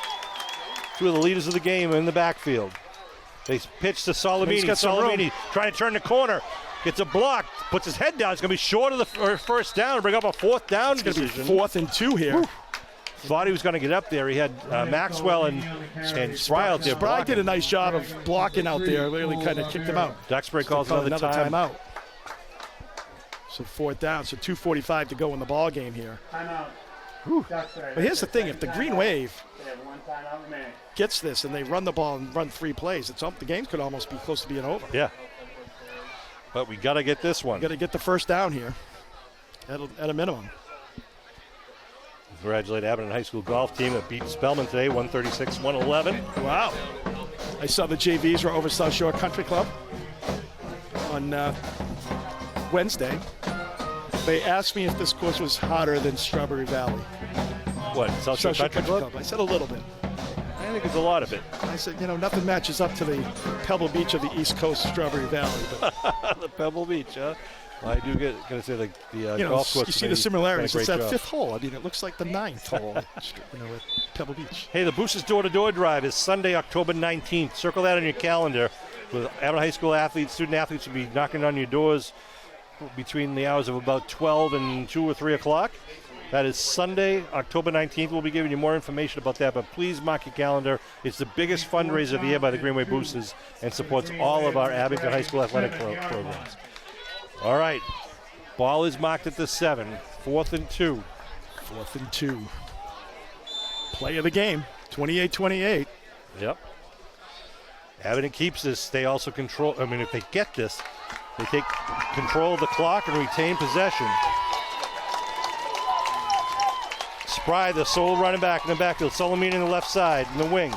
two of the leaders of the game in the backfield. They pitch to Solomini. Solomini trying to turn the corner. Gets a block, puts his head down. It's going to be short of the first down. Bring up a fourth down It's going to be decision. 4th and 2 here. Whew. Thought he was going to get up there. He had Maxwell and Spry out there. Spry blocking. did a nice job of blocking out there. Really kind of kicked him out. Duxbury So calls they called another timeout. So 4th down. So 2:45 to go in the ball game here. Timeout. But here's the thing: if the Green Wave They have one timeout remaining. gets this and they run the ball and run 3 plays, the game could almost be close to being over. Yeah. But we got to get this one. Got to get the first down here at a minimum. Congratulate Abington High School golf team that beat Spelman today, 136-111. Wow. I saw the JVs were over South Shore Country Club on Wednesday. They asked me if this course was hotter than Strawberry Valley. What, South Shore Country Club? I said a little bit. I think it's a lot of it. I said, nothing matches up to the Pebble Beach of the East Coast Strawberry Valley. But the Pebble Beach, huh? Well, I do gonna say the golf course. You see the similarities. It's that job. 5th hole. I mean, it looks like the 9th hole, at Pebble Beach. Hey, the Boosters Door-to-Door Drive is Sunday, October 19th. Circle that on your calendar. With Abington High School athletes, student athletes will be knocking on your doors between the hours of about 12 and 2 or 3 o'clock. That is Sunday, October 19th. We'll be giving you more information about that, but please mark your calendar. It's the biggest fundraiser of the year by the Green Wave Boosters and supports all of our Abington High School athletic programs. All right, ball is marked at the 7, 4th and 2. 4th and 2. Play of the game, 28-28. Yep. Abington keeps this. They also control, if they get this, they take control of the clock and retain possession. Spry, the sole running back in the backfield. Solomini in the left side, in the wing.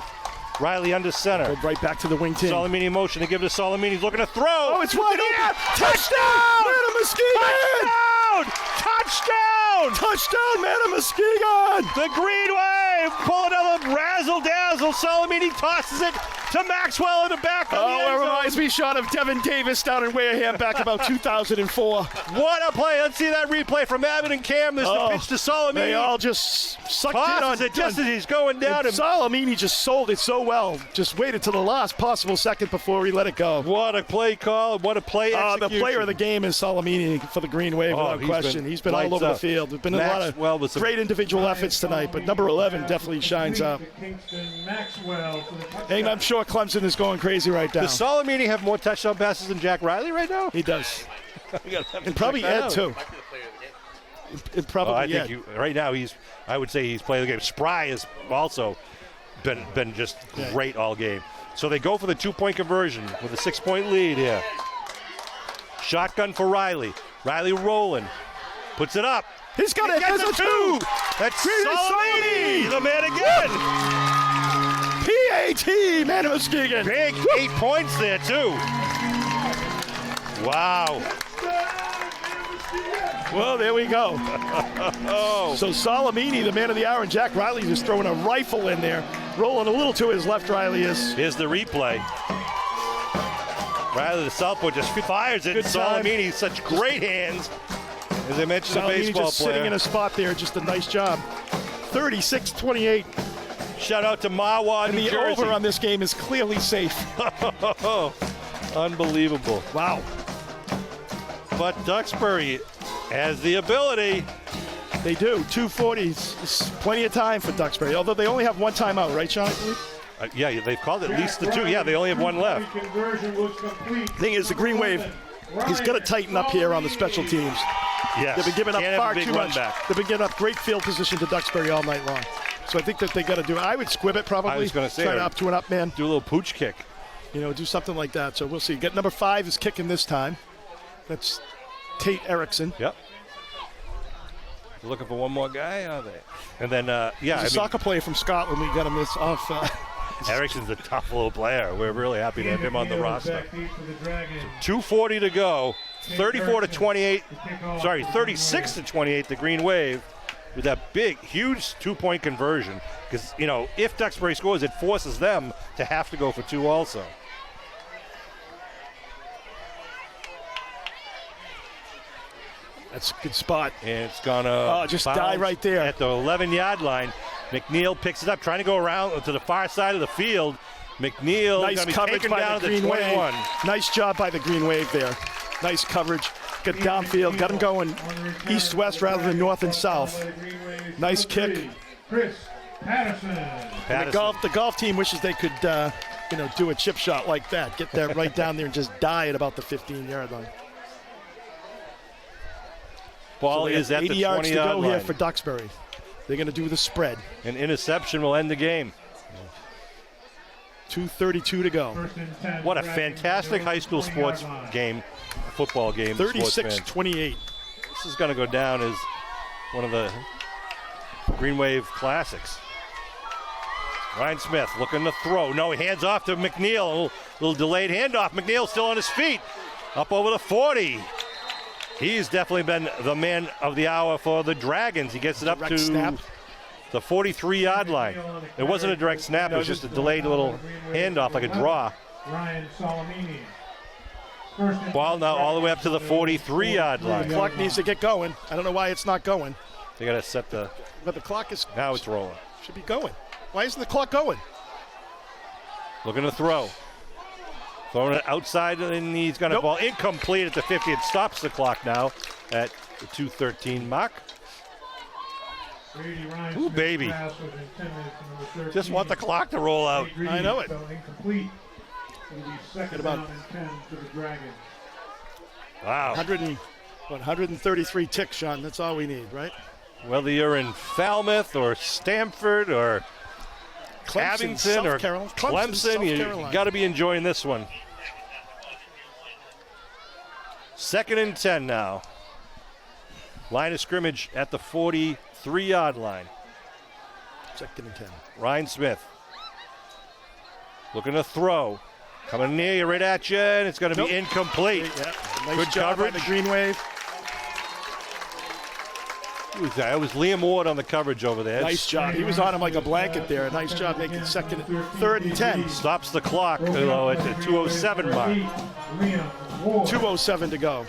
Riley under center. Go right back to the wing team. Solomini in motion. They give it to Solomini. He's looking to throw. Oh, it's wide open. Touchdown! Muskegon! Touchdown! Touchdown, man of Muskegon! The Green Wave pull another razzle-dazzle. Solomini tosses it to Maxwell in the back. Oh, it reminds me, Sean, of Devin Davis down in Wareham back about 2004. What a play. Let's see that replay from Abington Cam. There's the pitch to Solomini. They all just sucked in on it just as he's going down. And Solomini just sold it so well. Just waited till the last possible second before he let it go. What a play call. What a play execution. The player of the game is Solomini for the Green Wave, without question. He's been all over the field. There's been a lot of great individual efforts tonight, but number 11 definitely shines up. And I'm sure Clemson is going crazy right now. Does Solomini have more touchdown passes than Jack Riley right now? He does. And probably Ed, too. Right now I would say he's playing the game. Spry has also been just great all game. So they go for the 2-point conversion with a 6-point lead here. Shotgun for Riley. Riley rolling. Puts it up. He's got it. There's a 2. That's Solomini, the man again. PAT, man of Muskegon. Big 8 points there, too. Wow. Well, there we go. So Solomini, the man of the hour, and Jack Riley just throwing a rifle in there. Rolling a little to his left, Riley is. Here's the replay. Riley, the southpaw, just fires it. Solomini, such great hands. As I mentioned, the baseball just player. Sitting in a spot there, just a nice job. 36-28. Shout out to Mawa, New Jersey. And the over on this game is clearly safe. Unbelievable. Wow. But Duxbury has the ability. They do. 2:40 is plenty of time for Duxbury, although they only have one timeout, right, Sean? Yeah, they've called at least the 2. Yeah, they only have one left. Thing is, the Green Wave is going to tighten up here on the special teams. Yes. They've been giving up far too much. Back. They've been giving up great field position to Duxbury all night long. So I think that they got to do. I would squib it probably. I was going to say, try to up to an up man. Do a little pooch kick. Do something like that. So we'll see. Get number 5 is kicking this time. That's Tate Erickson. Yep. Looking for one more guy, are they? And then, He's a soccer player from Scotland. We got him this off. Erickson's a tough little player. We're really happy to have him on the roster. 2:40 to go. 36-28, the Green Wave, with that big, huge 2-point conversion. Because, if Duxbury scores, it forces them to have to go for 2 also. That's a good spot. And it's going to just die right there. At the 11-yard line. McNeil picks it up, trying to go around to the far side of the field. McNeil nice coverage taken by down the to the Green 21. Wave. Nice job by the Green Wave there. Nice coverage. Got downfield. Got him going east-west rather than north and south. Nice kick. Chris Patterson. The golf team wishes they could, do a chip shot like that. Get that right down there and just die at about the 15-yard line. Ball is at the 20-yard line. 80 yards to go here for Duxbury. They're going to do the spread. An interception will end the game. 2:32 to go. What a fantastic high school sports game, football game. 36-28. This is going to go down as one of the Green Wave Classics. Ryan Smith looking to throw. No, he hands off to McNeil. Little delayed handoff. McNeil still on his feet. Up over the 40. He's definitely been the man of the hour for the Dragons. He gets it up to the 43-yard line. It wasn't a direct snap. It was just a delayed little handoff, like a draw. Ryan Salamini. Ball now all the way up to the 43-yard line. The clock needs to get going. I don't know why it's not going. They got to set the... But the clock is... Now it's rolling. Should be going. Why isn't the clock going? Looking to throw. Throwing it outside, and he's got a ball incomplete at the 50. It stops the clock now at the 2:13 mark. Ooh, baby. Just want the clock to roll out. I know it. Incomplete. It'll be second down and 10 to the Dragons. Wow. 133 ticks, Sean. That's all we need, right? Whether you're in Falmouth or Stamford or Clemson, Abington or Clemson, you got to be enjoying this one. Second and 10 now. Line of scrimmage at the 43-yard line. Second and 10. Ryan Smith looking to throw. Coming near you, right at you, and it's going to be incomplete. Yeah. Nice Good job coverage. by the Green Wave. It was Liam Ward on the coverage over there. Nice job. He was on him like a blanket there. Nice job making third and 10. Stops the clock at the 2:07 mark. 2:07 to go.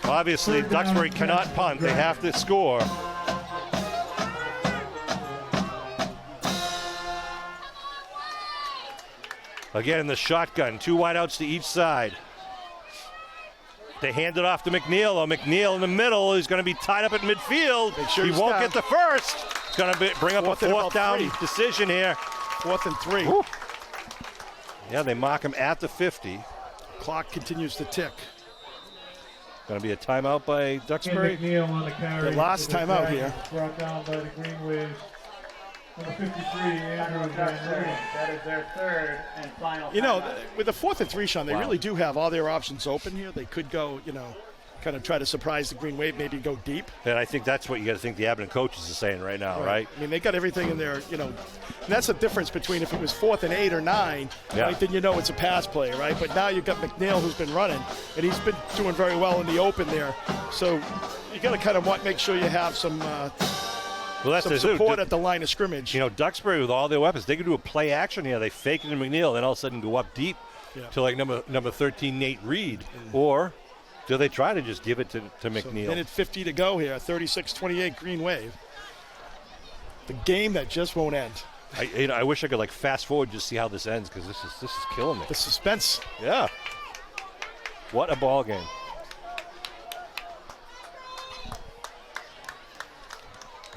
Obviously, Duxbury cannot punt. They have to score. Again in the shotgun. Two wideouts to each side. They hand it off to McNeil. Oh, McNeil in the middle is going to be tied up at midfield. Sure he won't get the first. It's going to bring up a fourth down decision here. 4th and 3. Woo. Yeah, they mark him at the 50. Clock continues to tick. Going to be a timeout by Duxbury. McNeil on the carry. The last timeout here. Brought down by the Green Wave. Number 53, Andrew Van Ryn. That is their third and final. You know, timeout. with the 4th and 3, Sean, they really do have all their options open here. They could go, kind of try to surprise the Green Wave, maybe go deep. And I think that's what you got to think the Abington coaches are saying right now, right? I mean, they got everything in there, and that's the difference between if it was 4th and 8 or 9, right, then it's a pass play, right? But now you've got McNeil who's been running, and he's been doing very well in the open there. So you got to kind of make sure you have some support at the line of scrimmage. Duxbury with all their weapons, they could do a play action here. They fake it to McNeil, then all of a sudden go up deep to like number 13, Nate Reed. Or do they try to just give it to McNeil? So minute 50 to go here, 36-28 Green Wave. The game that just won't end. I wish I could fast forward just see how this ends because this is killing me. The suspense. Yeah. What a ball game.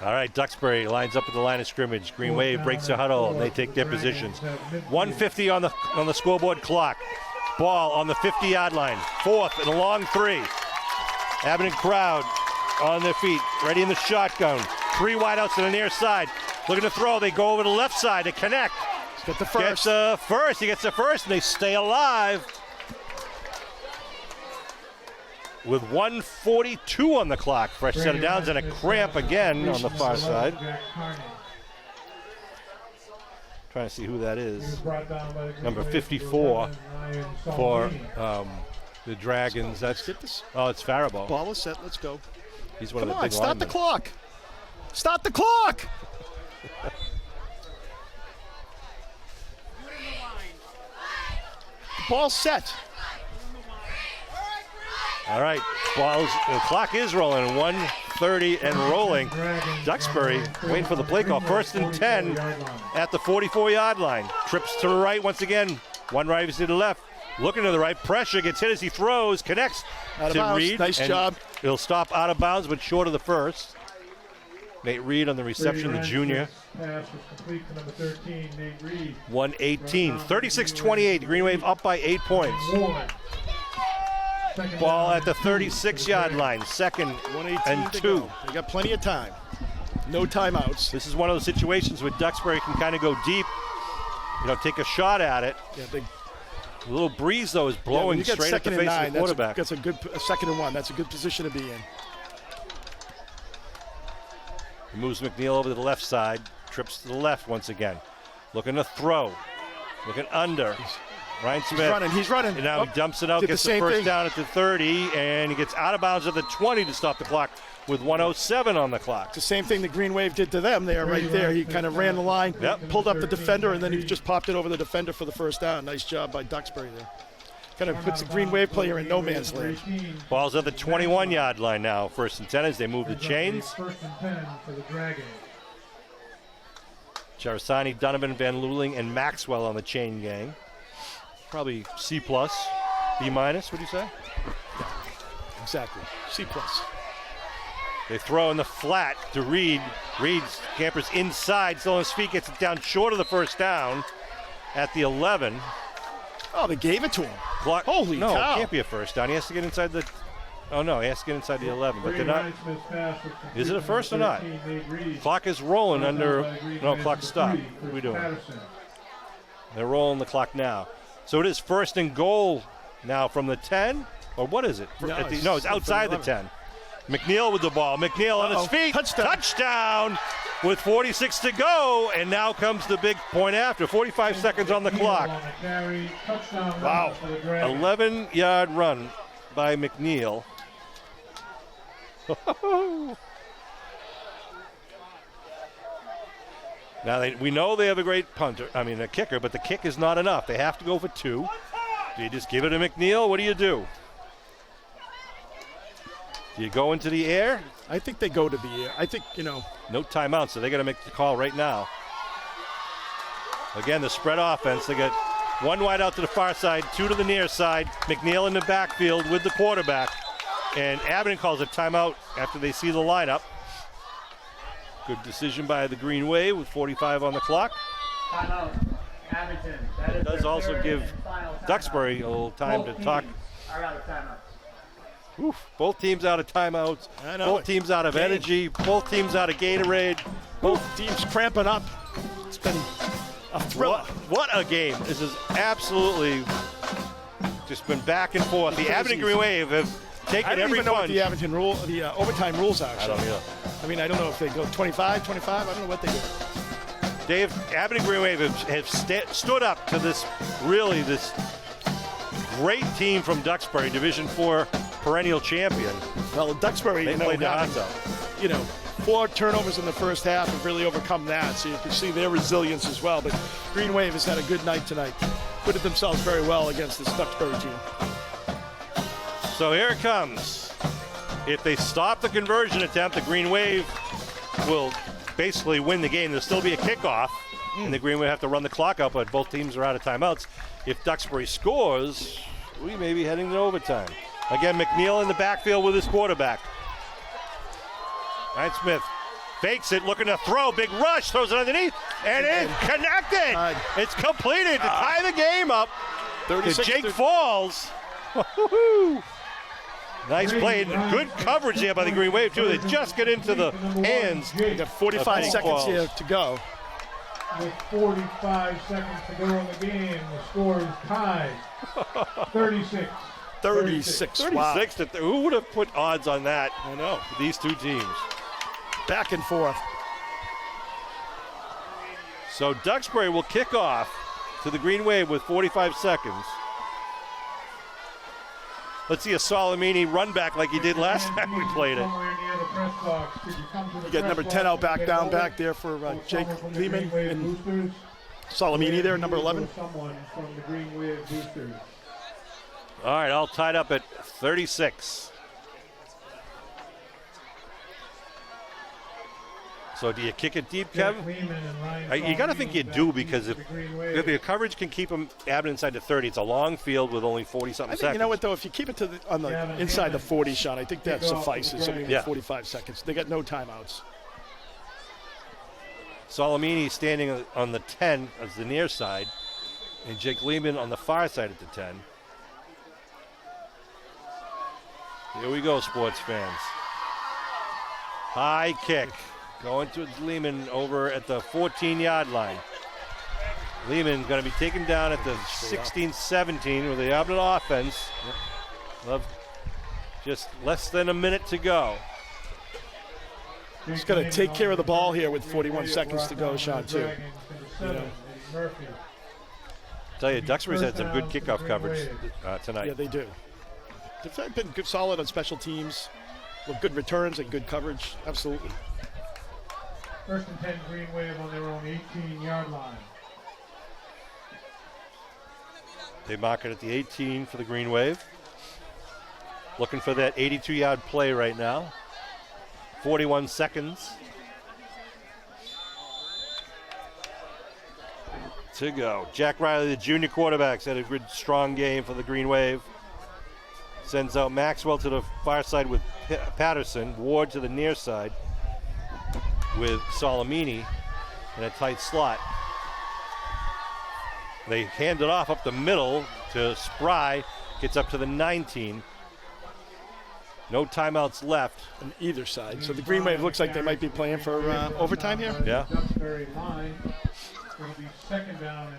All right, Duxbury lines up at the line of scrimmage. Green Wave breaks the huddle, and they take their positions. 1:50 on the scoreboard clock. Ball on the 50-yard line. 4th and a long 3. Abington crowd on their feet, ready in the shotgun. 3 wideouts to the near side. Looking to throw. They go over to the left side to connect. Get the first. He gets the first, and they stay alive. With 1:42 on the clock. Fresh set of downs and a cramp again on the far side. Trying to see who that is. Number 54 for the Dragons. It's Faribault. Ball is set. Let's go. He's one of the big start linemen. the clock. Start the clock. Ball set. All right, the clock is rolling, 1:30 and rolling. Duxbury waiting for the play call. 1st and 10 at the 44-yard line. Trips to the right once again. One right to the left. Looking to the right. Pressure, gets hit as he throws. Connects to Reed. Nice job. It'll stop out of bounds, but short of the first. Nate Reed on the reception, the junior. Pass was complete to number 13, Nate Reed. 1:18. 36-28. Green Wave up by 8 points. Ball at the 36-yard line. 2nd and 2. They got plenty of time. No timeouts. This is one of those situations where Duxbury can kind of go deep, take a shot at it. Yeah, a little breeze, though, is blowing straight at the face of the quarterback. That's a good 2nd and 1. That's a good position to be in. He moves McNeil over to the left side, trips to the left once again. Looking to throw, looking under. Ryan Smith. He's running. And now he dumps it out, gets the first down at the 30, and he gets out of bounds at the 20 to stop the clock with 1:07 on the clock. It's the same thing the Green Wave did to them there, right there. He kind of ran the line, pulled up the defender, and then he just popped it over the defender for the first down. Nice job by Duxbury there. Kind of puts the Green Wave player in no man's land. Ball's at the 21-yard line now. 1st and 10 as they move the chains. 1st and 10 for the Dragons. Charasani, Donovan, Van Luling, and Maxwell on the chain gang. Probably C+, B-, would you say? Exactly, C+. They throw in the flat to Reed. Reed scampers inside, still on his feet, gets it down short of the first down at the 11. Oh, they gave it to him. Holy no, cow. It can't be a first down. He has to get inside the... Oh, no, he has to get inside the 11. But they're not... Is it a first or not? Clock is rolling under... No, clock stopped. What are we doing? They're rolling the clock now. So it is 1st and goal now from the 10? Or what is it? No, it's outside the 10. McNeil with the ball. McNeil on his feet. Touchdown with 46 to go. And now comes the big point after. 45 seconds on the clock. Wow. 11-yard run by McNeil. Now we know they have a great a kicker, but the kick is not enough. They have to go for 2. Do you just give it to McNeil? What do you do? Do you go into the air? I think they go to the air. I think, No timeout, so they got to make the call right now. Again, the spread offense. They got 1 wide out to the far side, 2 to the near side. McNeil in the backfield with the quarterback. And Abington calls a timeout after they see the lineup. Good decision by the Green Wave with 45 on the clock. Timeout, Abington. It does also give Duxbury a little time to talk. Are out of timeout. Oof, both teams out of timeouts. I know. Both teams out of energy. Both teams out of Gatorade. Both teams cramping up. It's been a thriller. What a game. This is absolutely just been back and forth. The Abington Green Wave have taken every punch. I don't even know what the Abington rule, the overtime rules are. I don't either. I mean, I don't know if they go 25. I don't know what they do. Dave, Abington Green Wave have stood up to this great team from Duxbury, Division 4 perennial champion. Well, Duxbury, they played having, 4 turnovers in the first half have really overcome that, so you can see their resilience as well. But Green Wave has had a good night tonight. Put it themselves very well against this Duxbury team. So here it comes. If they stop the conversion attempt, the Green Wave will basically win the game. There'll still be a kickoff, and the Green Wave have to run the clock out, but both teams are out of timeouts. If Duxbury scores, we may be heading to overtime. Again, McNeil in the backfield with his quarterback. Ryan Smith fakes it, looking to throw. Big rush, throws it underneath, and it's connected. It's completed to tie the game up. To Jake Falls. Nice play. Good coverage there by the Green Wave, too. They just get into the hands. They got 45 seconds here to go. With 45 seconds to go in the game, the score is tied. 36. 36. Wow. 36. Who would have put odds on that? I know. These two teams. Back and forth. So Duxbury will kick off to the Green Wave with 45 seconds. Let's see a Solimini run back like he did last time we played it. You got number 10 out back there for Jake Lehman and Solimini there, number 11. All right, all tied up at 36. So do you kick it deep, Kevin? You got to think you do, because if the coverage can keep them inside the 30, it's a long field with only 40-something seconds. You know what, though? If you keep it to on the inside the 40 shot, I think that suffices. 45 seconds. They got no timeouts. Solimini standing on the 10 as the near side, and Jake Lehman on the far side at the 10. Here we go, sports fans. High kick. Going to Lehman over at the 14-yard line. Lehman going to be taken down at the 16-17 with the Abington offense. Just less than a minute to go. He's got to take care of the ball here with 41 seconds to go, Sean, too. Tell you, Duxbury's had some good kickoff coverage tonight. Yeah, they do. They've been good, solid on special teams with good returns and good coverage. Absolutely. First and 10 Green Wave on their own 18-yard line. They mark it at the 18 for the Green Wave. Looking for that 82-yard play right now. 41 seconds to go. Jack Riley, the junior quarterback, had a good, strong game for the Green Wave. Sends out Maxwell to the far side with Patterson. Ward to the near side with Solimini in a tight slot. They hand it off up the middle to Spry. Gets up to the 19. No timeouts left on either side. So the Green Wave looks like they might be playing for overtime here. Yeah.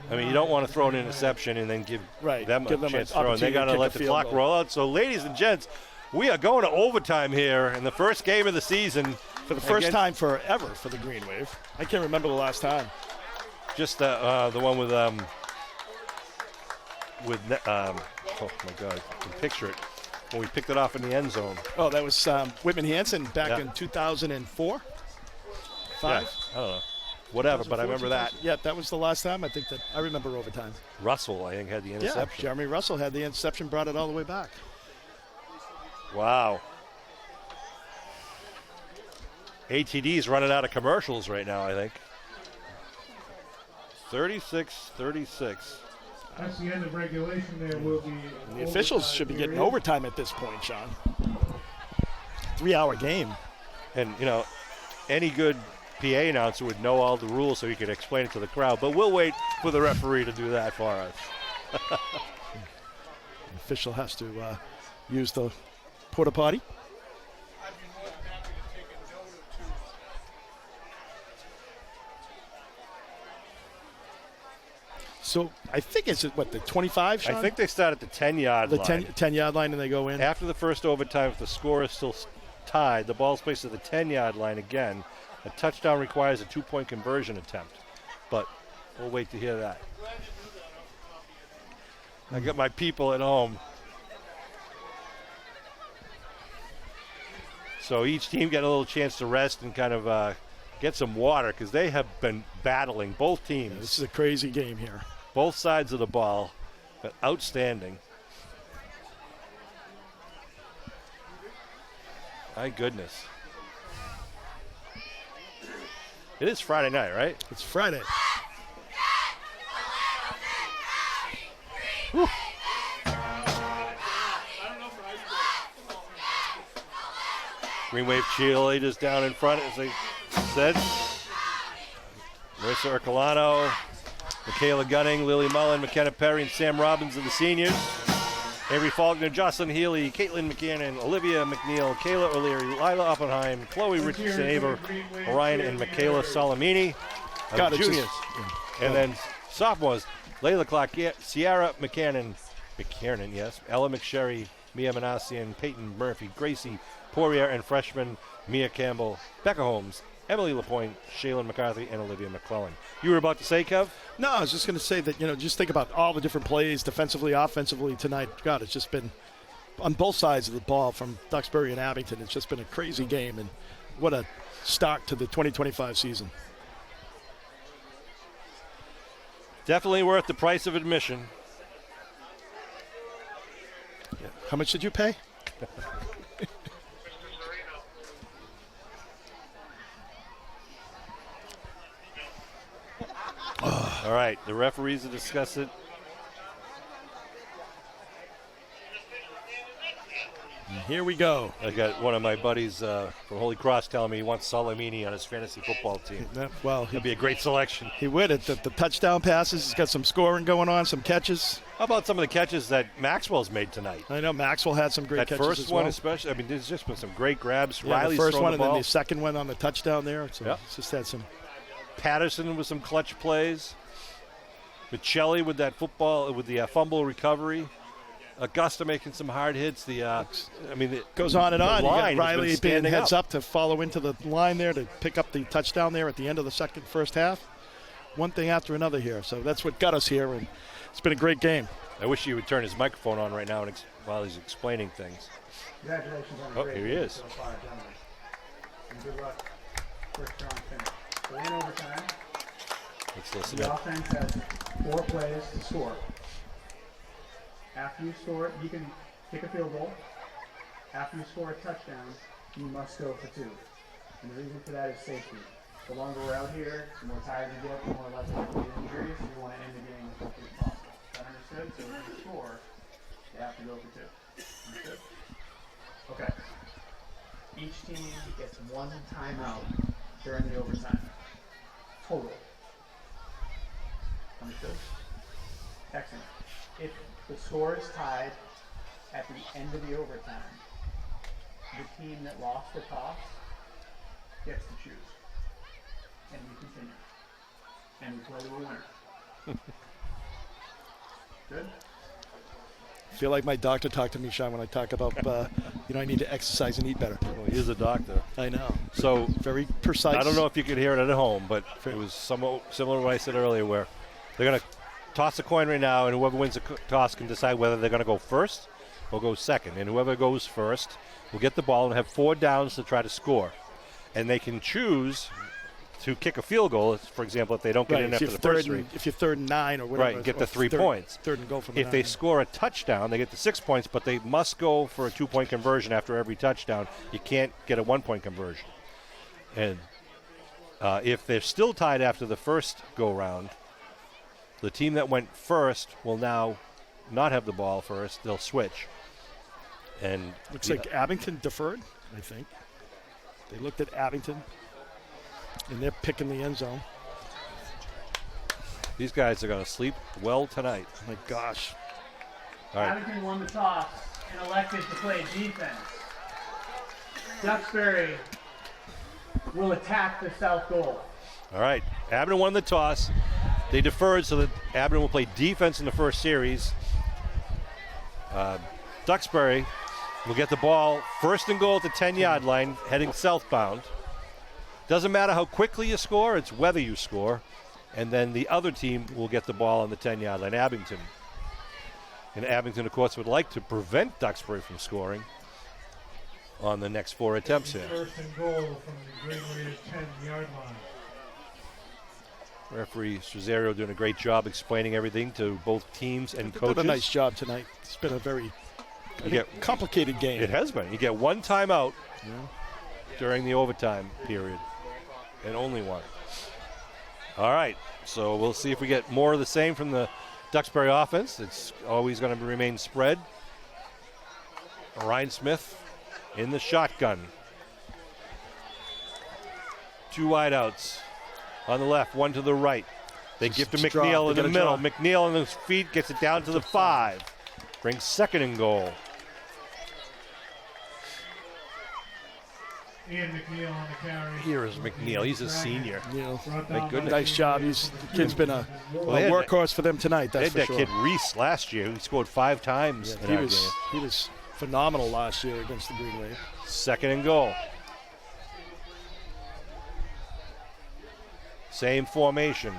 I mean, you don't want to throw an interception and then give them a chance to throw. And they got to let the clock roll out. So, ladies and gents, we are going to overtime here in the first game of the season. For the first time forever for the Green Wave. I can't remember the last time. Just the one with oh my God, I can picture it. When we picked it off in the end zone. Oh, that was Whitman Hansen back in 2004? 5? Yeah, I don't know. Whatever, but I remember that. Yeah, that was the last time. I think that I remember overtime. Russell, I think, had the interception. Yeah, Jeremy Russell had the interception, brought it all the way back. Wow. ATD's running out of commercials right now, I think. 36-36. That's the end of regulation. There will be. The officials should be getting overtime at this point, Sean. 3-hour game. And, you know, any good PA announcer would know all the rules so he could explain it to the crowd. But we'll wait for the referee to do that for us. The official has to use the porta potty. So I think it's what, the 25, Sean? I think they start at the 10-yard line. The 10-yard line and they go in? After the first overtime, if the score is still tied, the ball's placed at the 10-yard line again. A touchdown requires a 2-point conversion attempt. But we'll wait to hear that. I got my people at home. So each team got a little chance to rest and kind of get some water because they have been battling, both teams. Yeah, this is a crazy game here. Both sides of the ball, but outstanding. My goodness. It is Friday night, right? It's Friday. Whew. Green Wave cheerleaders down in front, as they said. Marissa Ercolano, Michaela Gunning, Lily Mullen, McKenna Perry, and Sam Robbins are the seniors. Avery Faulkner, Jocelyn Healy, Caitlin McKinnon, Olivia McNeil, Kayla O'Leary, Lila Oppenheim, Chloe Richardson, Ava Orion, and Michaela Solimini. Juniors. And then sophomores, Layla Clark, Sierra McKernan, yes, Ella McSherry, Mia Manassian, Peyton Murphy, Gracie Poirier, and freshman Mia Campbell, Becca Holmes, Emily LaPointe, Shaylin McCarthy, and Olivia McClellan. You were about to say, Kev? No, I was just going to say that, just think about all the different plays defensively, offensively tonight. God, it's just been on both sides of the ball from Duxbury and Abington. It's just been a crazy game, and what a start to the 2025 season. Definitely worth the price of admission. Yeah. How much did you pay? All right, the referees will discuss it. And here we go. I got one of my buddies from Holy Cross telling me he wants Solimini on his fantasy football team. Well, he'll be a great selection. He would. The touchdown passes, he's got some scoring going on, some catches. How about some of the catches that Maxwell's made tonight? I know Maxwell had some great catches as well. That first one especially, I mean, there's just been some great grabs. Yeah, Riley's the first one the and then the second one on the touchdown there. So yep. It's just had some. Patterson with some clutch plays. Michelli with that football, with the fumble recovery. Augusta making some hard hits. It goes on and on. You got Riley being heads up to follow into the line there to pick up the touchdown there at the end of the first half. One thing after another here. So that's what got us here, and it's been a great game. I wish he would turn his microphone on right now while he's explaining things. Congratulations on a great here he is. so far, gentlemen. And good luck for a strong finish. So in overtime, Let's listen the in. offense has 4 plays to score. After you score, you can kick a field goal. After you score a touchdown, you must go for 2. And the reason for that is safety. The longer we're out here, the more tired you get, the more likely to get injuries. You want to end the game as quickly as possible. Is that understood? So when you score, you have to go for 2. Understood? Okay. Each team gets 1 timeout during the overtime. Total. Understood? Excellent. If the score is tied at the end of the overtime, the team that lost the toss gets to choose. And we continue. And we play to a winner. Good? I feel like my doctor talked to me, Sean, when I talk about, I need to exercise and eat better. Well, he's a doctor. I know. So very precise. I don't know if you could hear it at home, but it was somewhat similar to what I said earlier, where they're going to toss a coin right now, and whoever wins the toss can decide whether they're going to go first or go second. And whoever goes first will get the ball and have 4 downs to try to score. And they can choose to kick a field goal, for example, if they don't get in after the first 3. If you're 3rd and 9 or whatever. Right, get the 3 points. 3rd and goal from If they score a touchdown, they get the 6 points, but they must go for a 2-point conversion after every touchdown. You can't get a 1-point conversion. And if they're still tied after the first go-round, the team that went first will now not have the ball first. They'll switch. And looks like Abington deferred, I think. They looked at Abington, and they're picking the end zone. These guys are going to sleep well tonight. Oh my gosh. All right. Abington won the toss and elected to play defense. Duxbury will attack the south goal. All right. Abington won the toss. They deferred so that Abington will play defense in the first series. Duxbury will get the ball first and goal at the 10-yard line, heading southbound. Doesn't matter how quickly you score, it's whether you score. And then the other team will get the ball on the 10-yard line, Abington. And Abington, of course, would like to prevent Duxbury from scoring on the next 4 attempts here. First and goal from the Green Wave 10-yard line. Referee Cesario doing a great job explaining everything to both teams and coaches. Did a nice job tonight. It's been a very complicated game. It has been. You get 1 timeout during the overtime period, and only 1. All right, so we'll see if we get more of the same from the Duxbury offense. It's always going to remain spread. Ryan Smith in the shotgun. 2 wideouts. On the left, 1 to the right. They give to McNeil in the middle. McNeil on his feet gets it down to the 5. Brings 2nd and goal. Ian McNeil on the carry. Here is McNeil. He's a senior. Thank goodness. Nice job. The kid's been a workhorse for them tonight. That's they had for that sure. kid Reese last year. He scored 5 times in our game. He was phenomenal last year against the Green Wave. 2nd and goal. Same formation.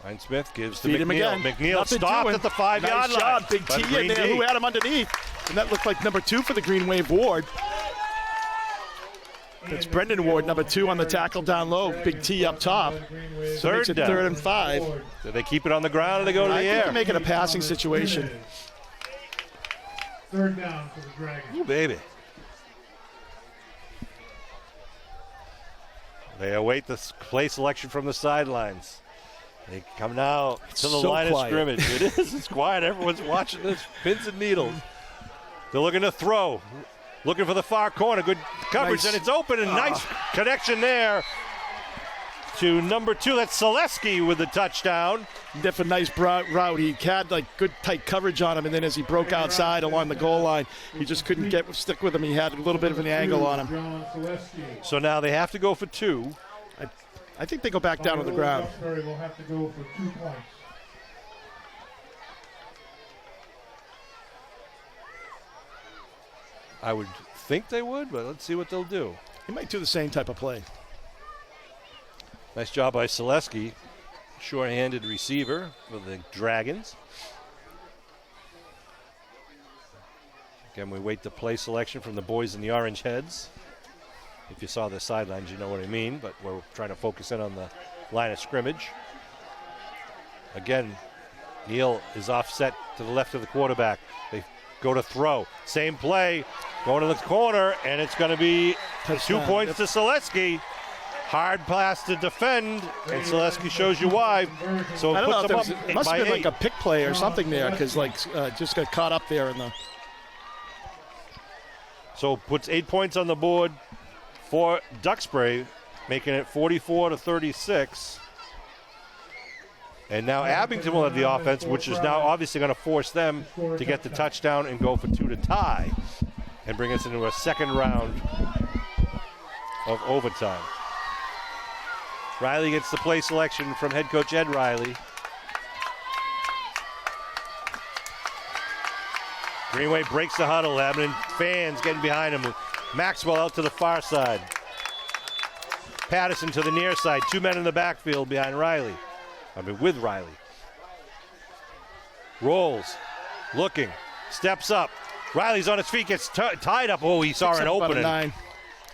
Ryan Smith gives to Feed him McNeil. again. McNeil Nothing stopped doing. at the 5-yard line. Nice job. Big By the T in Green there. D. Who had him underneath? And that looked like number 2 for the Green Wave, Ward. That's Brendan Ward, number 2 on the tackle down low. Big T up top. So it makes it 3rd and 5. So they keep it on the ground and they go to the I think air. they're making a passing situation. 3rd down for the Dragons. Ooh, baby. They await the play selection from the sidelines. They come now to the so line quiet. of scrimmage. It is. It's quiet. Everyone's watching this. Pins and needles. They're looking to throw. Looking for the far corner. Good coverage, Nice. and it's open. And nice connection there to number 2. That's Selesky with the touchdown. Did a nice route. He had good tight coverage on him, and then as he broke outside along the goal line, he just couldn't stick with him. He had a little bit of an angle on him. John Selesky. So now they have to go for 2. I think they go back down to the ground. Duxbury will have to go for 2 points. I would think they would, but let's see what they'll do. He might do the same type of play. Nice job by Selesky. Short-handed receiver for the Dragons. Again, we wait the play selection from the boys in the orange heads. If you saw the sidelines, you know what I mean, but we're trying to focus in on the line of scrimmage. Again, Neal is offset to the left of the quarterback. They go to throw. Same play, going to the corner, and it's going to be 2 points to Selesky. Hard pass to defend, and Selesky shows you why. So I it don't know puts if them up it must by have been 8. like a pick play or something there, because just got caught up there in the. So puts 8 points on the board for Duxbury, making it 44-36. And now Abington will have the offense, which is now obviously going to force them to get the touchdown and go for 2 to tie and bring us into a second round of overtime. Riley gets the play selection from head coach Ed Riley. Green Wave breaks the huddle. Abington fans getting behind him. Maxwell out to the far side. Patterson to the near side. 2 men in the backfield behind Riley. With Riley. Rolls. Looking. Steps up. Riley's on his feet. Gets tied up. Oh, he saw an opening. 9.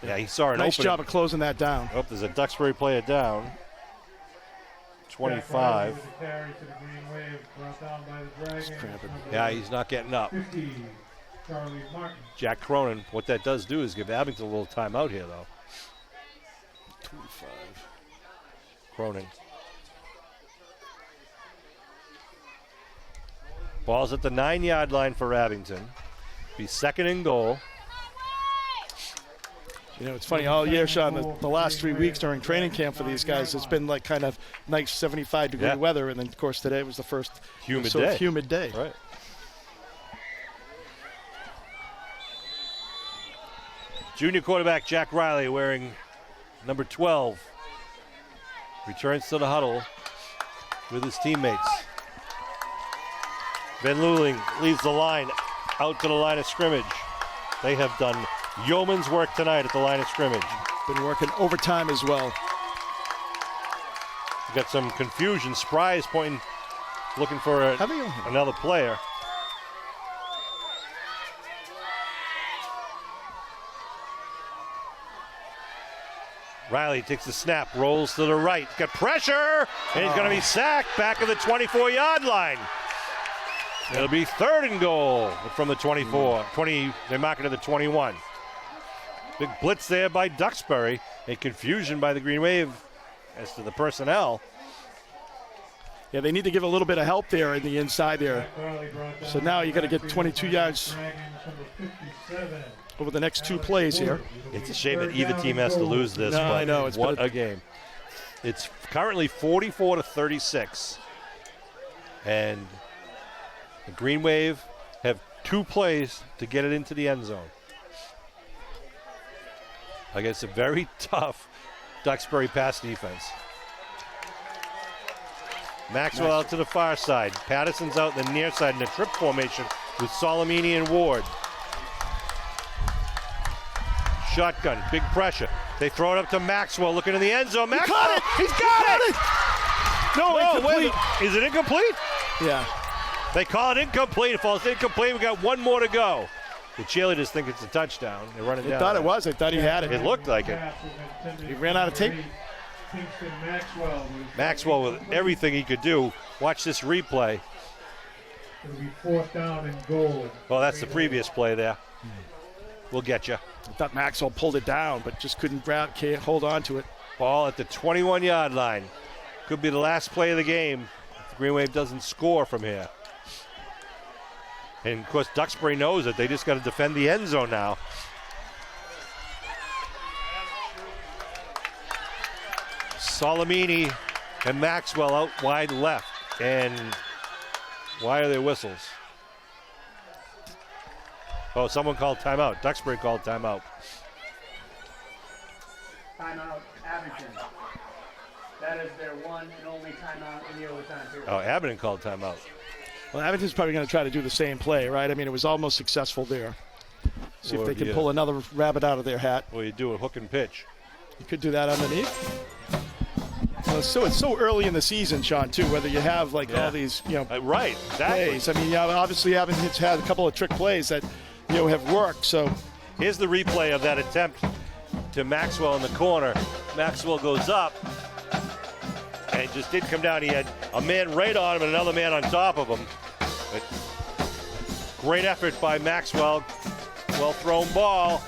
Yeah, he saw an opening. Nice job of closing that down. Oh, there's a Duxbury player down. 25. Yeah, he's not getting up. Jack Cronin. What that does do is give Abington a little timeout here, though. 25. Cronin. Ball's at the 9-yard line for Abington. Be second and goal. You know, it's funny, all year, Sean, the last 3 weeks during training camp for these guys, it's been like kind of nice 75-degree weather, and then, of course, today was the first humid day. Right. Junior quarterback Jack Riley wearing number 12. Returns to the huddle with his teammates. Ben Luling leads the line out to the line of scrimmage. They have done yeoman's work tonight at the line of scrimmage. Been working overtime as well. We've got some confusion. Spry is pointing, looking for another player. Riley takes the snap, rolls to the right. Got pressure, and he's going to be sacked back at the 24-yard line. It'll be third and goal from the 24. 20, they mark it to the 21. Big blitz there by Duxbury. A confusion by the Green Wave as to the personnel. Yeah, they need to give a little bit of help there in the inside there. So now you got to get 22 yards over the next 2 plays here. It's a shame that either team has to lose this. No, but I know. What a game. It's currently 44-36. And the Green Wave have 2 plays to get it into the end zone against a very tough Duxbury pass defense. Maxwell out to the far side. Patterson's out in the near side in a trip formation with Solomini and Ward. Shotgun, big pressure. They throw it up to Maxwell, looking in the end zone. Maxwell, he's got it! No, wait, is it incomplete? Yeah. They call it incomplete. It falls incomplete. We got 1 more to go. The cheerleaders think it's a touchdown. They're running down. They thought it was. They thought he had it. It looked like it. He ran out of tape. Maxwell with everything he could do. Watch this replay. It'll be 4th down and goal. Well, that's the previous play there. We'll get you. I thought Maxwell pulled it down, but just can't hold on to it. Ball at the 21-yard line. Could be the last play of the game if the Green Wave doesn't score from here. And, of course, Duxbury knows it. They just got to defend the end zone now. Solomini and Maxwell out wide left. And why are there whistles? Oh, someone called timeout. Duxbury called timeout. Timeout, Abington. That is their one and only timeout in the overtime period. Oh, Abington called timeout. Well, Abington's probably going to try to do the same play, right? I mean, it was almost successful there. See if they can pull another rabbit out of their hat. Or you do a hook and pitch. You could do that underneath. So it's so early in the season, Sean, too, whether you have all these, right, exactly. plays. I mean, obviously Abington's had a couple of trick plays that, have worked. So here's the replay of that attempt to Maxwell in the corner. Maxwell goes up and just didn't come down. He had a man right on him and another man on top of him. But great effort by Maxwell. Well thrown ball.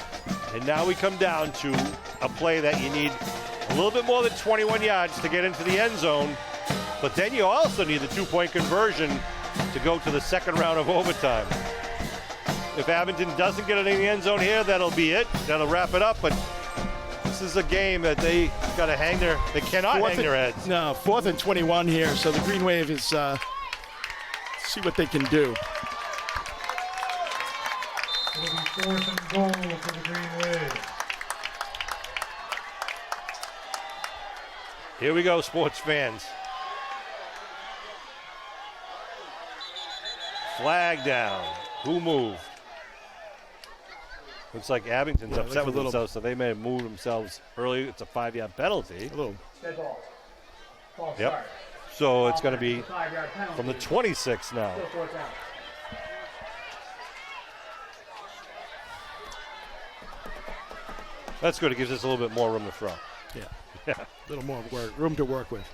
And now we come down to a play that you need a little bit more than 21 yards to get into the end zone. But then you also need the 2-point conversion to go to the second round of overtime. If Abington doesn't get it in the end zone here, that'll be it. That'll wrap it up. But this is a game that they got to they cannot hang their heads. No, 4th and 21 here. So the Green Wave is, see what they can do. It'll be 4th and goal for the Green Wave. Here we go, sports fans. Flag down. Who moved? Looks like Abington's upset with themselves, so they may have moved themselves early. It's a 5-yard penalty. Dead ball. False Yep. start. So it's going to be 5-yard penalty. from the 26 now. Still 4th down. That's good. It gives us a little bit more room to throw. Yeah. A little more room to work with.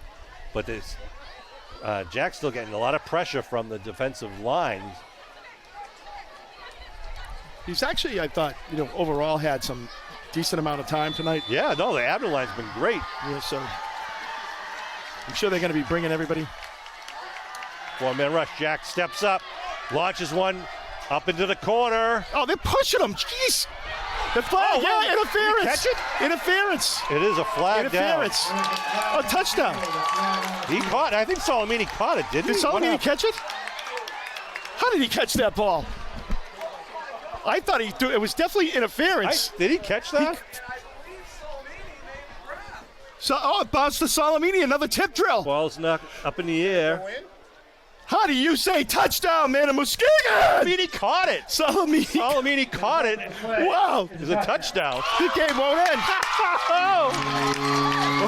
But this, Jack's still getting a lot of pressure from the defensive line. He's actually, I thought, overall had some decent amount of time tonight. Yeah, no, the Abington line's been great. Yeah, so I'm sure they're going to be bringing everybody. 4-man rush. Jack steps up, launches one up into the corner. Oh, they're pushing him. Jeez. The flag, interference. Did he catch it? Interference. It is a flag Interference. down. Oh, touchdown. He caught it. I think Salamini caught it, didn't he? Did Salamini catch it? How did he catch that ball? I thought he threw it. Was definitely interference. Did he catch that? It bounced to Salamini. Another tip drill. Ball's knocked up in the air. How do you say touchdown, man? And Muskegon? Salamini caught it. Salamini caught it. Wow. It's a touchdown. The game won't end.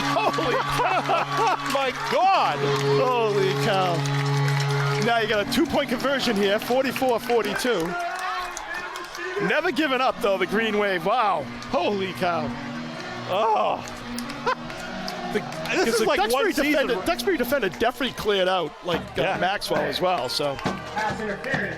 Holy cow. My God. Holy cow. Now you got a 2-point conversion here, 44-42. Never giving up, though, the Green Wave. Wow. Holy cow. Oh. This is like Duxbury one season. Duxbury defender definitely cleared out, Maxwell as well. So Pass interference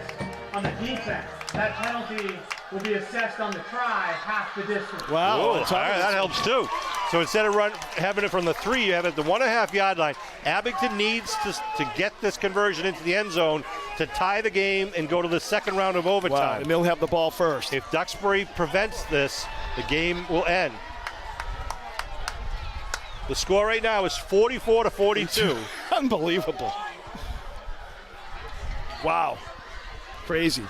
on the defense. That penalty will be assessed on the try, half the distance. Wow. All right, that helps too. So instead of having it from the 3, you have it at the 1.5-yard line. Abington needs to get this conversion into the end zone to tie the game and go to the second round of overtime. Wow. And they'll have the ball first. If Duxbury prevents this, the game will end. The score right now is 44-42. Unbelievable. Wow. Crazy.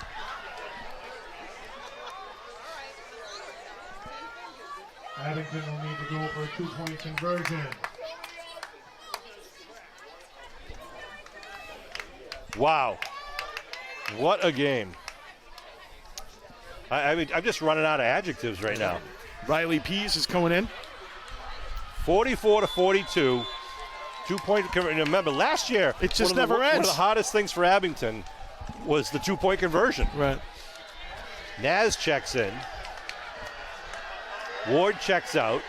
Abington will need to go for a 2-point conversion. Wow. What a game. I mean, I'm just running out of adjectives right now. Riley Pease is coming in. 44-42. 2-point conversion. Remember, last year, it just one never ends. One of the hardest things for Abington was the 2-point conversion. Right. Naz checks in. Ward checks out.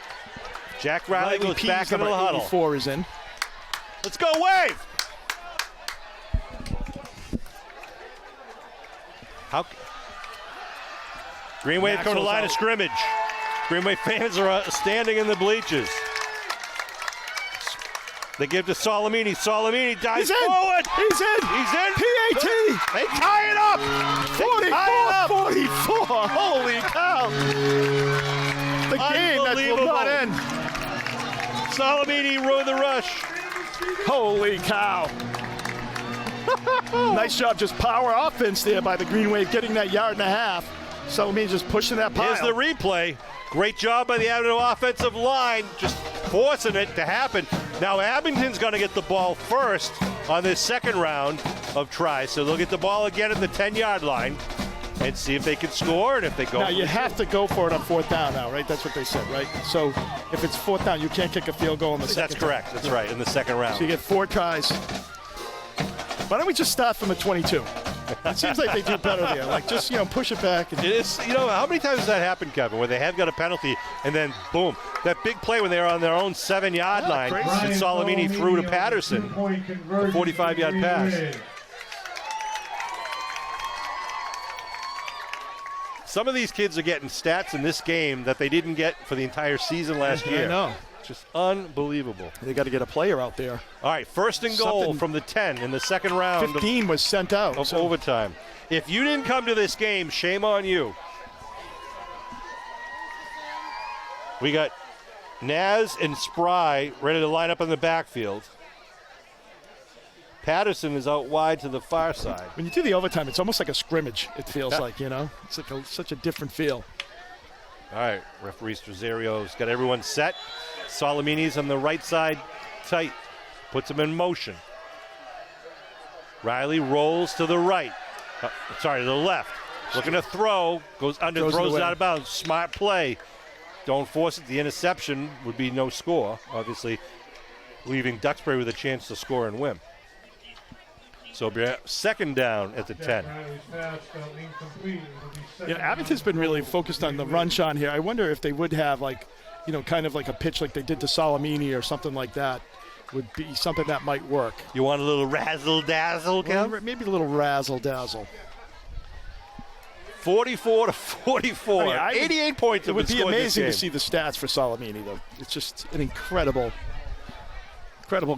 Jack Riley goes Pease, back into the huddle. 84 is in. Let's go, Wave! Green Wave coming to the line of scrimmage. Green Wave fans are standing in the bleachers. They give to Salamini. Salamini dives forward. He's in. He's in. PAT. They tie it up. 44. Holy cow. The game that will not end. Salamini rode the rush. Holy cow. Nice job, just power offense there by the Green Wave, getting that 1.5 yards. Salamini just pushing that pile. Here's the replay. Great job by the Abington offensive line, just forcing it to happen. Now Abington's going to get the ball first on this second round of tries. So they'll get the ball again at the 10-yard line. and see if they can score, and if they go. Now, you have to go for it on 4th down now, right? That's what they said, right? So if it's 4th down, you can't kick a field goal in the second. That's correct. That's right, in the second round. So you get 4 tries. Why don't we just start from the 22? It seems like they do better there. Like, just, push it back. It is, how many times has that happened, Kevin, where they have got a penalty and then, boom, that big play when they were on their own 7-yard line, and Salamini threw to Patterson, a 45-yard pass. Some of these kids are getting stats in this game that they didn't get for the entire season last year. I know. Just unbelievable. They got to get a player out there. All right, 1st and goal from the 10 in the second round. 15 was sent out. Of overtime. If you didn't come to this game, shame on you. We got Naz and Spry ready to line up in the backfield. Patterson is out wide to the far side. When you do the overtime, it's almost like a scrimmage, it feels like, It's like such a different feel. All right, referee Strozario's got everyone set. Salamini's on the right side, tight. Puts him in motion. Riley rolls to the right. To the left. Looking to throw. Goes under, throws it out of bounds. Smart play. Don't force it. The interception would be no score, obviously, leaving Duxbury with a chance to score and win. So it'll be 2nd down at the 10. Abington's been really focused on the run, Sean, here. I wonder if they would have, kind of like a pitch like they did to Salamini or something like that would be something that might work. You want a little razzle-dazzle, Cal? Maybe a little razzle-dazzle. 44-44. 88 points. It would be amazing to see the stats for Salamini, though. It's just an incredible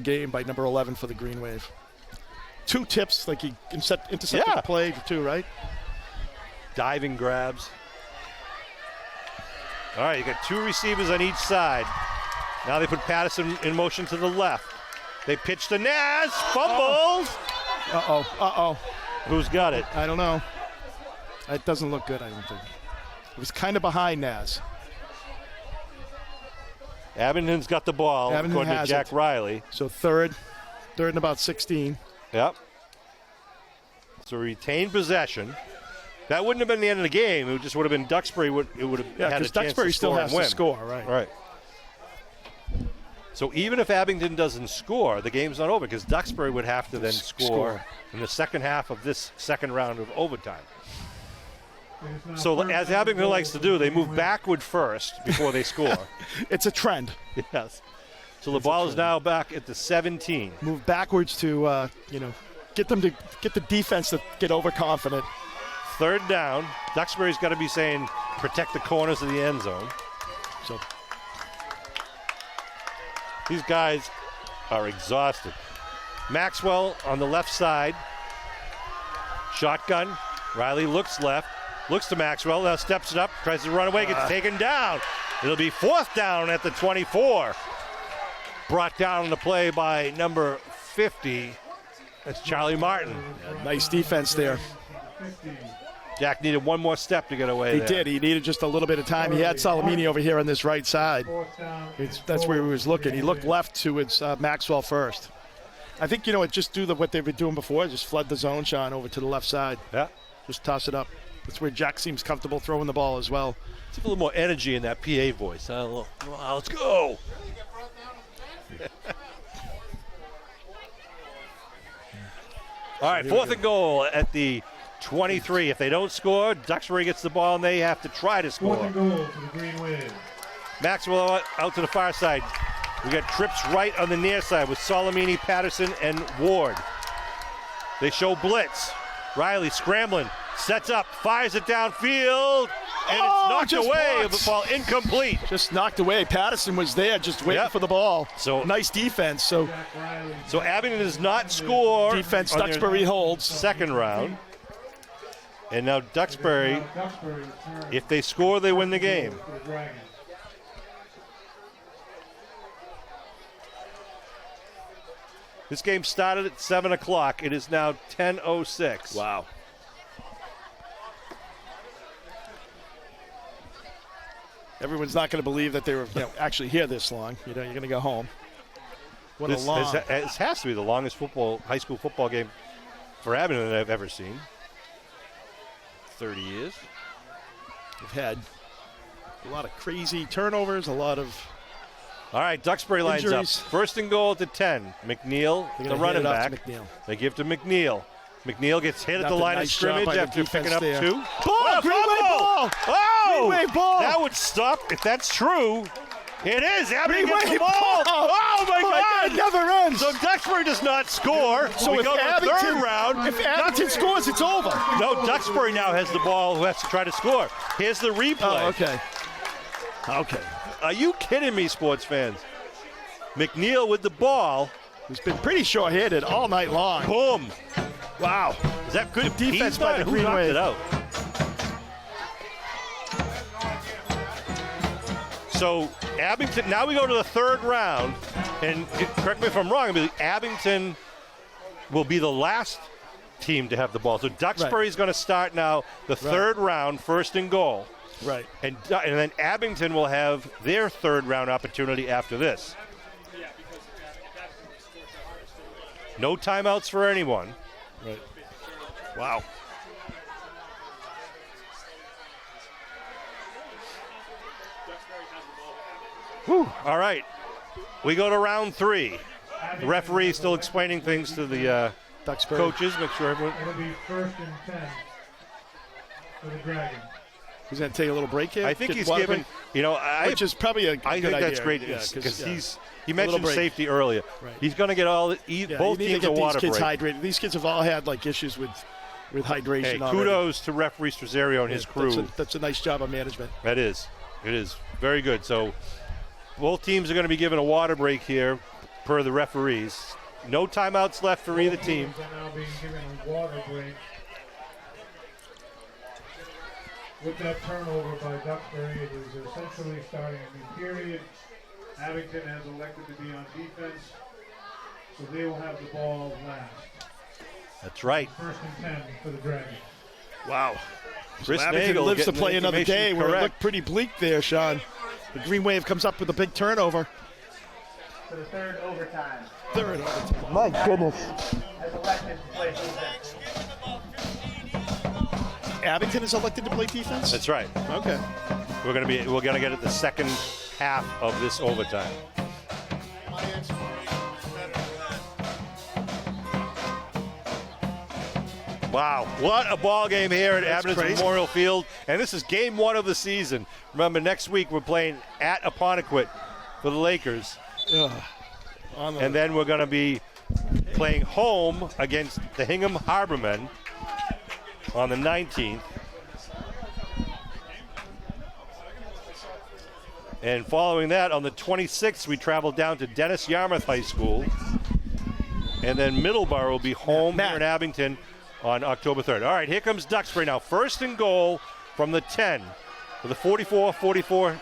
game by number 11 for the Green Wave. 2 tips, like he intercepted the play, too, right? Diving grabs. All right, you got 2 receivers on each side. Now they put Patterson in motion to the left. They pitch to Naz. Fumbles. Uh-oh. Who's got it? I don't know. It doesn't look good, I don't think. It was kind of behind Naz. Abington's got the ball, according to Jack Riley. So third and about 16. Yep. So retained possession. That wouldn't have been the end of the game. It just would have been Duxbury. It would have had a chance Duxbury to score still has and win. to score, right? Right. So even if Abington doesn't score, the game's not over because Duxbury would have to then score in the second half of this second round of overtime. So as Abington likes to do, they move backward first before they score. It's a trend. Yes. So the ball is now back at the 17. Move backwards to, get them to get the defense to get overconfident. 3rd down. Duxbury's got to be saying, protect the corners of the end zone. So these guys are exhausted. Maxwell on the left side. Shotgun. Riley looks left. Looks to Maxwell. Now steps it up. Tries to run away. Gets taken down. It'll be 4th down at the 24. Brought down on the play by number 50. That's Charlie Martin. Yeah, nice defense there. Jack needed one more step to get away. He did. He needed just a little bit of time. He had Salamini over here on this right side. That's where he was looking. He looked left towards Maxwell first. I think, just do what they've been doing before. Just flood the zone, Sean, over to the left side. Yeah. Just toss it up. That's where Jack seems comfortable throwing the ball as well. It's a little more energy in that PA voice. Let's go. All right, 4th and goal at the 23. If they don't score, Duxbury gets the ball and they have to try to score. 4th and goal to the Green Wave. Maxwell out to the far side. We got trips right on the near side with Salamini, Patterson, and Ward. They show blitz. Riley scrambling, sets up, fires it downfield, and it's knocked away. The ball incomplete. Just knocked away. Patterson was there, just waiting for the ball. So nice defense. So Abington does not score. Defense. Duxbury holds. Second round, and now Duxbury. If they score, they win the game. This game started at 7 o'clock. It is now 10:06. Wow. Everyone's not going to believe that they were actually here this long. You're going to go home. This has to be the longest high school football game for Abington that I've ever seen. 30 years. We've had a lot of crazy turnovers, a lot of All right, Duxbury lines injuries. up. First and goal at the 10. McNeil, the running back. They give to McNeil. McNeil gets hit at the line of scrimmage after picking up there. 2. Ball! Green Wave ball! Oh! Green Wave ball! That would stop, if that's true. It is. Abington gets the Wave ball. ball! Oh, my God. It never ends. So Duxbury does not score. So we if go to the Abington, third round. if Abington scores, it's over. No, Duxbury now has the ball who has to try to score. Here's the replay. Oh, okay. Okay. Are you kidding me, sports fans? McNeil with the ball. He's been pretty short-handed all night long. Boom. Wow. Is that good defense by the Who Green knocked Wave? it out? So Abington, now we go to the third round, and correct me if I'm wrong, I believe Abington will be the last team to have the ball. So Duxbury's going to start now the third round, first and goal. Right. And then Abington will have their third round opportunity after this. No timeouts for anyone. Right. Wow. Whew. All right. We go to round 3. The referee still explaining things to the Duxbury coaches. Make sure everyone. It'll be first and 10 for the Dragons. He's going to take a little break here. I think Get he's water given, break, which is probably a good I think idea. that's great Yeah, because he mentioned break. safety earlier. Right. He's going to get both you need teams to a get water these kids break. hydrated. These kids have all had like issues with hydration. Hey, already. kudos to referee Strazerio and his crew. That's a nice job of management. That is. It is very good. So both teams are going to be given a water break here per the referees. No timeouts left for either team. Both teams are now being given a water break. With that turnover by Duxbury, it is essentially starting a new period. Abington has elected to be on defense, so they will have the ball last. That's right. First and 10 for the Dragons. Wow. Chris Abington Nagel lives to getting play the another day information where it correct. looked pretty bleak there, Sean. The Green Wave comes up with a big turnover. For the third overtime, Third overtime. My goodness. has elected to play defense. Abington is elected to play defense? That's right. Okay. We're gonna get it the second half of this overtime. Wow, what a ball game here at Abington crazy. Memorial Field. And this is game 1 of the season. Remember, next week we're playing at Apponequet for the Lakers. And then we're going to be playing home against the Hingham Harbormen on the 19th. And following that, on the 26th, we travel down to Dennis Yarmouth High School. And then Middleborough will be home here in Abington on October 3rd. All right, here comes Duxbury now. First and goal from the 10 for the 44-44.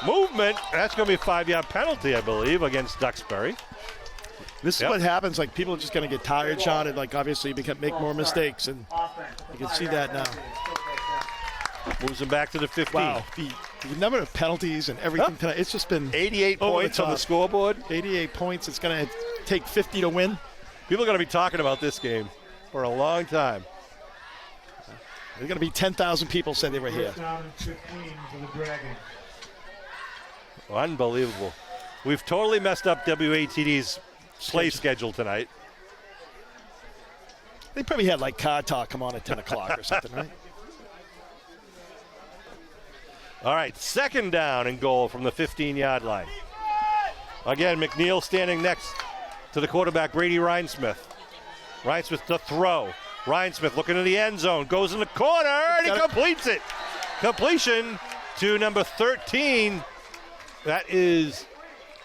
Movement. That's going to be a 5-yard penalty, I believe, against Duxbury. This is what happens. Like, people are just going to get tired, Sean, and, like, obviously make more mistakes. And you can see that now. Moves him back to the 15. Wow. The number of penalties and everything tonight, it's just been 88 points on the scoreboard. 88 points. It's going to take 50 to win. People are going to be talking about this game for a long time. There's going to be 10,000 people said they were here. First down and 15 for the Dragons. Unbelievable. We've totally messed up WATD's play schedule tonight. They probably had like car talk come on at 10 o'clock or something, right? All right, second down and goal from the 15-yard line. Again, McNeil standing next to the quarterback, Brady Rhinesmith. Rhinesmith to throw. Rhinesmith looking in the end zone, goes in the corner, and he completes it. Completion to number 13. That is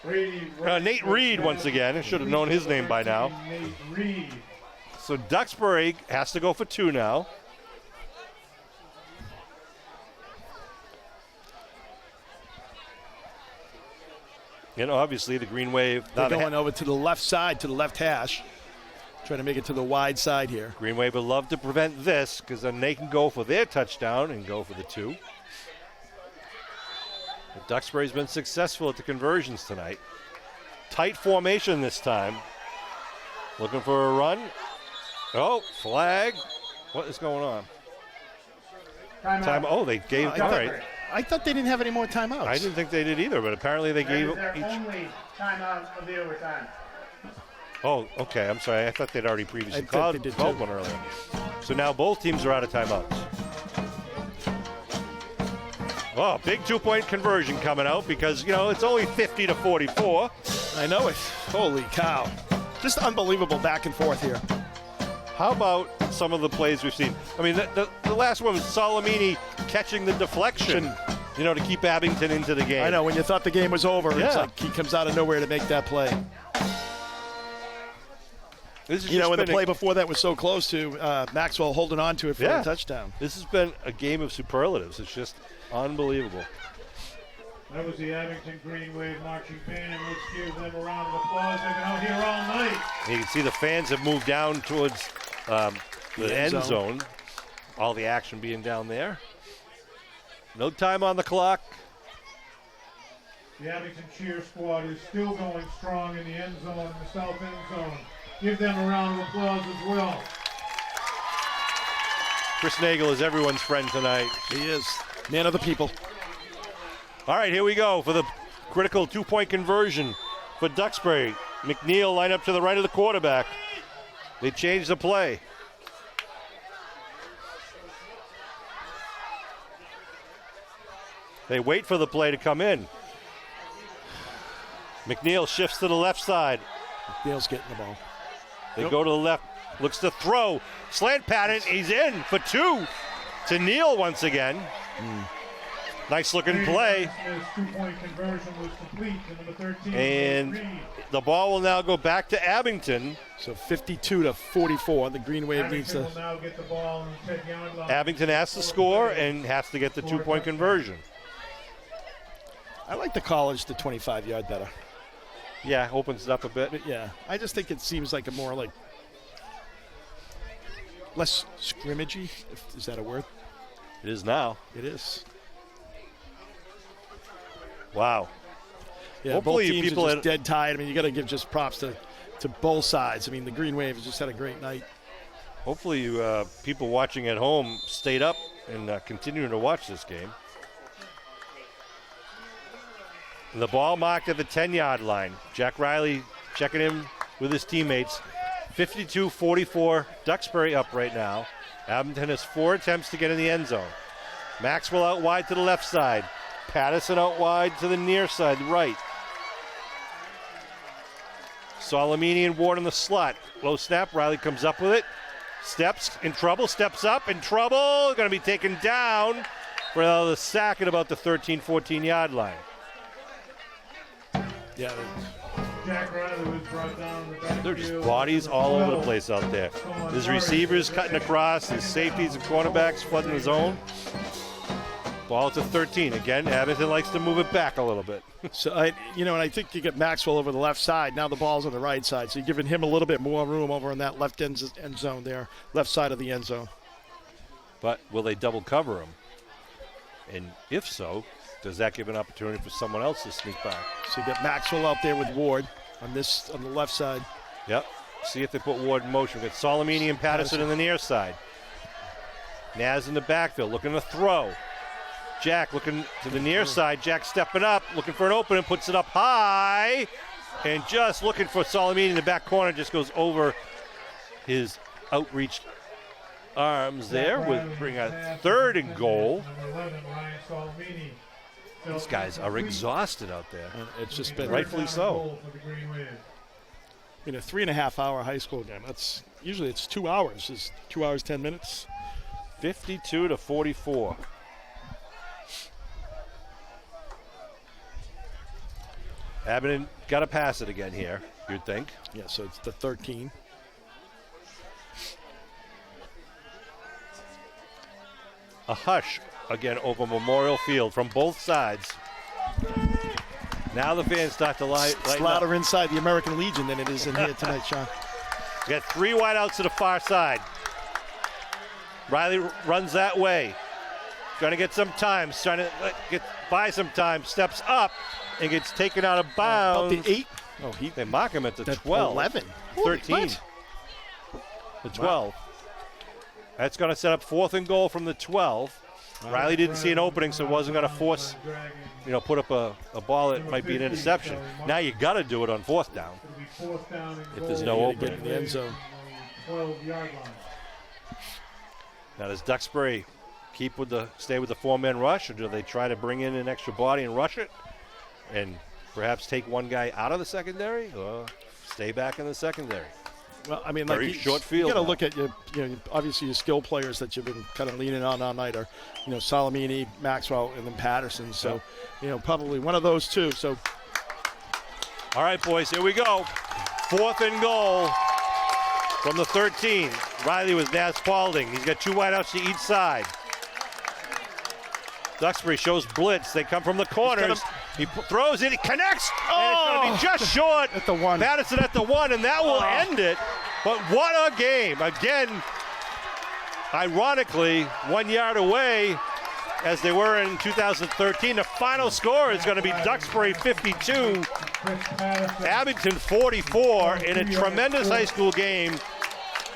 Nate Reed once again. I should have known his name by now. Nate Reed. So Duxbury has to go for 2 now. And obviously the Green Wave. They're going over to the left side, to the left hash. Trying to make it to the wide side here. Green Wave would love to prevent this because then they can go for their touchdown and go for the 2. But Duxbury's been successful at the conversions tonight. Tight formation this time. Looking for a run. Oh, flag. What is going on? Time. Oh, they gave. All right. I thought they didn't have any more timeouts. I didn't think they did either, but apparently they gave Their each. only timeout of the overtime. Oh, okay. I'm sorry. I thought they'd already previously I called think they did one too. earlier. So now both teams are out of timeouts. Oh, big two-point conversion coming out because, it's only 50 to 44. I know it. Holy cow. Just unbelievable back and forth here. How about some of the plays we've seen? I mean, the last one was Salamini catching the deflection, to keep Abington into the game. I know, when you thought the game was over, Yeah. it's like he comes out of nowhere to make that play. This is And the play before that was so close to Maxwell holding on to it for a touchdown. This has been a game of superlatives. It's just unbelievable. That was the Abington Green Wave marching band. Let's give them a round of applause. They've been out here all night. You can see the fans have moved down towards the end zone. All the action being down there. No time on the clock. The Abington cheer squad is still going strong in the end zone, in the south end zone. Give them a round of applause as well. Chris Nagel is everyone's friend tonight. He is. Man of the people. All right, here we go for the critical two-point conversion for Duxbury. McNeil line up to the right of the quarterback. They change the play. They wait for the play to come in. McNeil shifts to the left side. McNeil's getting the ball. They go to the left, looks to throw. Slant pattern, he's in for two. To Neal once again. Nice looking play. Two-point conversion was complete to number 13. And the ball will now go back to Abington. So 52 to 44. The Green Wave needs Abington to. will now get the ball on the 10-yard line. Abington has to score and has to get the two-point conversion. I like the college to 25-yard better. Yeah, opens it up a bit. But yeah, I just think it seems like a more like less scrimmagey. Is that a word? It is now. It is. Wow. Yeah, Hopefully both teams people are just dead tired. I mean, you got to give just props to both sides. I mean, the Green Wave has just had a great night. Hopefully you people watching at home stayed up and continuing to watch this game. And the ball marked at the 10-yard line. Jack Riley checking in with his teammates. 52-44, Duxbury up right now. Abington has 4 attempts to get in the end zone. Maxwell out wide to the left side. Patterson out wide to the near side, right. Salamini and Ward in the slot. Low snap, Riley comes up with it. Steps in trouble, steps up in trouble. Going to be taken down for the sack at about the 13, 14-yard line. Yeah. Jack Riley was brought down in the backfield. They're just bodies all over the place out there. There's receivers cutting across, there's safeties and cornerbacks flooding the zone. Ball to 13. Again, Abington likes to move it back a little bit. So, and I think you get Maxwell over the left side. Now the ball's on the right side. So you're giving him a little bit more room over in that left end zone there, left side of the end zone. But will they double cover him? And if so, does that give an opportunity for someone else to sneak by? So you get Maxwell out there with Ward on the left side. Yep. See if they put Ward in motion. We've got Salamini and Patterson in the near side. Naz in the backfield looking to throw. Jack looking to the near side. Jack stepping up, looking for an opening, puts it up high, and just looking for Salamini in the back corner. Just goes over his outreached arms there. Would bring a 3rd and goal. These guys are exhausted out there. It's just been rightfully so. In a 3.5-hour high school game, usually it's 2 hours. It's 2 hours 10 minutes. 52-44. Abington got to pass it again here, you'd think. Yeah, so it's the 13. A hush again over Memorial Field from both sides. Now the fans start to light It's louder inside the American Legion than it is in here tonight, Sean. We got 3 wideouts to the far side. Riley runs that way. Trying to get some time, trying to get by some time, steps up and gets taken out of bounds. About the 8? Oh, they mock him at the 12. 11. 13. What? The 12. Wow. That's going to set up 4th and goal from the 12. Riley didn't see an opening, so wasn't going to force, put up a ball that might be an interception. Now you got to do it on 4th down if there's no opening. In the end zone. 12-yard line. Now does Duxbury stay with the 4-man rush, or do they try to bring in an extra body and rush it, and perhaps take one guy out of the secondary, or stay back in the secondary? Well, I mean, very short field. You got to look at obviously your skill players that you've been kind of leaning on all night are, Salamini, Maxwell, and then Patterson. So, probably one of those two. So, all right, boys, here we go. 4th and goal from the 13. Riley with Naz Spalding. He's got 2 wideouts to each side. Duxbury shows blitz. They come from the corners. He throws it. He connects. And it's going to be just short. At the 1. Patterson at the 1, and that will end it. But what a game. Again, ironically, 1 yard away as they were in 2013. The final score is going to be Duxbury 52, Abington 44 in a tremendous high school game.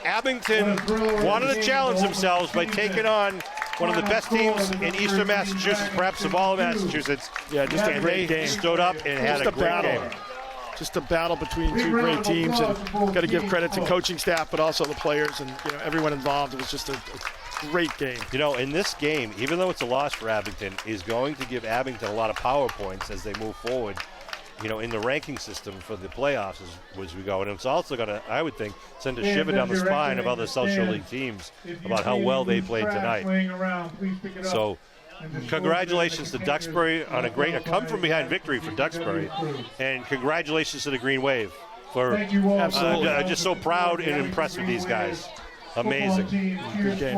Abington wanted to challenge themselves by taking on one of the best teams in Eastern Massachusetts, perhaps of all of Massachusetts. Yeah, just a great game. Stood up and had a great game. Just a battle between 2 great teams, and got to give credit to coaching staff, but also the players and everyone involved. It was just a great game. In this game, even though it's a loss for Abington, is going to give Abington a lot of power points as they move forward. In the ranking system for the playoffs as we go. And it's also going to, I would think, send a shiver down the spine of other South Shore League teams about how well they played tonight. So, congratulations to Duxbury on a come-from-behind victory for Duxbury. And congratulations to the Green Wave for just so proud and impressed with these guys. Amazing. Good game.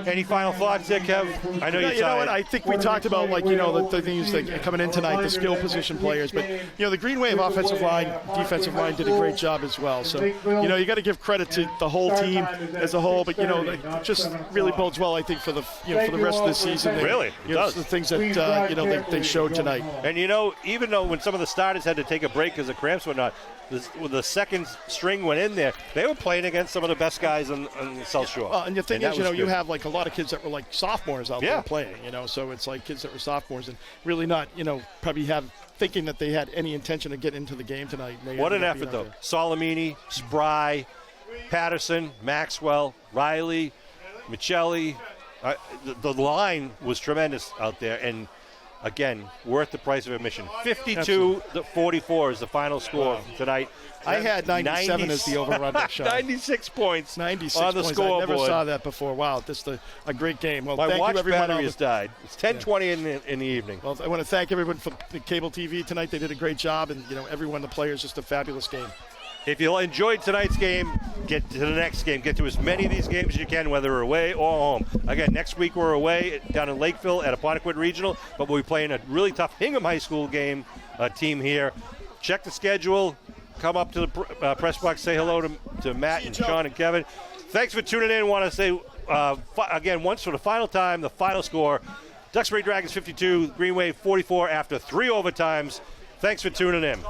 Any final thoughts there, Kev? I know you're You know what? I think we talked about, the things that coming in tonight, the skill position players. But, the Green Wave offensive line, defensive line did a great job as well. So, you got to give credit to the whole team as a whole. But, it just really bodes well, I think, for the for the rest of the season. Really? It does. The things that, they showed tonight. And, even though when some of the starters had to take a break because of cramps and whatnot, when the second string went in there, they were playing against some of the best guys on the South Shore. Well, and the thing is, you have a lot of kids that were sophomores out there playing, so it's kids that were sophomores and really not, probably thinking that they had any intention of getting into the game tonight. What an effort, though. Salamini, Spry, Patterson, Maxwell, Riley, Michelli. The line was tremendous out there, and again, worth the price of admission. 52-44 is the final score tonight. I had 97 as the over-under shot. 96 points 96 on the points. scoreboard. I never saw that before. Wow, this is a great game. Well, my thank watch you, everyone. battery has died. It's 10:20 in the evening. Well, I want to thank everyone for the cable TV tonight. They did a great job, and everyone, the players, just a fabulous game. If you enjoyed tonight's game, get to the next game. Get to as many of these games as you can, whether we're away or home. Again, next week we're away down in Lakeville at Apponequet Regional, but we'll be playing a really tough Hingham High School team here. Check the schedule. Come up to the press box. Say hello to Matt and Sean and Kevin. Thanks for tuning in. I want to say, again, once for the final time, the final score, Duxbury Dragons 52, Green Wave 44 after 3 overtimes. Thanks for tuning in.